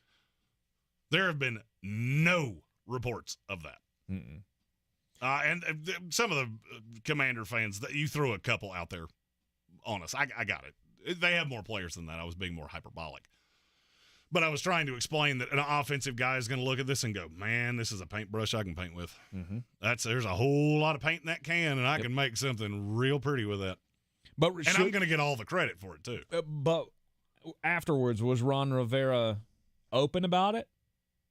Yeah. There have been no reports of that. Mm-mm. And some of the Commander fans, you threw a couple out there on us. I got it. They have more players than that. I was being more hyperbolic. But I was trying to explain that an offensive guy is going to look at this and go, man, this is a paintbrush I can paint with. Mm-hmm. There's a whole lot of paint in that can, and I can make something real pretty with that. I'm going to get all the credit for it, too. But afterwards, was Ron Rivera open about it?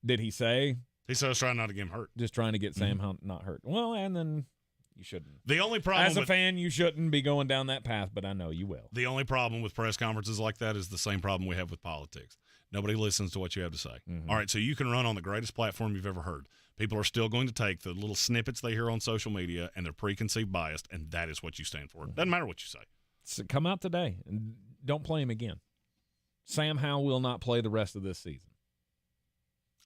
Did he say? He said I was trying not to get him hurt. Just trying to get Sam Hunt not hurt. Well, and then you shouldn't. The only problem as a fan, you shouldn't be going down that path, but I know you will. The only problem with press conferences like that is the same problem we have with politics. Nobody listens to what you have to say. Mm-hmm. All right, so you can run on the greatest platform you've ever heard. People are still going to take the little snippets they hear on social media, and they're preconceived biased, and that is what you stand for. Doesn't matter what you say. So come out today and don't play him again. Sam Howell will not play the rest of this season.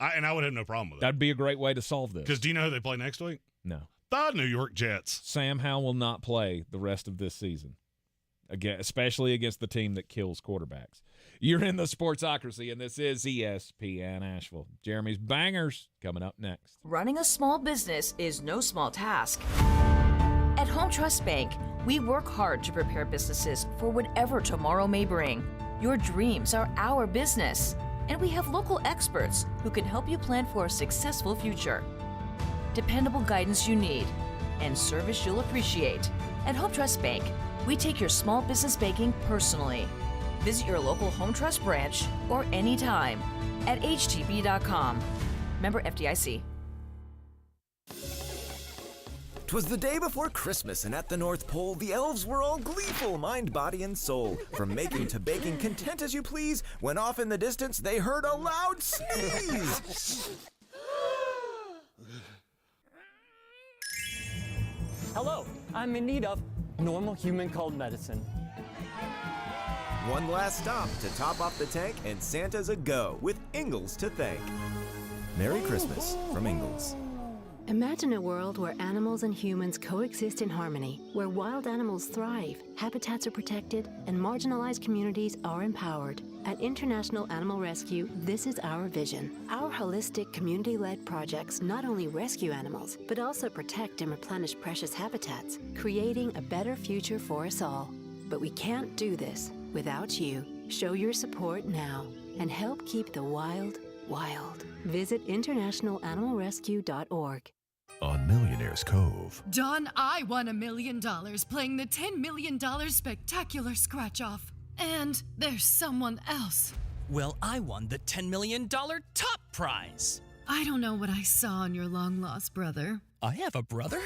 I would have no problem with that. That'd be a great way to solve this. Because do you know who they play next week? No. The New York Jets. Sam Howell will not play the rest of this season, again, especially against the team that kills quarterbacks. You're in the Sportsocracy, and this is ESPN Asheville. Jeremy's Bangers coming up next. Running a small business is no small task. At Home Trust Bank, we work hard to prepare businesses for whatever tomorrow may bring. Your dreams are our business, and we have local experts who can help you plan for a successful future. Dependable guidance you need and service you'll appreciate. At Home Trust Bank, we take your small business banking personally. Visit your local Home Trust branch or anytime at htb.com. Member FDIC. 'Twas the day before Christmas, and at the North Pole, the elves were all gleeful, mind, body, and soul. From making to baking, content as you please, when off in the distance they heard a loud sneeze. Hello, I'm in need of normal human cold medicine. One last stop to top off the tank, and Santa's a go, with Ingalls to thank. Merry Christmas from Ingalls. Imagine a world where animals and humans coexist in harmony, where wild animals thrive, habitats are protected, and marginalized communities are empowered. At International Animal Rescue, this is our vision. Our holistic, community-led projects not only rescue animals, but also protect and replenish precious habitats, creating a better future for us all. But we can't do this without you. Show your support now and help keep the wild, wild. Visit internationalanimalrescue.org. On Millionaire's Cove. Don, I won $1 million playing the $10 million spectacular scratch-off. And there's someone else. Well, I won the $10 million top prize. I don't know what I saw in your long-lost brother. I have a brother?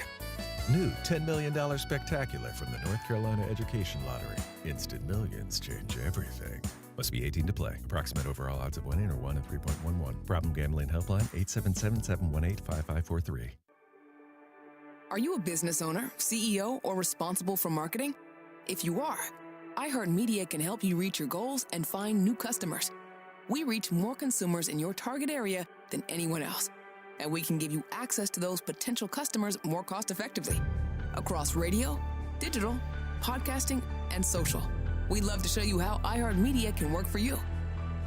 New $10 million spectacular from the North Carolina Education Lottery. Instant millions change everything. Must be 18 to play. Approximate overall odds of winning are 1 in 3.11. Problem gambling helpline 877-718-5543. Are you a business owner, CEO, or responsible for marketing? If you are, iHeartMedia can help you reach your goals and find new customers. We reach more consumers in your target area than anyone else, and we can give you access to those potential customers more cost-effectively across radio, digital, podcasting, and social. We'd love to show you how iHeartMedia can work for you.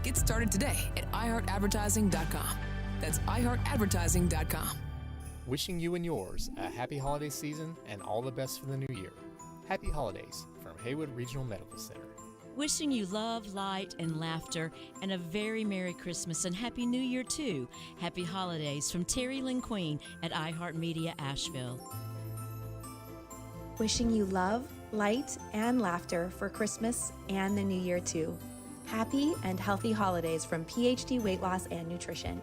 Get started today at iHeartAdvertising.com. That's iHeartAdvertising.com. Wishing you and yours a happy holiday season and all the best for the new year. Happy holidays from Haywood Regional Medical Center. Wishing you love, light, and laughter, and a very Merry Christmas and Happy New Year, too. Happy holidays from Terry Lynn Queen at iHeartMedia Asheville. Wishing you love, light, and laughter for Christmas and the New Year, too. Happy and healthy holidays from PhD Weight Loss and Nutrition.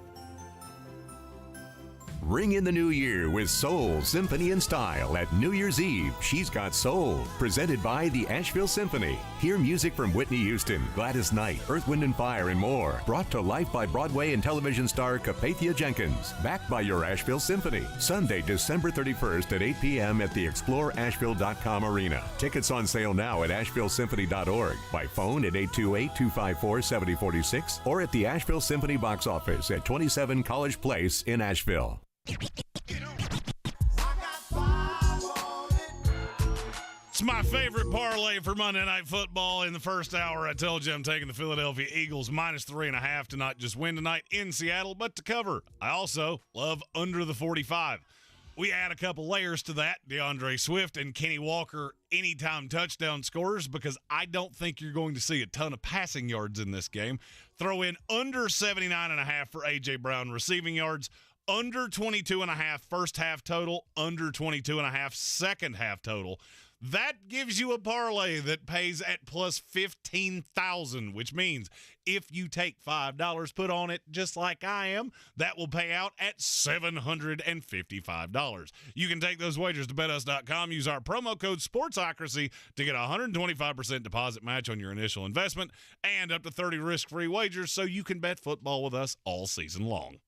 Ring in the new year with Soul, Symphony, and Style at New Year's Eve. She's Got Soul, presented by the Asheville Symphony. Hear music from Whitney Houston, Gladys Knight, Earth, Wind & Fire, and more. Brought to life by Broadway and television star Carpathia Jenkins. Backed by your Asheville Symphony. Sunday, December 31st at 8 p.m. at the ExploreAsheville.com arena. Tickets on sale now at AshevilleSymphony.org. By phone at 828-254-7046 or at the Asheville Symphony box office at 27 College Place in Asheville. It's my favorite parlay for Monday Night Football. In the first hour, I told you I'm taking the Philadelphia Eagles -3.5 to not just win tonight in Seattle, but to cover. I also love under the 45. We add a couple layers to that, DeAndre Swift and Kenny Walker anytime touchdown scorers, because I don't think you're going to see a ton of passing yards in this game. Throw in under 79.5 for A.J. Brown receiving yards, under 22.5 first half total, under 22.5 second half total. That gives you a parlay that pays at plus 15,000, which means if you take $5 put on it just like I am, that will pay out at $755. You can take those wagers to betus.com. Use our promo code SPORTSOCRACY to get a 125% deposit match on your initial investment and up to 30 risk-free wagers so you can bet football with us all season long.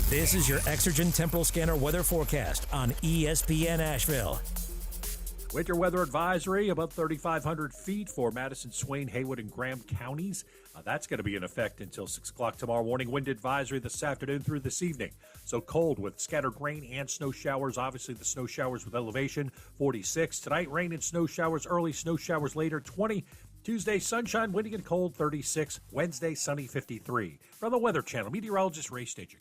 This is your Exergen Temporal Scanner weather forecast on ESPN Asheville. Winter weather advisory above 3,500 feet for Madison, Swain, Haywood, and Graham counties. That's going to be in effect until 6 o'clock tomorrow morning. Wind advisory this afternoon through this evening. So cold with scattered rain and snow showers. Obviously, the snow showers with elevation, 46. Tonight, rain and snow showers early, snow showers later, 20. Tuesday, sunshine, windy and cold, 36. Wednesday, sunny, 53. From the Weather Channel, meteorologist Ray Stajic.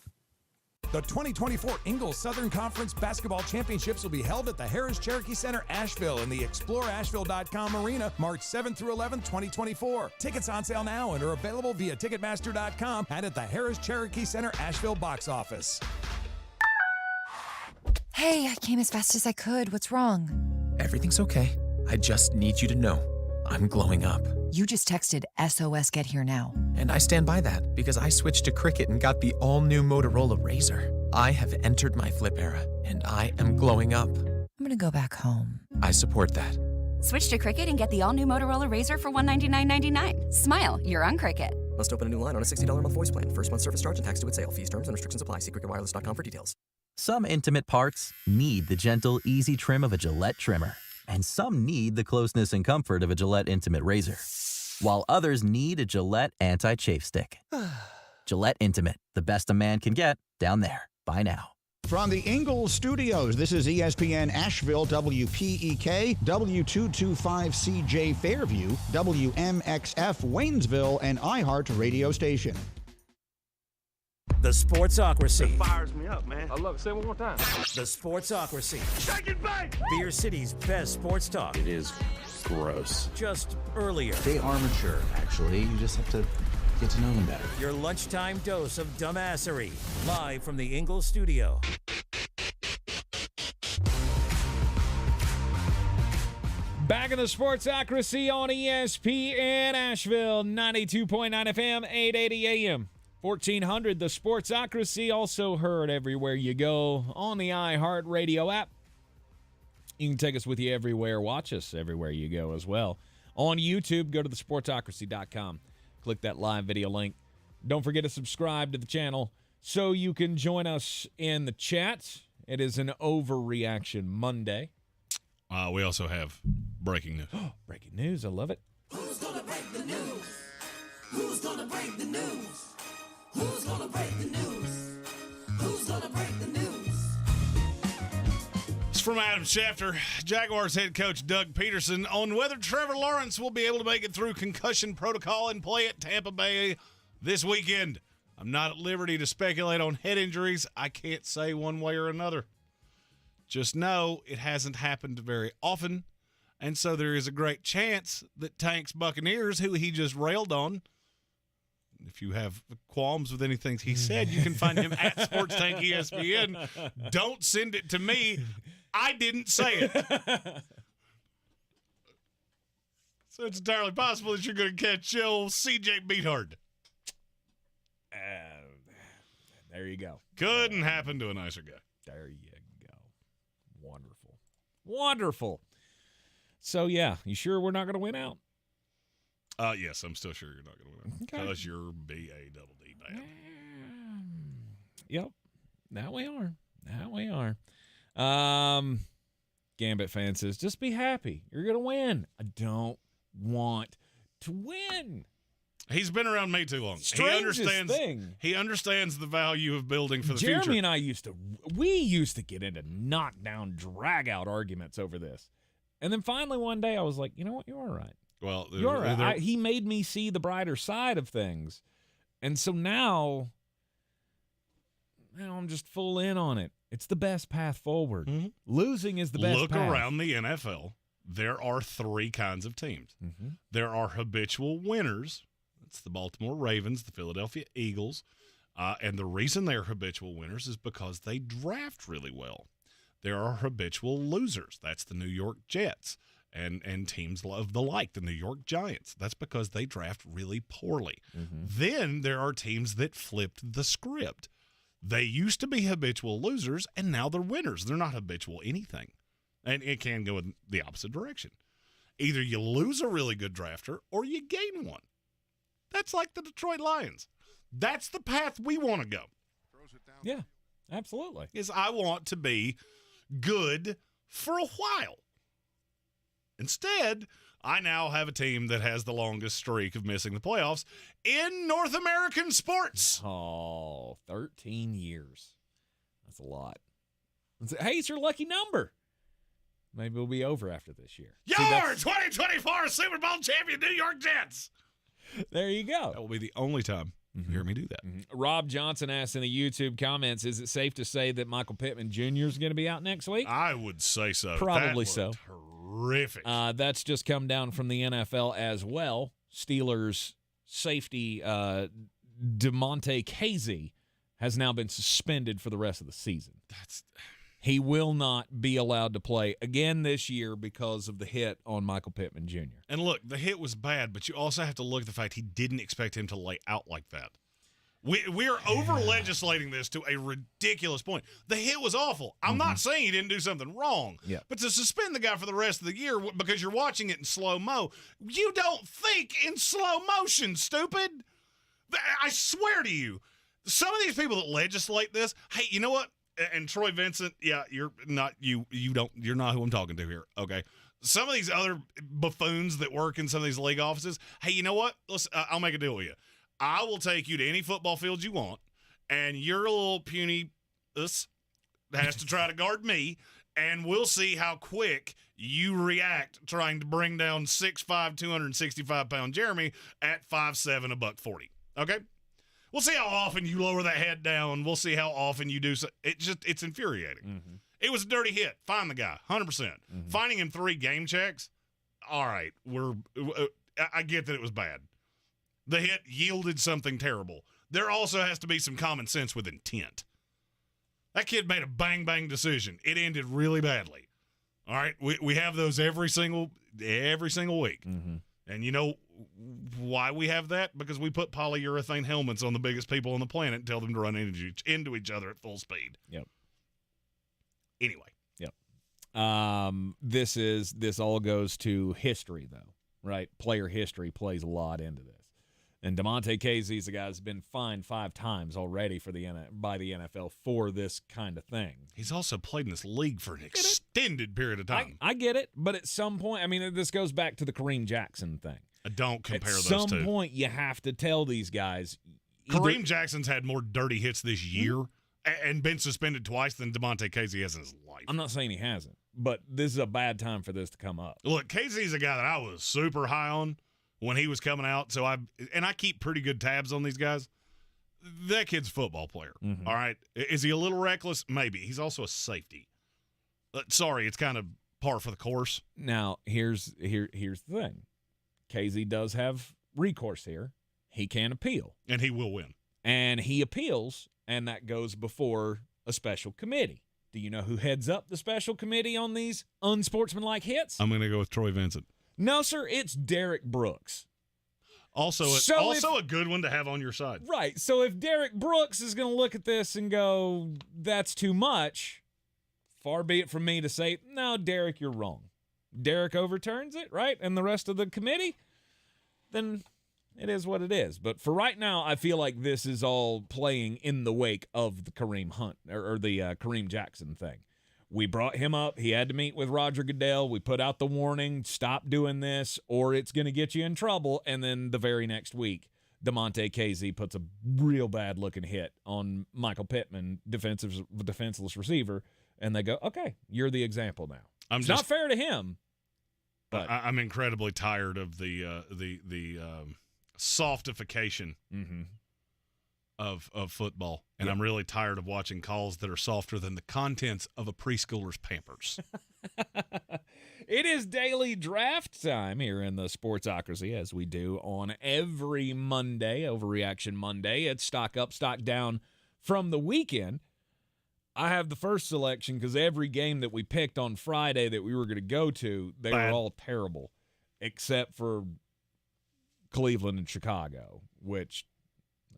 The 2024 Ingalls Southern Conference Basketball Championships will be held at the Harris Cherokee Center, Asheville, in the ExploreAsheville.com arena, March 7th through 11th, 2024. Tickets on sale now and are available via Ticketmaster.com and at the Harris Cherokee Center, Asheville box office. Hey, I came as fast as I could. What's wrong? Everything's okay. I just need you to know I'm glowing up. You just texted SOS Get Here Now. And I stand by that because I switched to Cricket and got the all-new Motorola Razr. I have entered my flip era, and I am glowing up. I'm gonna go back home. I support that. Switch to Cricket and get the all-new Motorola Razr for $199.99. Smile, you're on Cricket. Must open a new line on a $60 a month voice plan. First month service charge and tax to its sale. Fees, terms, and restrictions apply. See cricketwireless.com for details. Some intimate parts need the gentle, easy trim of a Gillette trimmer. And some need the closeness and comfort of a Gillette Intimate Razor. While others need a Gillette Anti-Chafe Stick. Gillette Intimate, the best a man can get, down there. Buy now. From the Ingalls Studios, this is ESPN Asheville, WPEK, W225CJ Fairview, WMXF Waynesville, and iHeart radio station. The Sportsocracy. It fires me up, man. I love it. Say it one more time. The Sportsocracy. Shake it back! Beer City's best sports talk. It is gross. Just earlier. They are mature, actually. You just have to get to know them better. Your lunchtime dose of dumbassery. Live from the Ingalls studio. Back in the Sportsocracy on ESPN Asheville, 92.9 FM, 880 AM. 1400, the Sportsocracy, also heard everywhere you go on the iHeartRadio app. You can take us with you everywhere. Watch us everywhere you go as well. On YouTube, go to thesportsocracy.com. Click that live video link. Don't forget to subscribe to the channel so you can join us in the chat. It is an Overreaction Monday. We also have breaking news. Breaking news. I love it. Who's going to break the news? Who's going to break the news? Who's gonna break the news? Who's gonna break the news? It's from Adam Schefter, Jaguars head coach Doug Peterson, on whether Trevor Lawrence will be able to make it through concussion protocol and play at Tampa Bay this weekend. I'm not at liberty to speculate on head injuries. I can't say one way or another. Just know it hasn't happened very often, and so there is a great chance that Tank's Buccaneers, who he just railed on, if you have qualms with anything he said, you can find him at Sports Tank ESPN. Don't send it to me. I didn't say it. So it's entirely possible that you're going to catch CJ Beathard. There you go. Couldn't happen to a nicer guy. There you go. Wonderful. Wonderful. So, yeah, you sure we're not going to win out? Yes, I'm still sure you're not going to win out. Because you're B-A-double-D bad. Yep. Now we are. Now we are. Gambit fan says, just be happy. You're going to win. I don't want to win. He's been around me too long. Strangest thing. He understands the value of building for the future. Jeremy and I used to get into knockdown, drag-out arguments over this. And then finally one day I was like, you know what? You're all right. Well, you're all right. He made me see the brighter side of things. And so now I'm just full in on it. It's the best path forward. Mm-hmm. Losing is the best Look path. around the NFL. There are three kinds of teams. Mm-hmm. There are habitual winners. It's the Baltimore Ravens, the Philadelphia Eagles. And the reason they're habitual winners is because they draft really well. There are habitual losers. That's the New York Jets and teams of the like, the New York Giants. That's because they draft really poorly. Mm-hmm. Then there are teams that flipped the script. They used to be habitual losers, and now they're winners. They're not habitual anything. And it can go in the opposite direction. Either you lose a really good drafter or you gain one. That's like the Detroit Lions. That's the path we want to go. Yeah, absolutely. Is I want to be good for a while. Instead, I now have a team that has the longest streak of missing the playoffs in North American sports. Oh, 13 years. That's a lot. Hey, it's your lucky number. Maybe we'll be over after this year. Your 2024 Super Bowl champion New York Jets. There you go. That will be the only time you hear me do that. Mm-hmm. Rob Johnson asked in the YouTube comments, is it safe to say that Michael Pittman Jr. is going to be out next week? I would say so. Probably so. Horrific. That's just come down from the NFL as well. Steelers safety DeMonte Casey has now been suspended for the rest of the season. He will not be allowed to play again this year because of the hit on Michael Pittman Jr. And look, the hit was bad, but you also have to look at the fact he didn't expect him to lay out like that. We are over-legislating this to a ridiculous point. The hit was awful. I'm not saying he didn't do something wrong. Yeah. But to suspend the guy for the rest of the year because you're watching it in slow-mo, you don't think in slow motion, stupid. I swear to you, some of these people that legislate this, hey, you know what? And Troy Vincent, yeah, you're not you're not who I'm talking to here, okay? Some of these other buffoons that work in some of these league offices, hey, you know what? I'll make a deal with you. I will take you to any football field you want, and your little puny has to try to guard me, and we'll see how quick you react trying to bring down 6'5", 265-pound Jeremy at 5'7", $140. Okay? We'll see how often you lower that head down. We'll see how often you do so. It's infuriating. Mm-hmm. It was a dirty hit. Find the guy, 100%. Mm-hmm. Finding him 3 game checks, all right, I get that it was bad. The hit yielded something terrible. There also has to be some common sense with intent. That kid made a bang-bang decision. It ended really badly. All right? We have those every single week. Mm-hmm. And you know why we have that? Because we put polyurethane helmets on the biggest people on the planet and tell them to run into each other at full speed. Yep. Anyway. Yep. This all goes to history, though, right? Player history plays a lot into this. And DeMonte Casey is a guy that's been fined 5 times already by the NFL for this kind of thing. He's also played in this league for an extended period of time. I get it, but at some point, I mean, this goes back to the Kareem Jackson thing. Don't compare those two. At two. some point, you have to tell these guys. Kareem Jackson's had more dirty hits this year and been suspended twice than DeMonte Casey has in his life. I'm not saying he hasn't, but this is a bad time for this to come up. Look, Casey's a guy that I was super high on when he was coming out, so I keep pretty good tabs on these guys. That kid's a football player, all right? Is he a little reckless? Maybe. He's also a safety. Sorry, it's kind of par for the course. Now, here's the thing. Casey does have recourse here. He can appeal. And he will win. And he appeals, and that goes before a special committee. Do you know who heads up the special committee on these unsportsmanlike hits? I'm going to go with Troy Vincent. No, sir, it's Derek Brooks. Also a good one to have on your side. Right. So if Derek Brooks is going to look at this and go, that's too much, far be it from me to say, no, Derek, you're wrong. Derek overturns it, right? And the rest of the committee, then it is what it is. But for right now, I feel like this is all playing in the wake of the Kareem Hunt or the Kareem Jackson thing. We brought him up. He had to meet with Roger Goodell. We put out the warning, stop doing this, or it's going to get you in trouble. And then the very next week, DeMonte Casey puts a real bad-looking hit on Michael Pittman, defenseless receiver, and they go, okay, you're the example now. It's not fair to him. But I'm incredibly tired of the softification of football, and I'm really tired of watching calls that are softer than the contents of a preschooler's Pampers. It is daily draft time here in the Sportsocracy, as we do on every Monday, Overreaction Monday. It's stock up, stock down from the weekend. I have the first selection because every game that we picked on Friday that we were going to go to, they were all terrible, except for Cleveland and Chicago, which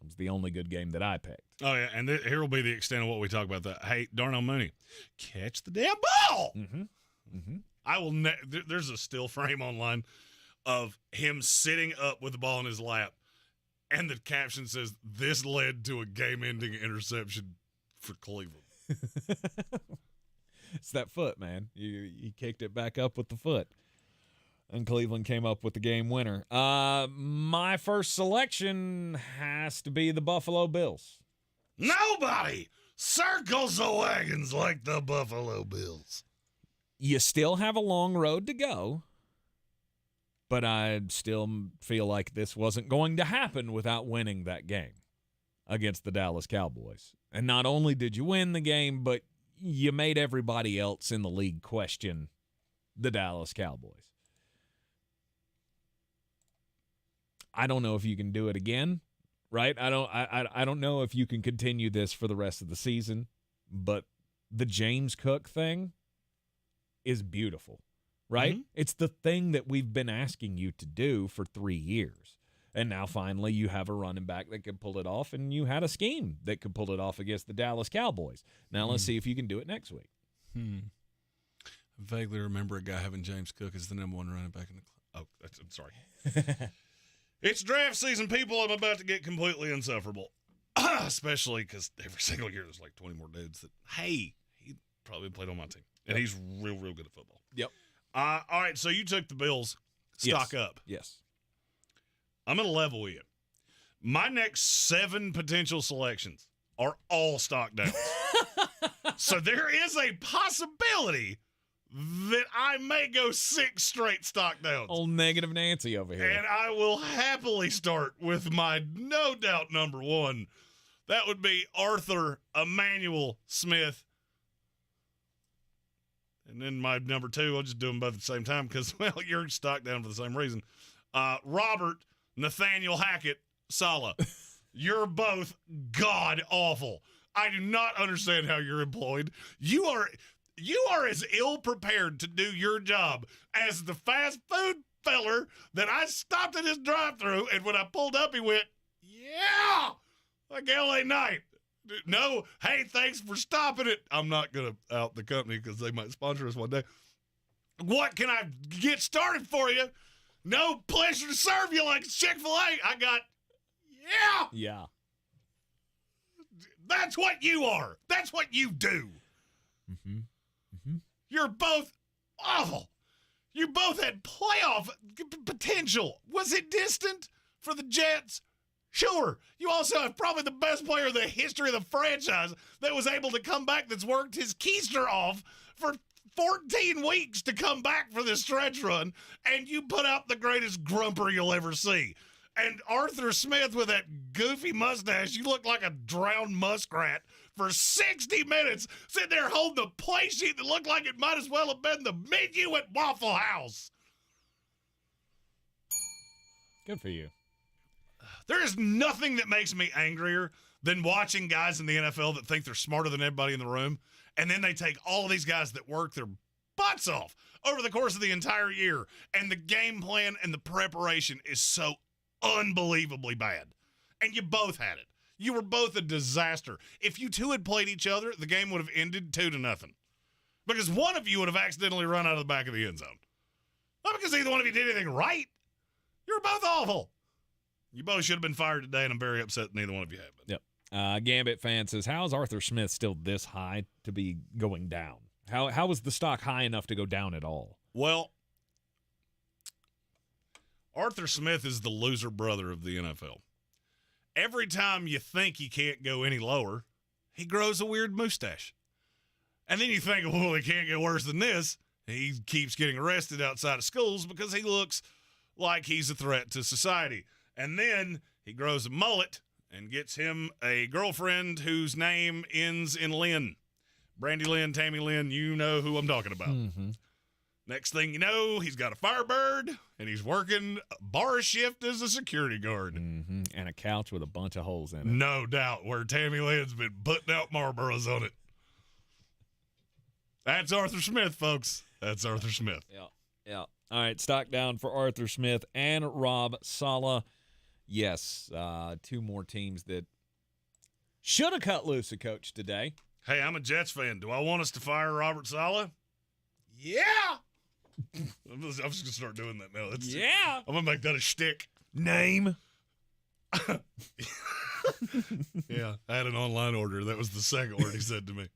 was the only good game that I picked. Oh, yeah, and here will be the extent of what we talk about. That. Hey, Darnell Mooney, catch the damn ball! I will. There's a still frame online of him sitting up with the ball in his lap, and the caption says, "This led to a game-ending interception for Cleveland." It's that foot, man. You kicked it back up with the foot. And Cleveland came up with the game winner. My first selection has to be the Buffalo Bills. Nobody circles the wagons like the Buffalo Bills. You still have a long road to go, but I still feel like this wasn't going to happen without winning that game against the Dallas Cowboys. And not only did you win the game, but you made everybody else in the league question the Dallas Cowboys. I don't know if you can do it again, right? I don't know if you can continue this for the rest of the season, but the James Cook thing is beautiful, right? It's the thing that we've been asking you to do for 3 years. And now finally you have a running back that can pull it off, and you had a scheme that could pull it off against the Dallas Cowboys. Now let's see if you can do it next week. I vaguely remember a guy having James Cook as the number one running back in the club. Oh, I'm sorry. It's draft season, people. I'm about to get completely insufferable, especially because every single year there's like 20 more dudes that, hey, he probably played on my team, and he's real good at football. Yep. All right, so you took the Bills. Stock up. Yes. I'm going to level with you. My next 7 potential selections are all stock downs. So there is a possibility that I may go 6 straight stock downs. Old negative Nancy over here. And I will happily start with my no doubt number 1. That would be Arthur Emmanuel Smith. And then my number 2, I'll just do them both at the same time because, well, you're stock down for the same reason. Robert Nathaniel Hackett Saleh. You're both god awful. I do not understand how you're employed. You are as ill prepared to do your job as the fast food feller that I stopped at his drive-thru, and when I pulled up, he went, yeah, like LA Knight. No, hey, thanks for stopping it. I'm not going to out the company because they might sponsor us one day. What can I get started for you? No, pleasure to serve you like Chick-fil-A. I got, yeah. Yeah. That's what you are. That's what you do. You're both awful. You both had playoff potential. Was it distant for the Jets? Sure. You also have probably the best player in the history of the franchise that was able to come back, that's worked his keister off for 14 weeks to come back for this stretch run, and you put out the greatest grumper you'll ever see. And Arthur Smith with that goofy mustache, you look like a drowned muskrat for 60 minutes, sitting there holding a play sheet that looked like it might as well have been the menu at Waffle House. Good for you. There is nothing that makes me angrier than watching guys in the NFL that think they're smarter than everybody in the room, and then they take all of these guys that work their butts off over the course of the entire year, and the game plan and the preparation is so unbelievably bad. And you both had it. You were both a disaster. If you two had played each other, the game would have ended 2-0. Because one of you would have accidentally run out of the back of the end zone. Not because either one of you did anything right. You were both awful. You both should have been fired today, and I'm very upset neither one of you have been. Yep. Gambit fan says, how is Arthur Smith still this high to be going down? How was the stock high enough to go down at all? Well, Arthur Smith is the loser brother of the NFL. Every time you think he can't go any lower, he grows a weird mustache. And then you think, well, he can't get worse than this. He keeps getting arrested outside of schools because he looks like he's a threat to society. And then he grows a mullet and gets him a girlfriend whose name ends in Lynn. Brandy Lynn, Tammy Lynn, you know who I'm talking about. Mm-hmm. Next thing you know, he's got a Firebird, and he's working a bar shift as a security guard. Mm-hmm. And a couch with a bunch of holes in it. No doubt, where Tammy Lynn's been putting out Marlboros on it. That's Arthur Smith, folks. That's Arthur Smith. Yeah. All right, stock down for Arthur Smith and Rob Saleh. Yes, two more teams that should have cut loose a coach today. Hey, I'm a Jets fan. Do I want us to fire Robert Saleh? Yeah. I'm just going to start doing that now. Yeah. I'm going to make that a shtick. Name. Yeah, I had an online order. That was the second word he said to me.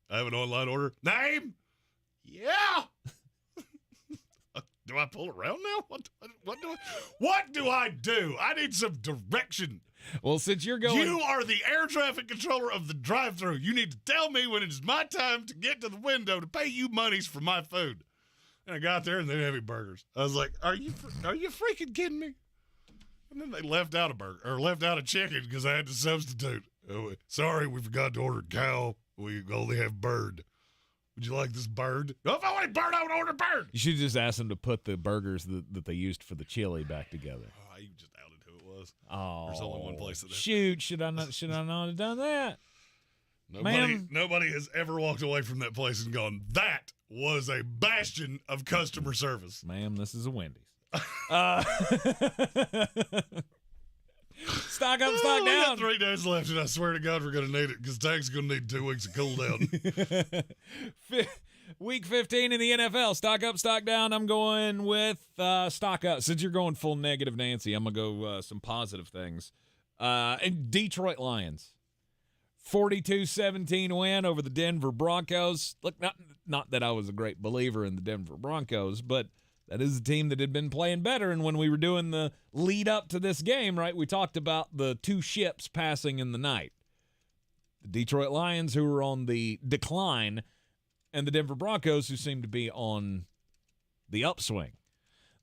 I have an online order. Name. Yeah. Do I pull around now? What do I do? I need some direction. Well, since you're going... You are the air traffic controller of the drive-thru. You need to tell me when it is my time to get to the window to pay you monies for my food. And I got there, and they didn't have any burgers. I was like, are you freaking kidding me? And then they left out a burger, or left out a chicken because I had to substitute. Oh, sorry, we forgot to order cow. We only have bird. Would you like this bird? No, if I want bird, I would order bird. You should just ask them to put the burgers that they used for the chili back together. Oh, you just outed who it was. Oh, there's only one place that. Shoot! Should I not have done that? Nobody has ever walked away from that place and gone, that was a bastion of customer service. Ma'am, this is a Wendy's. Stock up, stock We down. got 3 days left, and I swear to God we're going to need it because Tank's going to need 2 weeks of cool down. Week 15 in the NFL. Stock up, stock down. I'm going with stock up. Since you're going full negative, Nancy, I'm going to go some positive things. And Detroit Lions. 42-17 win over the Denver Broncos. Look, not that I was a great believer in the Denver Broncos, but that is a team that had been playing better. And when we were doing the lead up to this game, right, we talked about the two ships passing in the night. The Detroit Lions, who were on the decline, and the Denver Broncos, who seem to be on the upswing.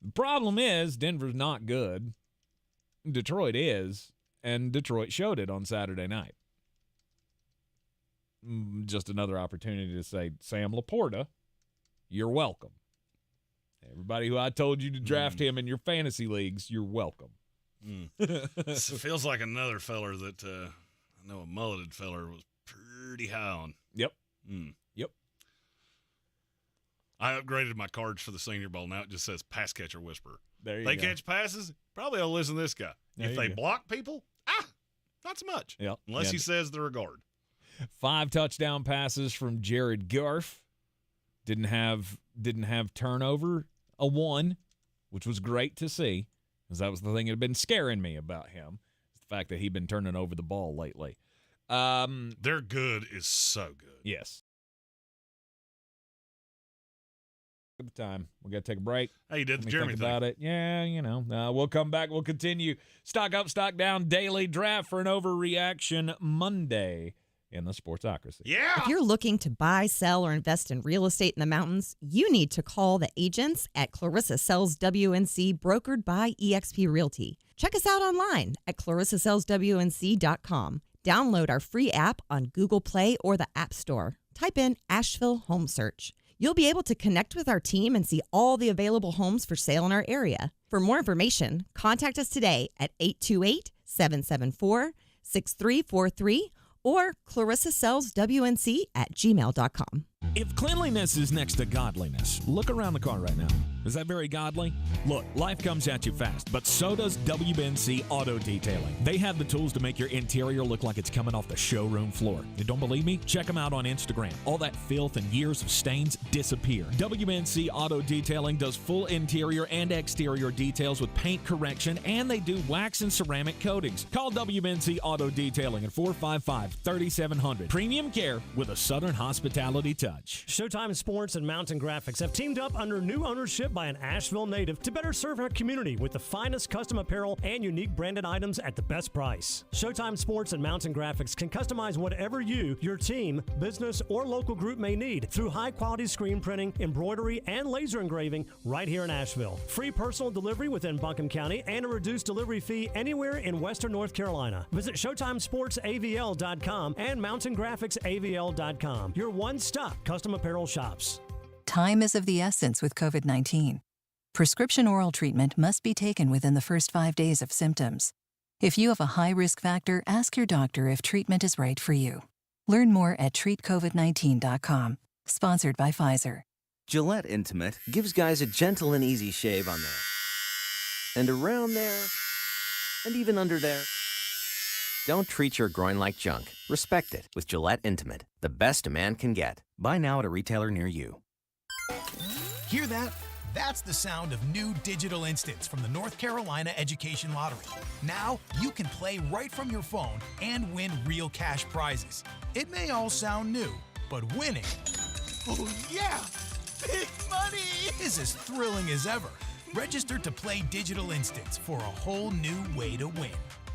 The problem is Denver's not good. Detroit is, and Detroit showed it on Saturday night. Just another opportunity to say, Sam Laporta, you're welcome. Everybody who I told you to draft him in your fantasy leagues, you're welcome. This feels like another feller that I know a mulleted feller was pretty high on. Yep. Yep. I upgraded my cards for the Senior Bowl. Now it just says pass catcher whisperer. There you they go. catch passes, probably I'll listen to this guy. There if you they go. block people, not so much. Yep. Unless he says they're a guard. 5 touchdown passes from Jared Goff. Didn't have turnover, a 1, which was great to see, because that was the thing that had been scaring me about him. The fact that he'd been turning over the ball lately. Their good is so good. Yes. At the time, we got to take a break. Hey, you did the Let me Jeremy think thing. about it. Yeah, we'll come back. We'll continue. Stock up, stock down daily draft for an Overreaction Monday in the Sportsocracy. Yeah. If you're looking to buy, sell, or invest in real estate in the mountains, you need to call the agents at Clarissa Sells WNC, brokered by eXp Realty. Check us out online at clarissasellswnc.com. Download our free app on Google Play or the App Store. Type in Asheville Home Search. You'll be able to connect with our team and see all the available homes for sale in our area. For more information, contact us today at 828-774-6343 or clarissasellswnc@gmail.com. If cleanliness is next to godliness, look around the car right now. Is that very godly? Look, life comes at you fast, but so does WBNC Auto Detailing. They have the tools to make your interior look like it's coming off the showroom floor. You don't believe me? Check them out on Instagram. All that filth and years of stains disappear. WBNC Auto Detailing does full interior and exterior details with paint correction, and they do wax and ceramic coatings. Call WBNC Auto Detailing at 455-3700. Premium care with a Southern hospitality touch. Showtime Sports and Mountain Graphics have teamed up under new ownership by an Asheville native to better serve our community with the finest custom apparel and unique branded items at the best price. Showtime Sports and Mountain Graphics can customize whatever you, your team, business, or local group may need through high-quality screen printing, embroidery, and laser engraving right here in Asheville. Free personal delivery within Buncombe County and a reduced delivery fee anywhere in Western North Carolina. Visit ShowtimeSportsAVL.com and MountainGraphicsAVL.com. Your one-stop custom apparel shops. Time is of the essence with COVID-19. Prescription oral treatment must be taken within the first 5 days of symptoms. If you have a high risk factor, ask your doctor if treatment is right for you. Learn more at treatcovid19.com. Sponsored by Pfizer. Gillette Intimate gives guys a gentle and easy shave on there, and around there, and even under there. Don't treat your groin like junk. Respect it with Gillette Intimate, the best a man can get. Buy now at a retailer near you. Hear that? That's the sound of new digital instants from the North Carolina Education Lottery. Now you can play right from your phone and win real cash prizes. It may all sound new, but winning, oh yeah, big money, is as thrilling as ever. Register to play digital instants for a whole new way to win.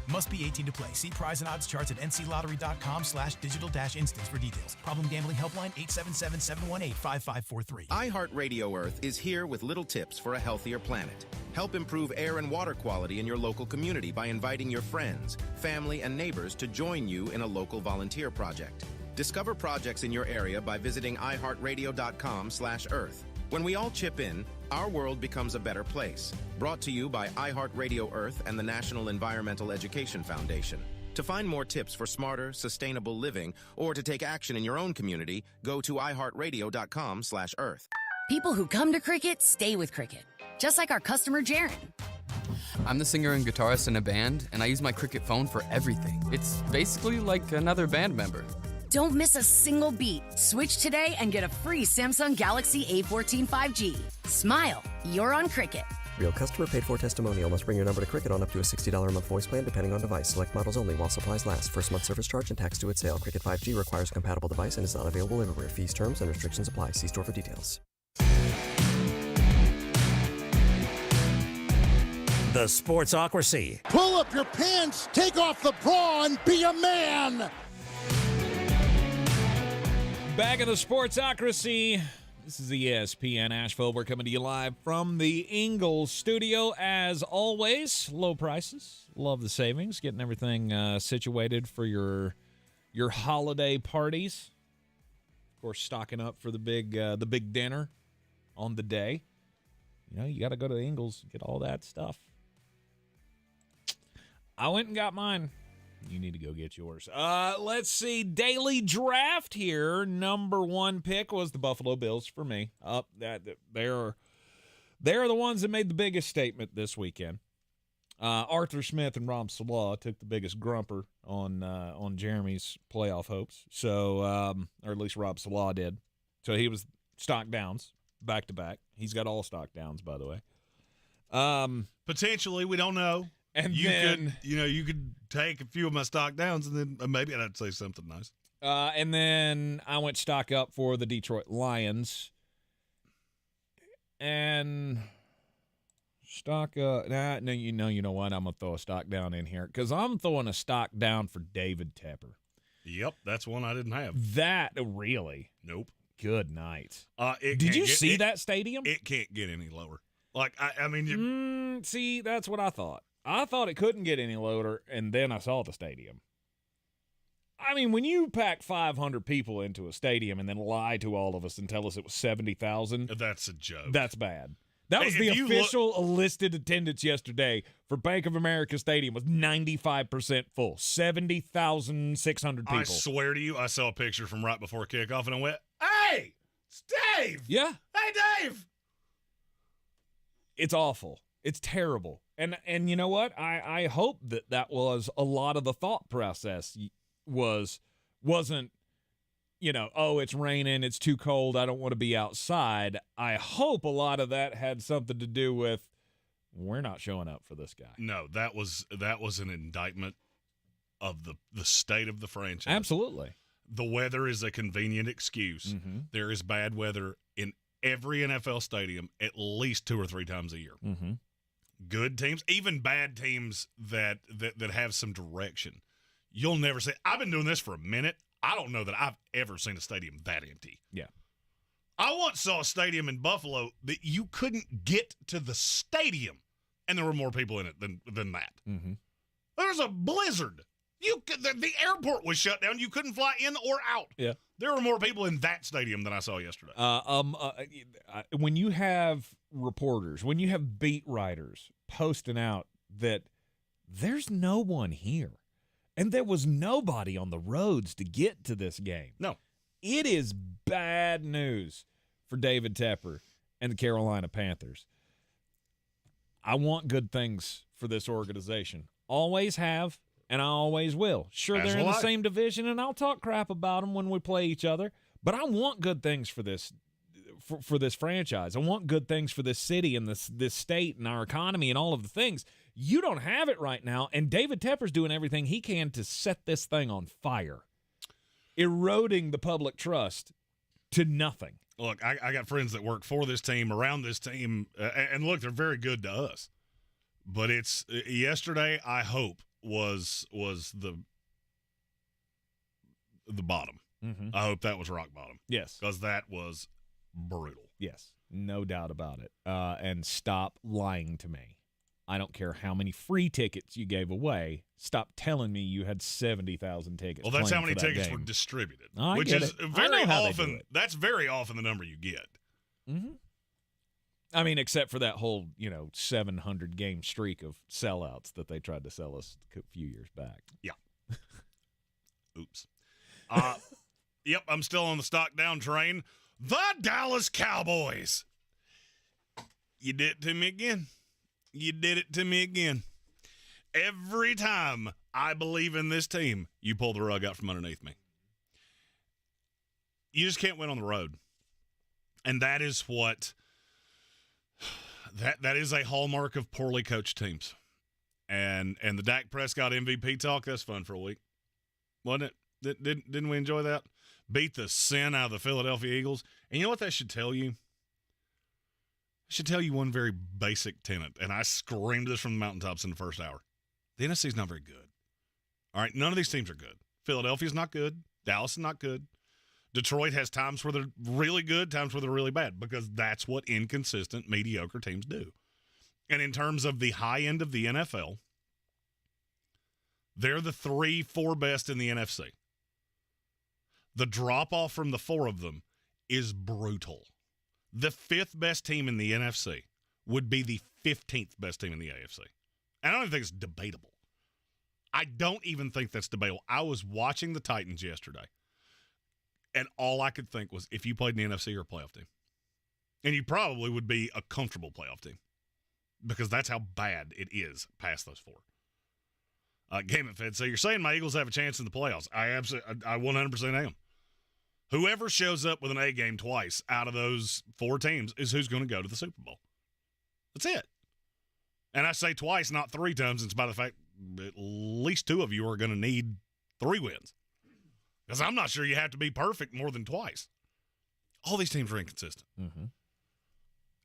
Must be 18 to play. See prize and odds charts at nclottery.com/digital-instants for details. Problem gambling helpline 877-718-5543. iHeartRadio Earth is here with little tips for a healthier planet. Help improve air and water quality in your local community by inviting your friends, family, and neighbors to join you in a local volunteer project. Discover projects in your area by visiting iHeartRadio.com/Earth. When we all chip in, our world becomes a better place. Brought to you by iHeartRadio Earth and the National Environmental Education Foundation. To find more tips for smarter, sustainable living, or to take action in your own community, go to iHeartRadio.com/Earth. People who come to Cricket stay with Cricket, just like our customer Jaron. I'm the singer and guitarist in a band, and I use my Cricket phone for everything. It's basically like another band member. Don't miss a single beat. Switch today and get a free Samsung Galaxy A14 5G. Smile, you're on Cricket. Real customer paid for testimonial. Must bring your number to Cricket on up to a $60 a month voice plan depending on device. Select models only while supplies last. First month service charge and tax due at sale. Cricket 5G requires a compatible device and is not available everywhere. Fees, terms, and restrictions apply. See store for details. The Sportsocracy. Pull up your pants, take off the bra, and be a man! Back in the Sportsocracy. This is ESPN Asheville. We're coming to you live from the Ingalls studio. As always, low prices. Love the savings. Getting everything situated for your holiday parties. Of course, stocking up for the big dinner on the day. You know, you got to go to the Ingalls and get all that stuff. I went and got mine. You need to go get yours. Let's see. Daily draft here. Number one pick was the Buffalo Bills for me. They're the ones that made the biggest statement this weekend. Arthur Smith and Rob Salah took the biggest grumper on Jeremy's playoff hopes. So, or at least Rob Salah did. So he was stock downs back to back. He's got all stock downs, by the way. Potentially, we don't know. And you could take a few of my stock downs, and then maybe I'd say something nice. And then I went stock up for the Detroit Lions. And stock up. No, you know what? I'm going to throw a stock down in here because I'm throwing a stock down for David Tepper. Yep, that's one I didn't have. That really? Nope. Good night. Did you see that stadium? It can't get any lower. Like, I mean... see, that's what I thought. I thought it couldn't get any lower, and then I saw the stadium. I mean, when you pack 500 people into a stadium and then lie to all of us and tell us it was 70,000... That's a joke. That's bad. That was the official listed attendance yesterday for Bank of America Stadium was 95% full. 70,600 people. I swear to you, I saw a picture from right before kickoff, and I went, hey! Dave! Yeah. Hey, Dave! It's awful. It's terrible. And you know what? I hope that was a lot of the thought process wasn't, oh, it's raining, it's too cold, I don't want to be outside. I hope a lot of that had something to do with we're not showing up for this guy. No, that was an indictment of the state of the franchise. Absolutely. The weather is a convenient excuse. Mm-hmm. There is bad weather in every NFL stadium at least 2 or 3 times a year. Mm-hmm. Good teams, even bad teams that have some direction. You'll never say, I've been doing this for a minute. I don't know that I've ever seen a stadium that empty. Yeah. I once saw a stadium in Buffalo that you couldn't get to the stadium, and there were more people in it than that. Mm-hmm. There's a blizzard. The airport was shut down. You couldn't fly in or out. Yeah. There were more people in that stadium than I saw yesterday. When you have reporters, when you have beat writers posting out that there's no one here, and there was nobody on the roads to get to this game. No. It is bad news for David Tepper and the Carolina Panthers. I want good things for this organization. Always have, and I always will. Sure, That's they're in the right. same division, and I'll talk crap about them when we play each other, but I want good things for this for this franchise. I want good things for this city and this state and our economy and all of the things. You don't have it right now, and David Tepper's doing everything he can to set this thing on fire, eroding the public trust to nothing. Look, I got friends that work for this team, around this team, and look, they're very good to us. But it's yesterday, I hope, was the bottom. Mm-hmm. I hope that was rock bottom. Yes. Because that was brutal. Yes, no doubt about it. And stop lying to me. I don't care how many free tickets you gave away. Stop telling me you had 70,000 tickets. Well, that's how many playing for that tickets game. were distributed, I which get is it. I very know how they do often. it. That's very often the number you get. Mm-hmm. I mean, except for that whole 700 game streak of sellouts that they tried to sell us a few years back. Yeah. Oops. Yep, I'm still on the stock down train. The Dallas Cowboys. You did it to me again. You did it to me again. Every time I believe in this team, you pull the rug out from underneath me. You just can't win on the road. And that is what that is a hallmark of poorly coached teams. And the Dak Prescott MVP talk, that's fun for a week. Wasn't it? Didn't we enjoy that? Beat the sin out of the Philadelphia Eagles. And you know what that should tell you? It should tell you one very basic tenet, and I screamed this from the mountaintops in the first hour. The NFC's not very good. All right, none of these teams are good. Philadelphia's not good. Dallas is not good. Detroit has times where they're really good, times where they're really bad, because that's what inconsistent, mediocre teams do. And in terms of the high end of the NFL, they're the 3-4 best in the NFC. The drop-off from the 4 of them is brutal. The 5th best team in the NFC would be the 15th best team in the AFC. And I don't even think it's debatable. I don't even think that's debatable. I was watching the Titans yesterday, and all I could think was, if you played in the NFC, you're a playoff team. And you probably would be a comfortable playoff team, because that's how bad it is past those 4. Game at Fed. So you're saying my Eagles have a chance in the playoffs? I 100% am. Whoever shows up with an A game twice out of those 4 teams is who's going to go to the Super Bowl. That's it. And I say twice, not 3 times, in spite of the fact at least 2 of you are going to need 3 wins. Because I'm not sure you have to be perfect more than twice. All these teams are inconsistent. Mm-hmm.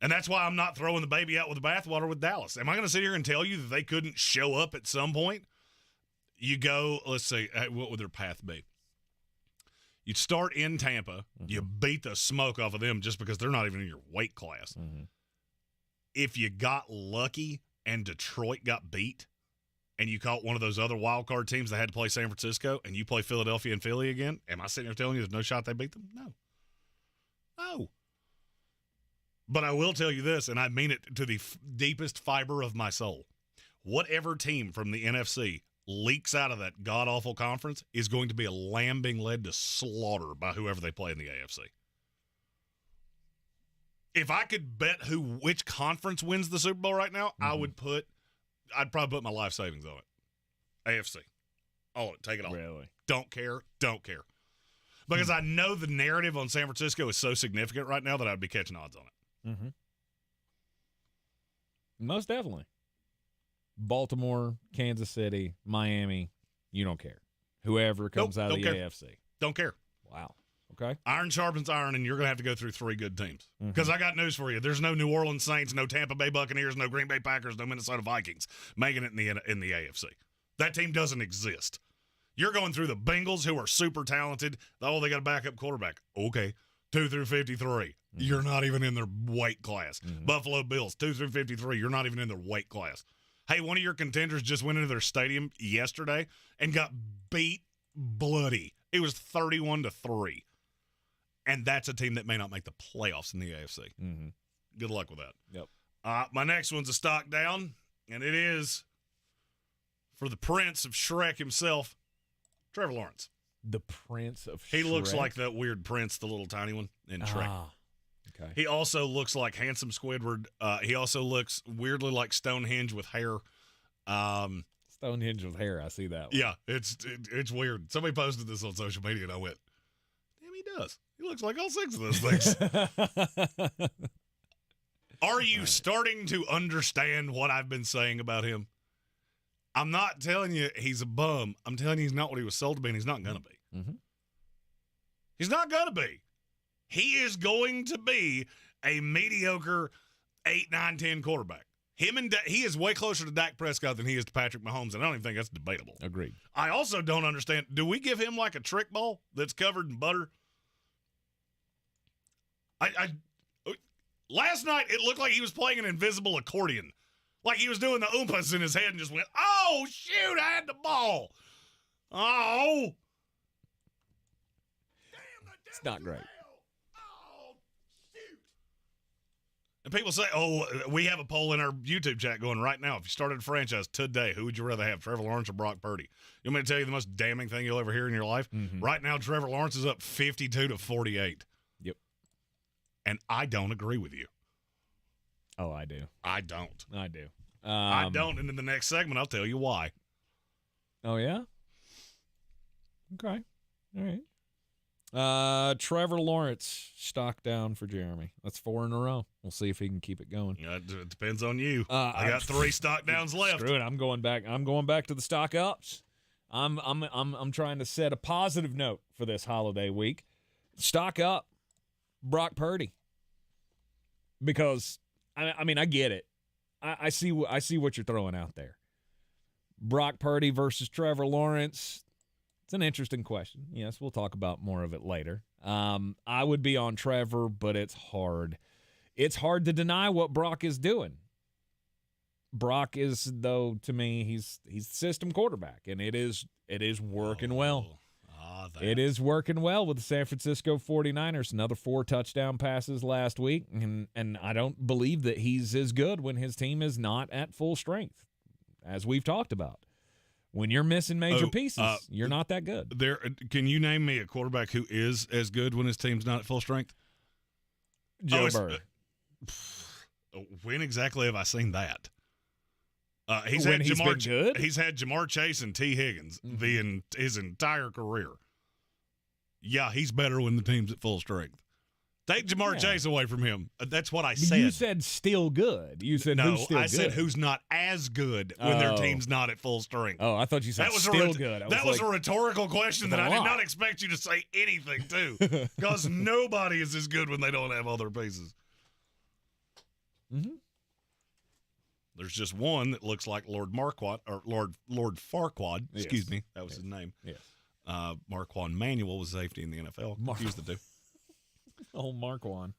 And that's why I'm not throwing the baby out with the bathwater with Dallas. Am I going to sit here and tell you that they couldn't show up at some point? You go, let's see, what would their path be? You'd start in Tampa. Mm-hmm. You beat the smoke off of them just because they're not even in your weight class. Mm-hmm. If you got lucky and Detroit got beat and you caught one of those other wild card teams that had to play San Francisco and you play Philadelphia and Philly again, am I sitting here telling you there's no shot they beat them? No. No. But I will tell you this, and I mean it to the deepest fiber of my soul. Whatever team from the NFC leaks out of that god-awful conference is going to be a lamb being led to slaughter by whoever they play in the AFC. If I could bet which conference wins the Super Bowl right now, I'd probably put my life savings on it. AFC. All of it. Take it all. Really? Don't care. Because I know the narrative on San Francisco is so significant right now that I'd be catching odds on it. Mm-hmm. Most definitely. Baltimore, Kansas City, Miami, you don't care. Whoever comes out of the AFC. Don't care. Wow. Okay. Iron sharpens iron, and you're going to have to go through 3 good teams. Because I got news for you. There's no New Orleans Saints, no Tampa Bay Buccaneers, no Green Bay Packers, no Minnesota Vikings making it in the AFC. That team doesn't exist. You're going through the Bengals, who are super talented. Oh, they got a backup quarterback. Okay. 2 through 53. You're not even in their weight class. Buffalo Bills, 2 through 53. You're not even in their weight class. Hey, one of your contenders just went into their stadium yesterday and got beat bloody. It was 31-3. And that's a team that may not make the playoffs in the AFC. Good luck with that. Yep. My next one's a stock down, and it is for the prince of Shrek himself, Trevor Lawrence. The prince of Shrek? He looks like that weird prince, the little tiny one, in Shrek. Okay. He also looks like handsome Squidward. He also looks weirdly like Stonehenge with hair. Stonehenge with hair. I see that one. Yeah, it's weird. Somebody posted this on social media, and I went, damn, he does. He looks like all 6 of those things. Are you starting to understand what I've been saying about him? I'm not telling you he's a bum. I'm telling you he's not what he was sold to be, and he's not going to be. He's not going to be. He is going to be a mediocre 8, 9, 10 quarterback. He is way closer to Dak Prescott than he is to Patrick Mahomes, and I don't even think that's debatable. Agreed. I also don't understand. Do we give him like a trick ball that's covered in butter? Last night it looked like he was playing an invisible accordion, like he was doing the oompas in his head and just went, "Oh shoot, I had the ball." Oh, it's not great. And people say, "Oh, we have a poll in our YouTube chat going right now. If you started a franchise today, who would you rather have, Trevor Lawrence or Brock Purdy?" You want me to tell you the most damning thing you'll ever hear in your life? Right now, Trevor Lawrence is up 52-48. Yep. And I don't agree with you. Oh, I do. I don't. I do. I don't. And in the next segment, I'll tell you why. Oh, yeah? Okay. All right. Trevor Lawrence, stock down for Jeremy. That's 4 in a row. We'll see if he can keep it going. It depends on you. I got 3 stock downs left. Screw it. I'm going back to the stock ups. I'm trying to set a positive note for this holiday week. Stock up, Brock Purdy. Because I mean I get it. I see what you're throwing out there. Brock Purdy versus Trevor Lawrence. It's an interesting question. Yes, we'll talk about more of it later. I would be on Trevor, but it's hard. It's hard to deny what Brock is doing. Brock is, though, to me, he's the system quarterback, and it is working well. It is working well with the San Francisco 49ers. Another 4 touchdown passes last week, and I don't believe that he's as good when his team is not at full strength, as we've talked about. When you're missing major pieces, you're not that good. Can you name me a quarterback who is as good when his team's not at full strength? Joe Burrow. When exactly have I seen that? He's been good? He's had Jamar Chase and T. Higgins his entire career. Yeah, he's better when the team's at full strength. Take Jamar Chase away from him. That's what I said. You said still good. You said who's still good. I said who's not as good when their team's not at full strength. Oh, I thought you said still good. That was a rhetorical question that I did not expect you to say anything to, because nobody is as good when they don't have all their pieces. There's just one that looks like Lord Farquaad. Excuse me, that was his name. Yes. Marquand Manuel was safety in the NFL. Confused the two. Oh, Marquand.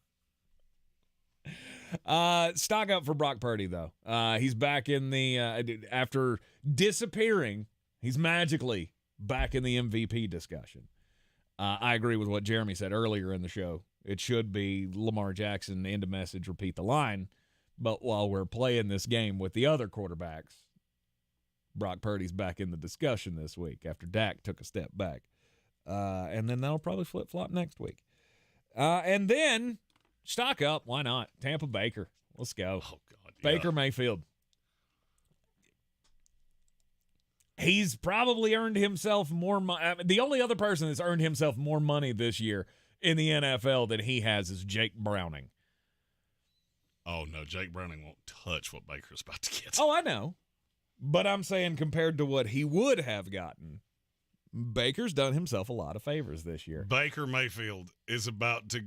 Stock up for Brock Purdy, though. He's back in the after disappearing. He's magically back in the MVP discussion. I agree with what Jeremy said earlier in the show. It should be Lamar Jackson, end of message, repeat the line. But while we're playing this game with the other quarterbacks, Brock Purdy's back in the discussion this week after Dak took a step back. And then that'll probably flip-flop next week. And then stock up. Why not? Tampa Baker. Let's go. Oh, God. Yeah. Baker Mayfield. He's probably earned himself more money. The only other person that's earned himself more money this year in the NFL than he has is Jake Browning. Oh, no, Jake Browning won't touch what Baker's about to get. Oh, I know. But I'm saying compared to what he would have gotten, Baker's done himself a lot of favors this year. Baker Mayfield is about to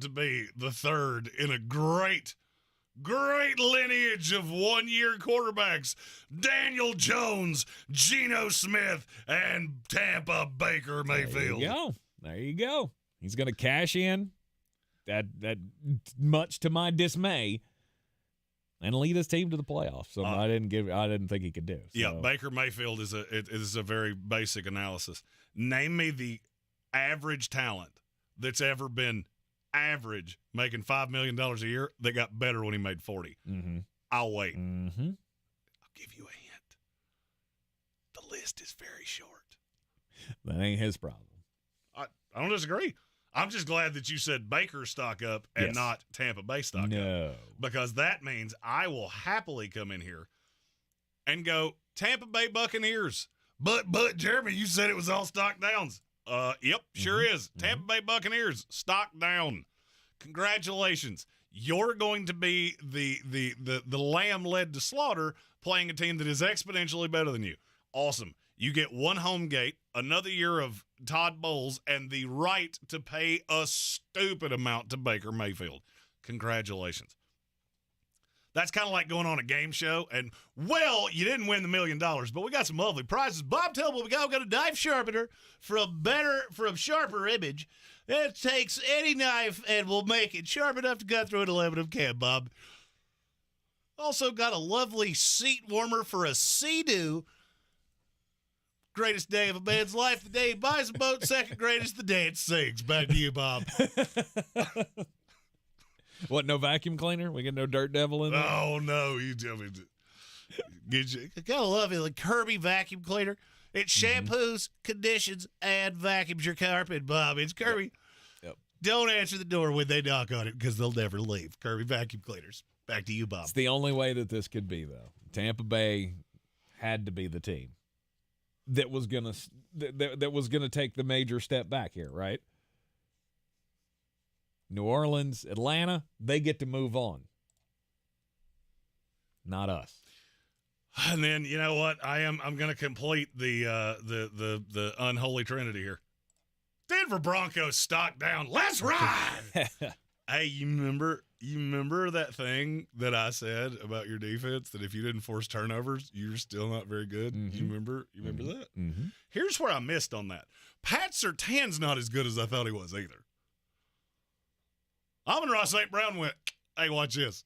be the third in a great lineage of one-year quarterbacks. Daniel Jones, Geno Smith, and Tampa Baker Mayfield. There you go. He's going to cash in, that much to my dismay, and lead his team to the playoffs. So I didn't think he could do. So. Yeah, Baker Mayfield is a very basic analysis. Name me the average talent that's ever been average, making $5 million a year, that got better when he made 40. Mm-hmm. I'll wait. Mm-hmm. I'll give you a hint. The list is very short. That ain't his problem. I don't disagree. I'm just glad that you said Baker stock up and not Tampa Bay stock up. Because that means I will happily come in here and go Tampa Bay Buccaneers. But Jeremy, you said it was all stock downs. Yep, sure is. Tampa Bay Buccaneers, stock down. Congratulations. You're going to be the lamb led to slaughter, playing a team that is exponentially better than you. Awesome. You get one home gate, another year of Todd Bowles, and the right to pay a stupid amount to Baker Mayfield. Congratulations. That's kind of like going on a game show, and, well, you didn't win the $1 million, but we got some lovely prizes. Bob, tell me we got a knife sharpener for a sharper image. It takes any knife and will make it sharp enough to cut through an aluminum can, Bob. Also got a lovely seat warmer for a Sea-Doo. Greatest day of a man's life, the day he buys a boat. Second greatest, the day it sinks. Back to you, Bob. What, no vacuum cleaner? We get no Dirt Devil in there? Oh, no. You tell me. I gotta love it. The Kirby vacuum cleaner. It shampoos, conditions, and vacuums your carpet, Bob. It's Kirby. Yep. Don't answer the door when they knock on it because they'll never leave. Kirby vacuum cleaners. Back to you, Bob. It's the only way that this could be, though. Tampa Bay had to be the team that was gonna take the major step back here, right? New Orleans, Atlanta, they get to move on. Not us. And then, you know what? I'm going to complete the unholy trinity here. Denver Broncos stock down. Let's ride. Hey, you remember that thing that I said about your defense, that if you didn't force turnovers, you're still not very good? Mm-hmm. You remember that? Mm-hmm. Here's where I missed on that. Pat Surtain's not as good as I thought he was either. Amon-Ra St. Brown went, hey, watch this.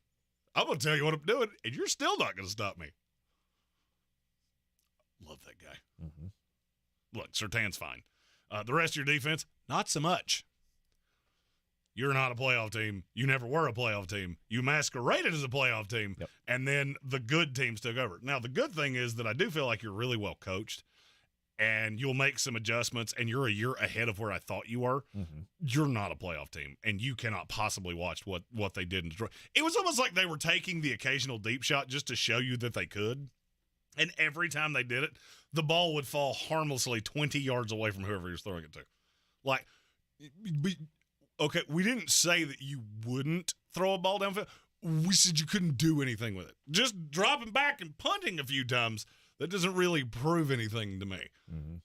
I'm going to tell you what I'm doing, and you're still not going to stop me. Love that guy. Mm-hmm. Look, Surtain's fine. The rest of your defense, not so much. You're not a playoff team. You never were a playoff team. You masqueraded as a playoff team, and then the good teams took over. Now, the good thing is that I do feel like you're really well coached, and you'll make some adjustments, and you're a year ahead of where I thought you were. Mm-hmm. You're not a playoff team, and you cannot possibly watch what they did in Detroit. It was almost like they were taking the occasional deep shot just to show you that they could, and every time they did it, the ball would fall harmlessly 20 yards away from whoever he was throwing it to. Like, okay, we didn't say that you wouldn't throw a ball downfield. We said you couldn't do anything with it. Just dropping back and punting a few times, that doesn't really prove anything to me. Mm-hmm.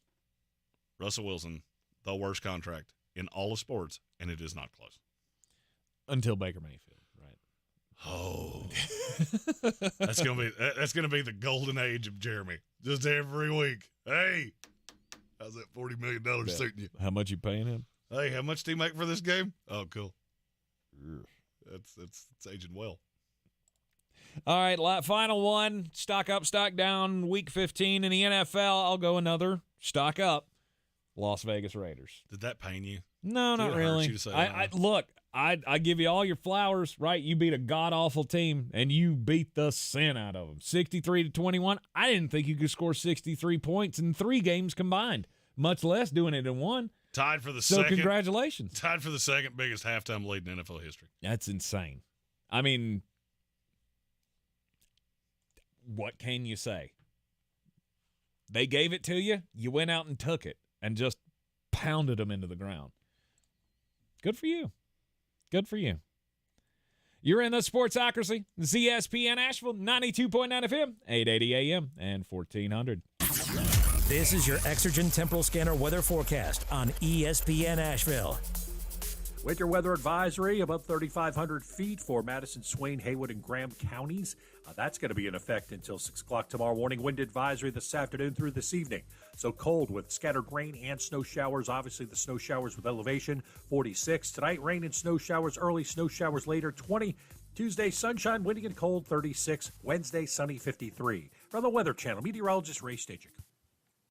Russell Wilson, the worst contract in all of sports, and it is not close. Until Baker Mayfield, right? Oh, that's gonna be the golden age of Jeremy. Just every week. Hey, how's that $40 million suiting you? How much you paying him? Hey, how much do you make for this game? Oh, cool. That's aging well. All right, final one. Stock up, stock down. Week 15 in the NFL. I'll go another. Stock up. Las Vegas Raiders. Did that pain you? No, not really. Look, I give you all your flowers, right? You beat a god-awful team, and you beat the sin out of them. 63-21. I didn't think you could score 63 points in 3 games combined, much less doing it in one. Tied for the So second. congratulations. Tied for the second biggest halftime lead in NFL history. That's insane. I mean, what can you say? They gave it to you. You went out and took it and just pounded them into the ground. Good for you. Good for you. You're in the Sportsocracy. ESPN Asheville, 92.9 FM, 880 AM, and 1400. This is your Exergen Temporal Scanner weather forecast on ESPN Asheville. Winter weather advisory above 3,500 feet for Madison, Swain, Haywood, and Graham counties. That's going to be in effect until 6 o'clock tomorrow morning. Wind advisory this afternoon through this evening. So cold with scattered rain and snow showers. Obviously, the snow showers with elevation, 46. Tonight, rain and snow showers early, snow showers later, 20. Tuesday, sunshine, windy and cold, 36. Wednesday, sunny, 53. From the Weather Channel, meteorologist Ray Stajic.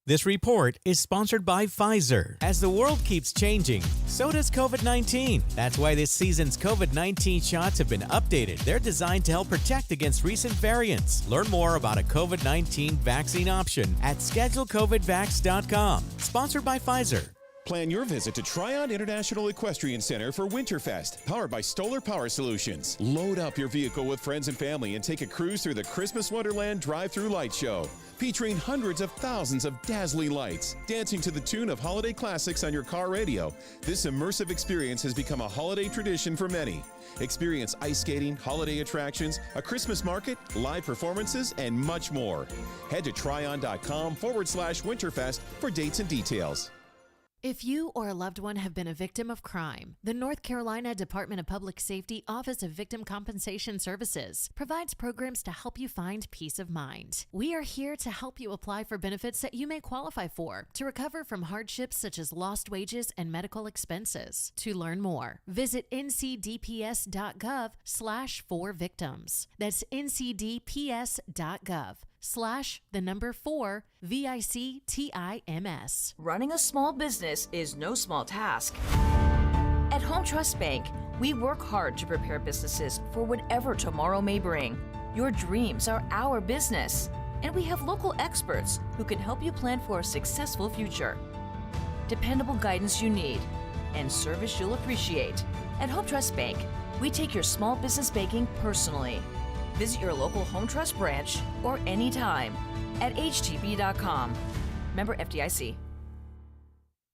This report is sponsored by Pfizer. As the world keeps changing, so does COVID-19. That's why this season's COVID-19 shots have been updated. They're designed to help protect against recent variants. Learn more about a COVID-19 vaccine option at schedulecovidvax.com. Sponsored by Pfizer. Plan your visit to Tryon International Equestrian Center for Winterfest, powered by Stoller Power Solutions. Load up your vehicle with friends and family and take a cruise through the Christmas Wonderland drive-through light show, featuring hundreds of thousands of dazzling lights, dancing to the tune of holiday classics on your car radio. This immersive experience has become a holiday tradition for many. Experience ice skating, holiday attractions, a Christmas market, live performances, and much more. Head to tryon.com/Winterfest for dates and details. If you or a loved one have been a victim of crime, the North Carolina Department of Public Safety Office of Victim Compensation Services provides programs to help you find peace of mind. We are here to help you apply for benefits that you may qualify for to recover from hardships such as lost wages and medical expenses. To learn more, visit ncdps.gov/4victims. That's ncdps.gov/4 VICTIMS. Running a small business is no small task. At Home Trust Bank, we work hard to prepare businesses for whatever tomorrow may bring. Your dreams are our business, and we have local experts who can help you plan for a successful future. Dependable guidance you need and service you'll appreciate. At Home Trust Bank, we take your small business banking personally. Visit your local Home Trust branch or anytime at htb.com. Member FDIC.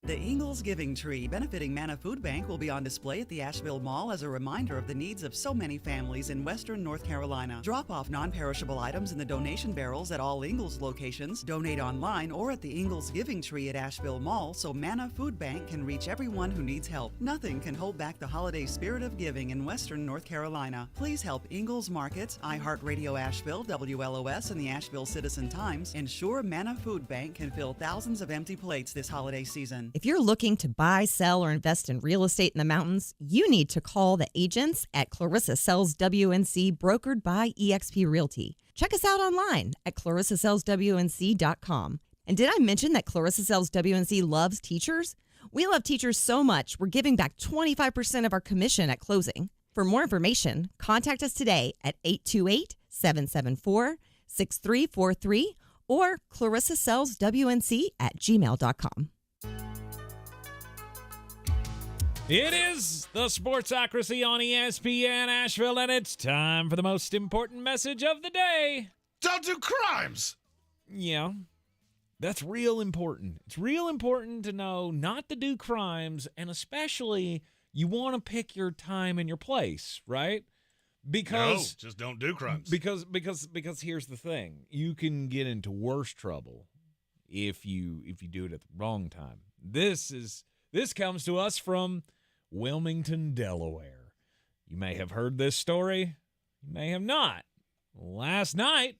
The Ingalls Giving Tree, benefiting Manna Food Bank, will be on display at the Asheville Mall as a reminder of the needs of so many families in western North Carolina. Drop off non-perishable items in the donation barrels at all Ingalls locations, donate online or at the Ingalls Giving Tree at Asheville Mall so Manna Food Bank can reach everyone who needs help. Nothing can hold back the holiday spirit of giving in western North Carolina. Please help Ingalls Markets, iHeartRadio Asheville, WLOS, and the Asheville Citizen Times ensure Manna Food Bank can fill thousands of empty plates this holiday season. If you're looking to buy, sell, or invest in real estate in the mountains, you need to call the agents at Clarissa Sells WNC, brokered by eXp Realty. Check us out online at clarissasellswnc.com. And did I mention that Clarissa Sells WNC loves teachers? We love teachers so much, we're giving back 25% of our commission at closing. For more information, contact us today at 828-774-6343 or clarissasellswnc@gmail.com. It is the Sportsocracy on ESPN Asheville, and it's time for the most important message of the day. Don't do crimes! Yeah, that's real important. It's real important to know not to do crimes, and especially you want to pick your time and your place, right? Because no, just don't do crimes. Because here's the thing. You can get into worse trouble if you do it at the wrong time. This comes to us from Wilmington, Delaware. You may have heard this story. You may have not. Last night,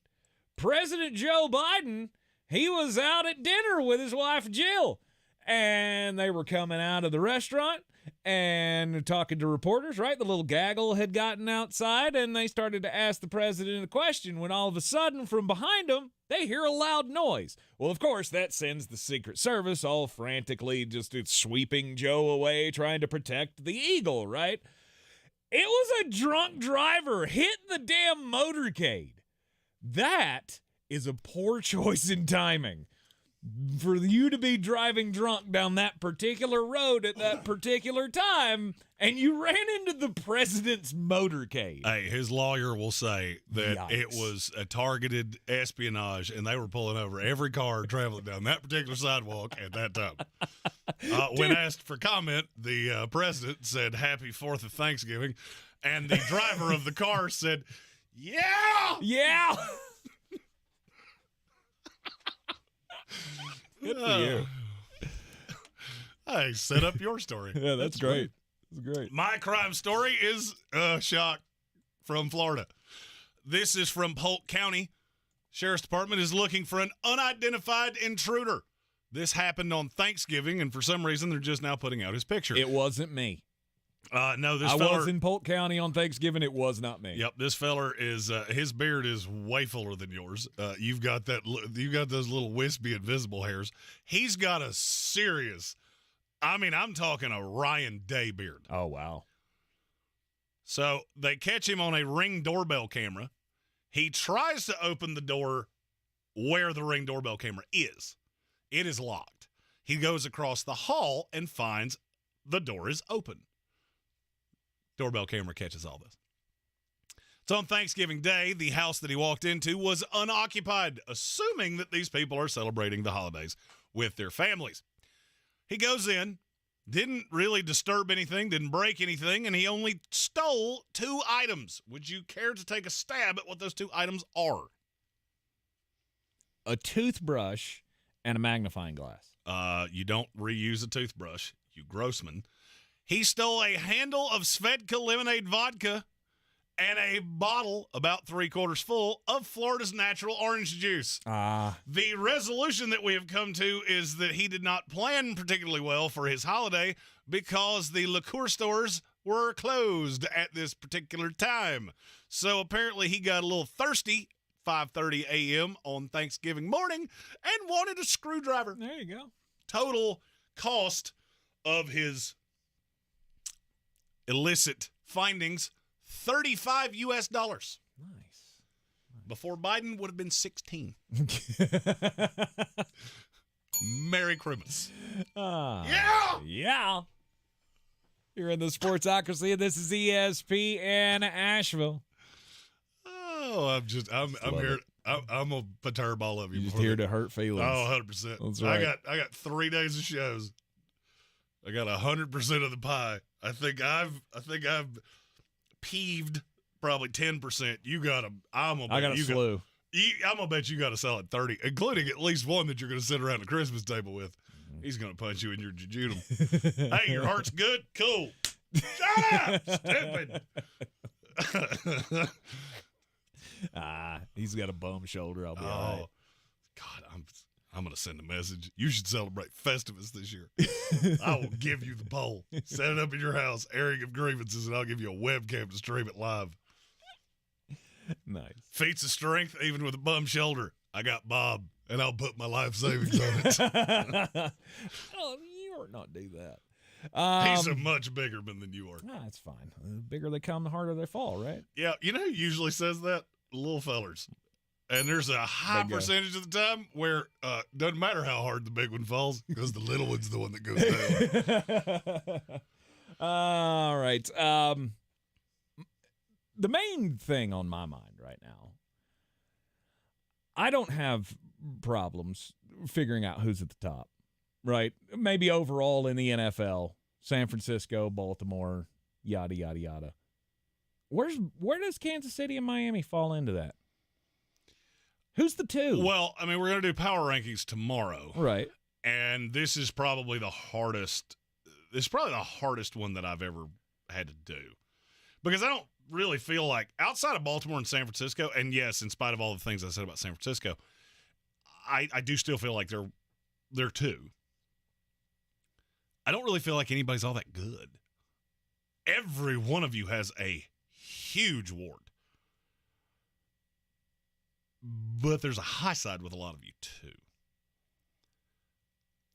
President Joe Biden, he was out at dinner with his wife, Jill, and they were coming out of the restaurant and talking to reporters, right? The little gaggle had gotten outside, and they started to ask the president a question when all of a sudden, from behind them, they hear a loud noise. Well, of course, that sends the Secret Service all frantically just sweeping Joe away, trying to protect the eagle, right? It was a drunk driver hitting the damn motorcade. That is a poor choice in timing. for you to be driving drunk down that particular road at that particular time, and you ran into the president's motorcade. Hey, his lawyer will say that it was a targeted espionage, and they were pulling over every car traveling down that particular sidewalk at that time. When asked for comment, the president said, "Happy 4th of Thanksgiving," and the driver of the car said, "Yeah! Yeah!" Good for you. Hey, set up your story. Yeah, that's great. That's great. My crime story is a shock from Florida. This is from Polk County. Sheriff's Department is looking for an unidentified intruder. This happened on Thanksgiving, and for some reason, they're just now putting out his picture. It wasn't me. No, this I feller was in Polk County on Thanksgiving. It was not me. Yep, this feller is his beard is way fuller than yours. You've got those little wispy invisible hairs. He's got a serious, I'm talking a Ryan Day beard. Oh wow. So they catch him on a Ring doorbell camera. He tries to open the door where the Ring doorbell camera is. It is locked. He goes across the hall and finds the door is open. Doorbell camera catches all this. It's on Thanksgiving Day. The house that he walked into was unoccupied, assuming that these people are celebrating the holidays with their families. He goes in, didn't really disturb anything, didn't break anything, and he only stole 2 items. Would you care to take a stab at what those 2 items are? A toothbrush and a magnifying glass. You don't reuse a toothbrush, you grossman. He stole a handle of Svedka lemonade vodka and a bottle, about 3/4 full, of Florida's natural orange juice. The resolution that we have come to is that he did not plan particularly well for his holiday because the liquor stores were closed at this particular time. So apparently he got a little thirsty, 5:30 a.m. on Thanksgiving morning, and wanted a screwdriver. There you go. Total cost of his illicit findings, $35 US. Nice. Before Biden would have been 16. Merry Christmas. Yeah. Yeah. You're in the Sportsocracy, and this is ESPN Asheville. Oh, I'm here. I'm gonna perturb all of you. You're just here to hurt feelings. Oh, 100%. That's right. I got 3 days of shows. I got 100% of the pie. I think I've peeved probably 10%. You got a. I got a slew. I'm gonna bet you got a solid 30, including at least one that you're gonna sit around the Christmas table with. He's gonna punch you in your jejunum. Hey, your heart's good. Cool. Shut up, stupid. He's got a bum shoulder. I'll be all right. God, I'm going to send a message. You should celebrate Festivus this year. I will give you the poll. Set it up in your house, airing of grievances, and I'll give you a webcam to stream it live. Nice. Feats of strength, even with a bum shoulder. I got Bob, and I'll put my life savings on it. Oh, you ought not do that. He's a much bigger man than you are. That's fine. The bigger they come, the harder they fall, right? Yeah, you know who usually says that? Little fellers. And there's a high percentage of the time where doesn't matter how hard the big one falls because the little one's the one that goes down. All right. The main thing on my mind right now, I don't have problems figuring out who's at the top, right? Maybe overall in the NFL, San Francisco, Baltimore, yada, yada, yada. Where does Kansas City and Miami fall into that? Who's the 2? Well, I mean, we're going to do power rankings tomorrow. Right. And this is probably the hardest. This is probably the hardest one that I've ever had to do. Because I don't really feel like, outside of Baltimore and San Francisco, and yes, in spite of all the things I said about San Francisco, I do still feel like they're 2. I don't really feel like anybody's all that good. Every one of you has a huge ward. But there's a high side with a lot of you, too.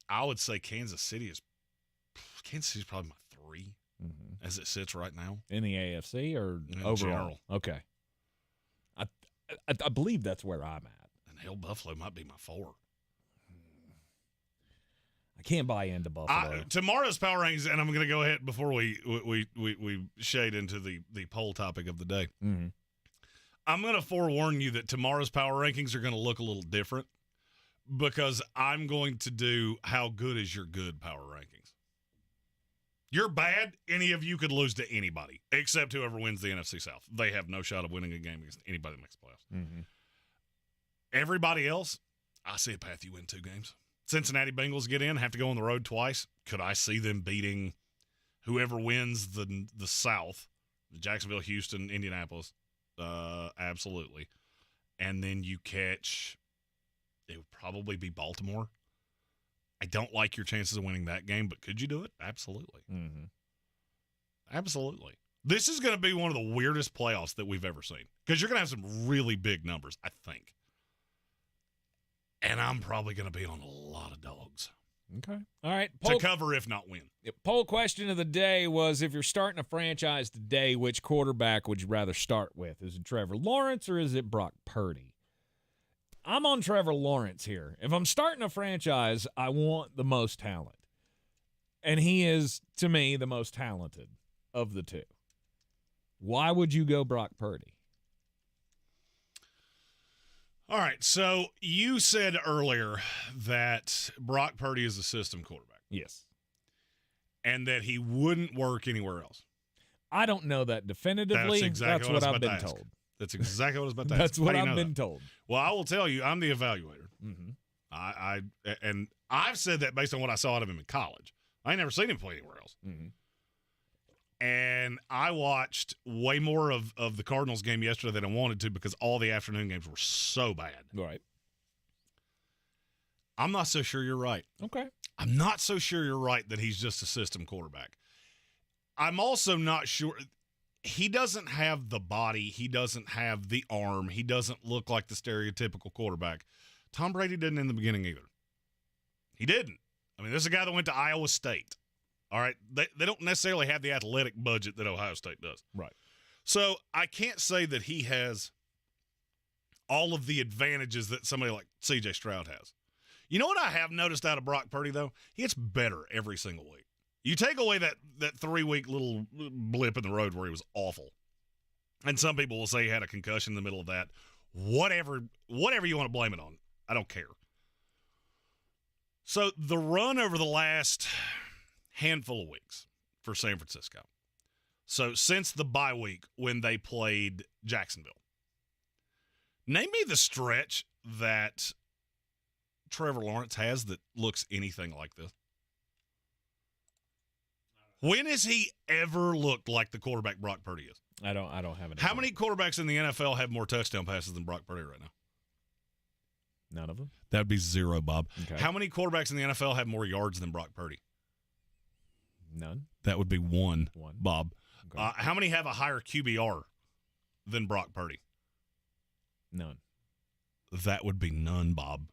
I would say Kansas City is probably my 3 as it sits right now. In the AFC or in overall? General. Okay. I believe that's where I'm at. And hell, Buffalo might be my 4. can't buy into Buffalo. Tomorrow's power rankings, and I'm going to go ahead before we shade into the poll topic of the day. Mm-hmm. I'm going to forewarn you that tomorrow's power rankings are going to look a little different because I'm going to do how good is your good power rankings. You're bad, any of you could lose to anybody except whoever wins the NFC South. They have no shot of winning a game against anybody that makes the playoffs. Mm-hmm. Everybody else, I see a path you win 2 games. Cincinnati Bengals get in, have to go on the road twice. Could I see them beating whoever wins the South, Jacksonville, Houston, Indianapolis? Absolutely. And then you catch, it would probably be Baltimore. I don't like your chances of winning that game, but could you do it? Absolutely. Mm-hmm. Absolutely. This is going to be one of the weirdest playoffs that we've ever seen because you're going to have some really big numbers, I think. And I'm probably going to be on a lot of dogs. Okay. All right. To cover, if not win. Poll question of the day was, if you're starting a franchise today, which quarterback would you rather start with? Is it Trevor Lawrence or is it Brock Purdy? I'm on Trevor Lawrence here. If I'm starting a franchise, I want the most talent. And he is, to me, the most talented of the two. Why would you go Brock Purdy? All right, so you said earlier that Brock Purdy is a system quarterback. Yes. And that he wouldn't work anywhere else. I don't know that definitively. That's what I've been told. That's exactly what I was about to ask. That's what I've been told. Well, I will tell you, I'm the evaluator. Mm-hmm. And I've said that based on what I saw out of him in college. I ain't never seen him play anywhere else. Mm-hmm. And I watched way more of the Cardinals game yesterday than I wanted to because all the afternoon games were so bad. Right. I'm not so sure you're right. Okay. I'm not so sure you're right that he's just a system quarterback. I'm also not sure. He doesn't have the body. He doesn't have the arm. He doesn't look like the stereotypical quarterback. Tom Brady didn't in the beginning either. He didn't. I mean, this is a guy that went to Iowa State. All right, they don't necessarily have the athletic budget that Ohio State does. Right. So I can't say that he has all of the advantages that somebody like C.J. Stroud has. You know what I have noticed out of Brock Purdy, though? He gets better every single week. You take away that 3-week little blip in the road where he was awful, and some people will say he had a concussion in the middle of that. Whatever you want to blame it on, I don't care. So the run over the last handful of weeks for San Francisco. So since the bye week when they played Jacksonville, name me the stretch that Trevor Lawrence has that looks anything like this. When has he ever looked like the quarterback Brock Purdy is? I don't have any. How many quarterbacks in the NFL have more touchdown passes than Brock Purdy right now? None of them. That would be 0, Bob. Okay. How many quarterbacks in the NFL have more yards than Brock Purdy? None. That would be 1, Bob. Okay. How many have a higher QBR than Brock Purdy? None. That would be none, Bob.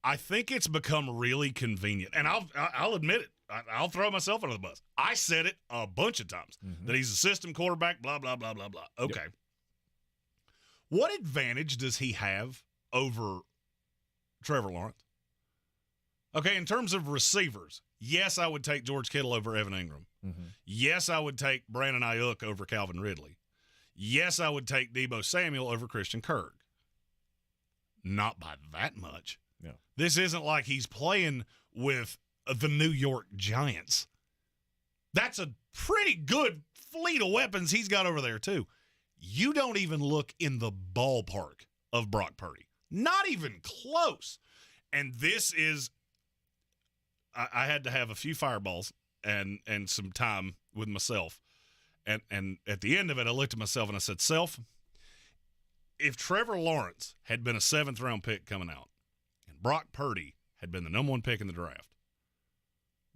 I think it's become really convenient, and I'll admit it. I'll throw myself under the bus. I said it a bunch of times, that he's a system quarterback, blah, blah, blah, blah, blah. Okay. Yep. What advantage does he have over Trevor Lawrence? Okay, in terms of receivers, yes, I would take George Kittle over Evan Ingram. Mm-hmm. Yes, I would take Brandon Ayuk over Calvin Ridley. Yes, I would take Deebo Samuel over Christian Kirk. Not by that much. No. This isn't like he's playing with the New York Giants. That's a pretty good fleet of weapons he's got over there, too. You don't even look in the ballpark of Brock Purdy. Not even close. And this is, I had to have a few fireballs and some time with myself. And at the end of it, I looked at myself and I said, Self, if Trevor Lawrence had been a 7th-round pick coming out and Brock Purdy had been the number 1 pick in the draft,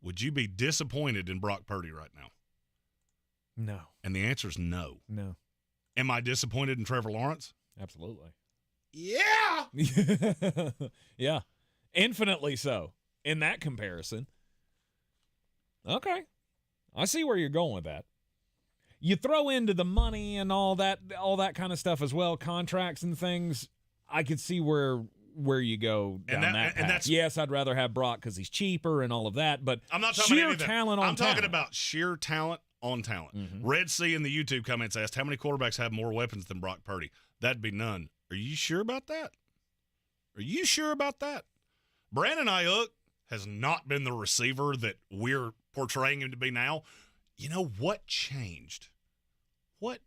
would you be disappointed in Brock Purdy right now? No. And the answer is no. No. Am I disappointed in Trevor Lawrence? Absolutely. Yeah. Yeah. Infinitely so in that comparison. Okay. I see where you're going with that. You throw into the money and all that kind of stuff as well, contracts and things. I could see where where you go down that path. Yes, I'd rather have Brock because he's cheaper and all of that, but I'm not talking sheer about talent on I'm talent. talking about sheer talent on talent. Mm-hmm. Red C in the YouTube comments asked, how many quarterbacks have more weapons than Brock Purdy? That'd be none. Are you sure about that? Are you sure about that? Brandon Ayuk has not been the receiver that we're portraying him to be now. You know what changed? Brock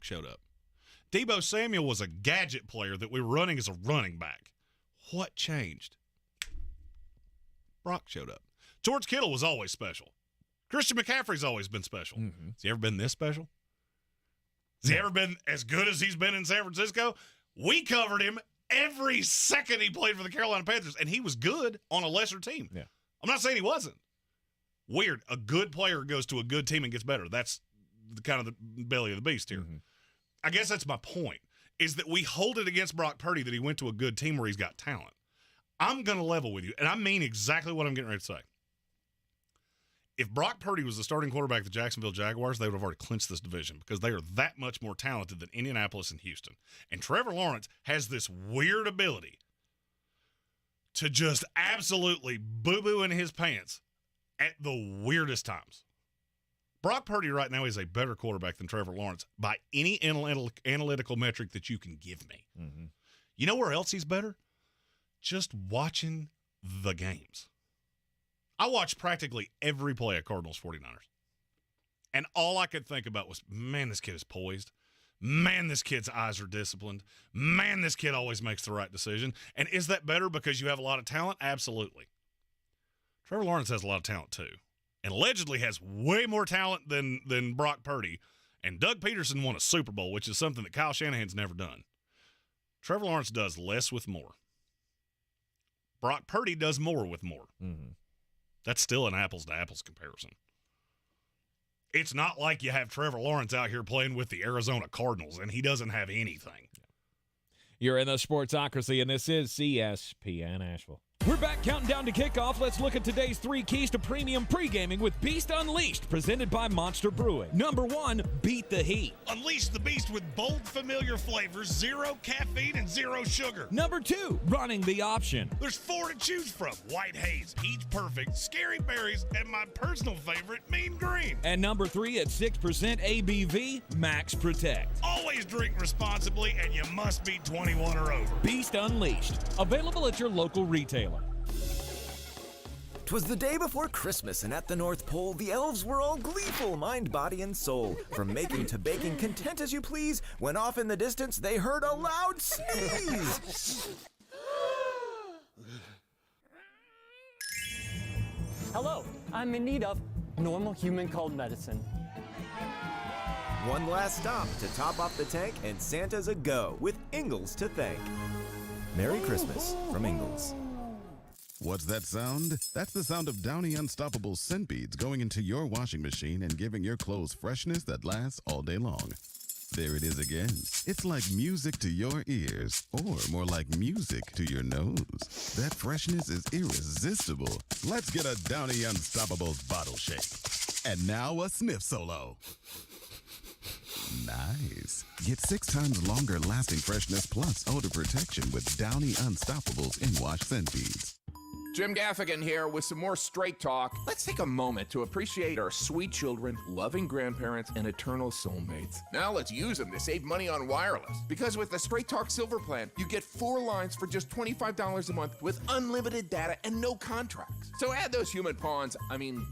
showed up. Deebo Samuel was a gadget player that we were running as a running back. What changed? Brock showed up. George Kittle was always special. Christian McCaffrey's always been special. Mm-hmm. Has he ever been this special? Has he ever been as good as he's been in San Francisco? We covered him every second he played for the Carolina Panthers, and he was good on a lesser team. Yeah. I'm not saying he wasn't. Weird. A good player goes to a good team and gets better. That's the kind of the belly of the beast here. Mm-hmm. I guess that's my point, is that we hold it against Brock Purdy that he went to a good team where he's got talent. I'm going to level with you, and I mean exactly what I'm getting ready to say. If Brock Purdy was the starting quarterback of the Jacksonville Jaguars, they would have already clinched this division because they are that much more talented than Indianapolis and Houston. And Trevor Lawrence has this weird ability to just absolutely boo-boo in his pants at the weirdest times. Brock Purdy right now is a better quarterback than Trevor Lawrence by any analytical metric that you can give me. Mm-hmm. You know where else he's better? Just watching the games. I watched practically every play of Cardinals 49ers. And all I could think about was, man, this kid is poised. Man, this kid's eyes are disciplined. Man, this kid always makes the right decision. And is that better because you have a lot of talent? Absolutely. Trevor Lawrence has a lot of talent too. And allegedly has way more talent than Brock Purdy. And Doug Peterson won a Super Bowl, which is something that Kyle Shanahan's never done. Trevor Lawrence does less with more. Brock Purdy does more with more. Mm-hmm. That's still an apples-to-apples comparison. It's not like you have Trevor Lawrence out here playing with the Arizona Cardinals, and he doesn't have anything. You're in the Sportsocracy, and this is ESPN Asheville. We're back counting down to kickoff. Let's look at today's 3 keys to premium pre-gaming with Beast Unleashed, presented by Monster Brewing. Number 1, beat the heat. Unleash the beast with bold, familiar flavors, 0 caffeine, and 0 sugar. Number 2, running the option. There's 4 to choose from. White Haze, Peach Perfect, Scary Berries, and my personal favorite, Mean Green. And number 3, at 6% ABV, Max Protect. Always drink responsibly, and you must be 21 or over. Beast Unleashed, available at your local retailer. 'Twas the day before Christmas, and at the North Pole, the elves were all gleeful, mind, body, and soul. From making to baking, content as you please, when off in the distance they heard a loud sneeze. Hello, I'm in need of normal human cold medicine. One last stop to top off the tank, and Santa's a go, with Ingalls to thank. Merry Christmas from Ingalls. What's that sound? That's the sound of Downy Unstoppable scent beads going into your washing machine and giving your clothes freshness that lasts all day long. There it is again. It's like music to your ears, or more like music to your nose. That freshness is irresistible. Let's get a Downy Unstoppables bottle shake. And now a sniff solo. Nice. Get 6 times longer lasting freshness plus odor protection with Downy Unstoppables in-wash scent beads. Jim Gaffigan here with some more Straight Talk. Let's take a moment to appreciate our sweet children, loving grandparents, and eternal soulmates. Now let's use them to save money on wireless. Because with the Straight Talk Silver Plan, you get 4 lines for just $25 a month with unlimited data and no contracts. So add those human pawns,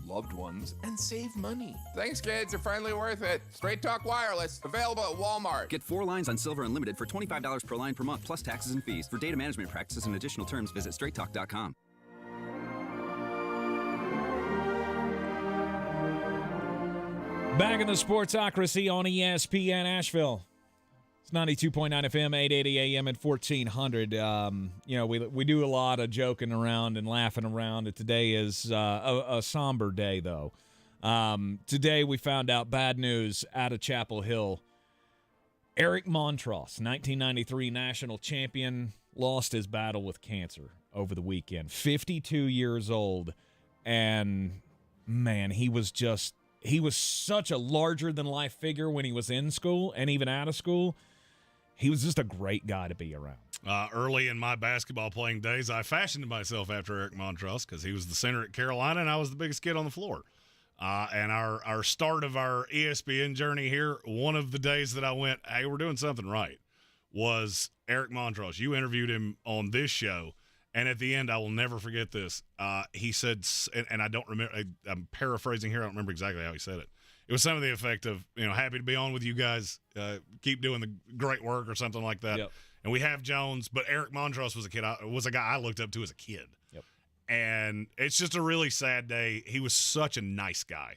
loved ones, and save money. Thanks, kids. You're finally worth it. Straight Talk Wireless, available at Walmart. Get 4 lines on Silver Unlimited for $25 per line per month, plus taxes and fees. For data management practices and additional terms, visit straighttalk.com. Back in the Sportsocracy on ESPN Asheville. It's 92.9 FM, 880 AM and 1400. We do a lot of joking around and laughing around. Today is a somber day, though. Today we found out bad news out of Chapel Hill. Eric Montross, 1993 national champion, lost his battle with cancer over the weekend. 52 years old. And, man, he was such a larger-than-life figure when he was in school and even out of school. He was just a great guy to be around. Early in my basketball playing days, I fashioned myself after Eric Montross because he was the center at Carolina and I was the biggest kid on the floor. And our start of our ESPN journey here, one of the days that I went, hey, we're doing something right, was Eric Montross. You interviewed him on this show, and at the end, I will never forget this. He said, and I don't remember, I'm paraphrasing here, I don't remember exactly how he said it. It was some of the effect of, happy to be on with you guys, keep doing the great work or something like that. Yep. And we have Jones, but Eric Montross was a guy I looked up to as a kid. Yep. And it's just a really sad day. He was such a nice guy.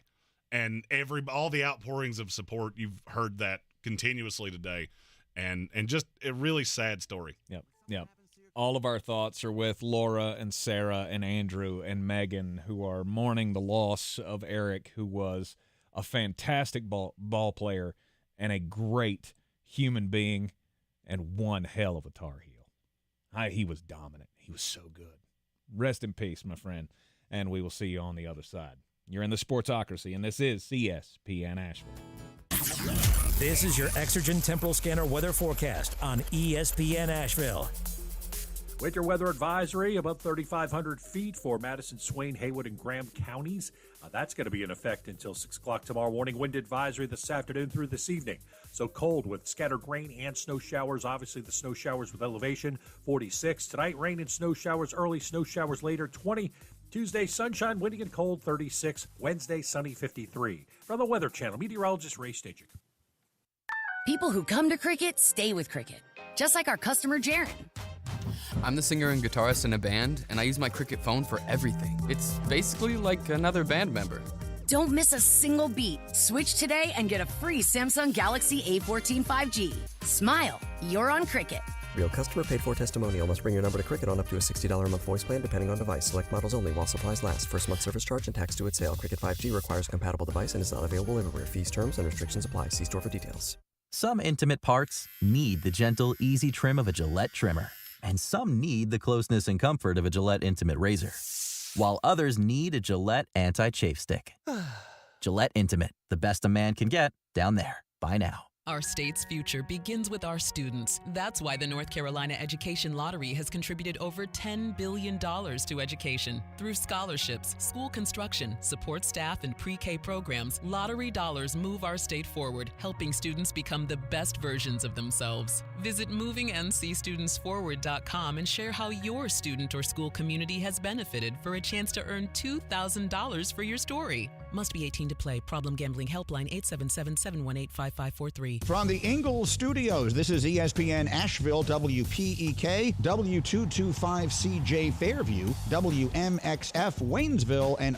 And all the outpourings of support, you've heard that continuously today. And just a really sad story. Yep. All of our thoughts are with Laura and Sarah and Andrew and Megan, who are mourning the loss of Eric, who was a fantastic ball player and a great human being and one hell of a Tar Heel. He was dominant. He was so good. Rest in peace, my friend, and we will see you on the other side. You're in the Sportsocracy, and this is ESPN Asheville. This is your Exergen Temporal Scanner weather forecast on ESPN Asheville. Winter weather advisory above 3,500 feet for Madison, Swain, Haywood, and Graham counties. That's going to be in effect until 6 o'clock tomorrow morning. Wind advisory this afternoon through this evening. So cold with scattered rain and snow showers. Obviously, the snow showers with elevation, 46. Tonight, rain and snow showers early, snow showers later, 20. Tuesday, sunshine, windy and cold, 36. Wednesday, sunny, 53. From the Weather Channel, meteorologist Ray Stajic. People who come to Cricket stay with Cricket, just like our customer, Jaron. I'm the singer and guitarist in a band, and I use my Cricket phone for everything. It's basically like another band member. Don't miss a single beat. Switch today and get a free Samsung Galaxy A14 5G. Smile, you're on Cricket. Real customer paid for testimonial. Must bring your number to Cricket on up to a $60 a month voice plan depending on device. Select models only while supplies last. First month service charge and tax due at sale. Cricket 5G requires a compatible device and is not available everywhere. Fees, terms, and restrictions apply. See store for details. Some intimate parts need the gentle, easy trim of a Gillette trimmer. And some need the closeness and comfort of a Gillette Intimate Razor. While others need a Gillette Anti-Chafe Stick. Gillette Intimate, the best a man can get, down there. Buy now. Our state's future begins with our students. That's why the North Carolina Education Lottery has contributed over $10 billion to education. Through scholarships, school construction, support staff, and pre-K programs, lottery dollars move our state forward, helping students become the best versions of themselves. Visit movingncstudentsforward.com and share how your student or school community has benefited for a chance to earn $2,000 for your story. Must be 18 to play. Problem Gambling Helpline 877-718-5543. From the Ingalls Studios, this is ESPN Asheville, WPEK, W225CJ Fairview, WMXF Waynesville, and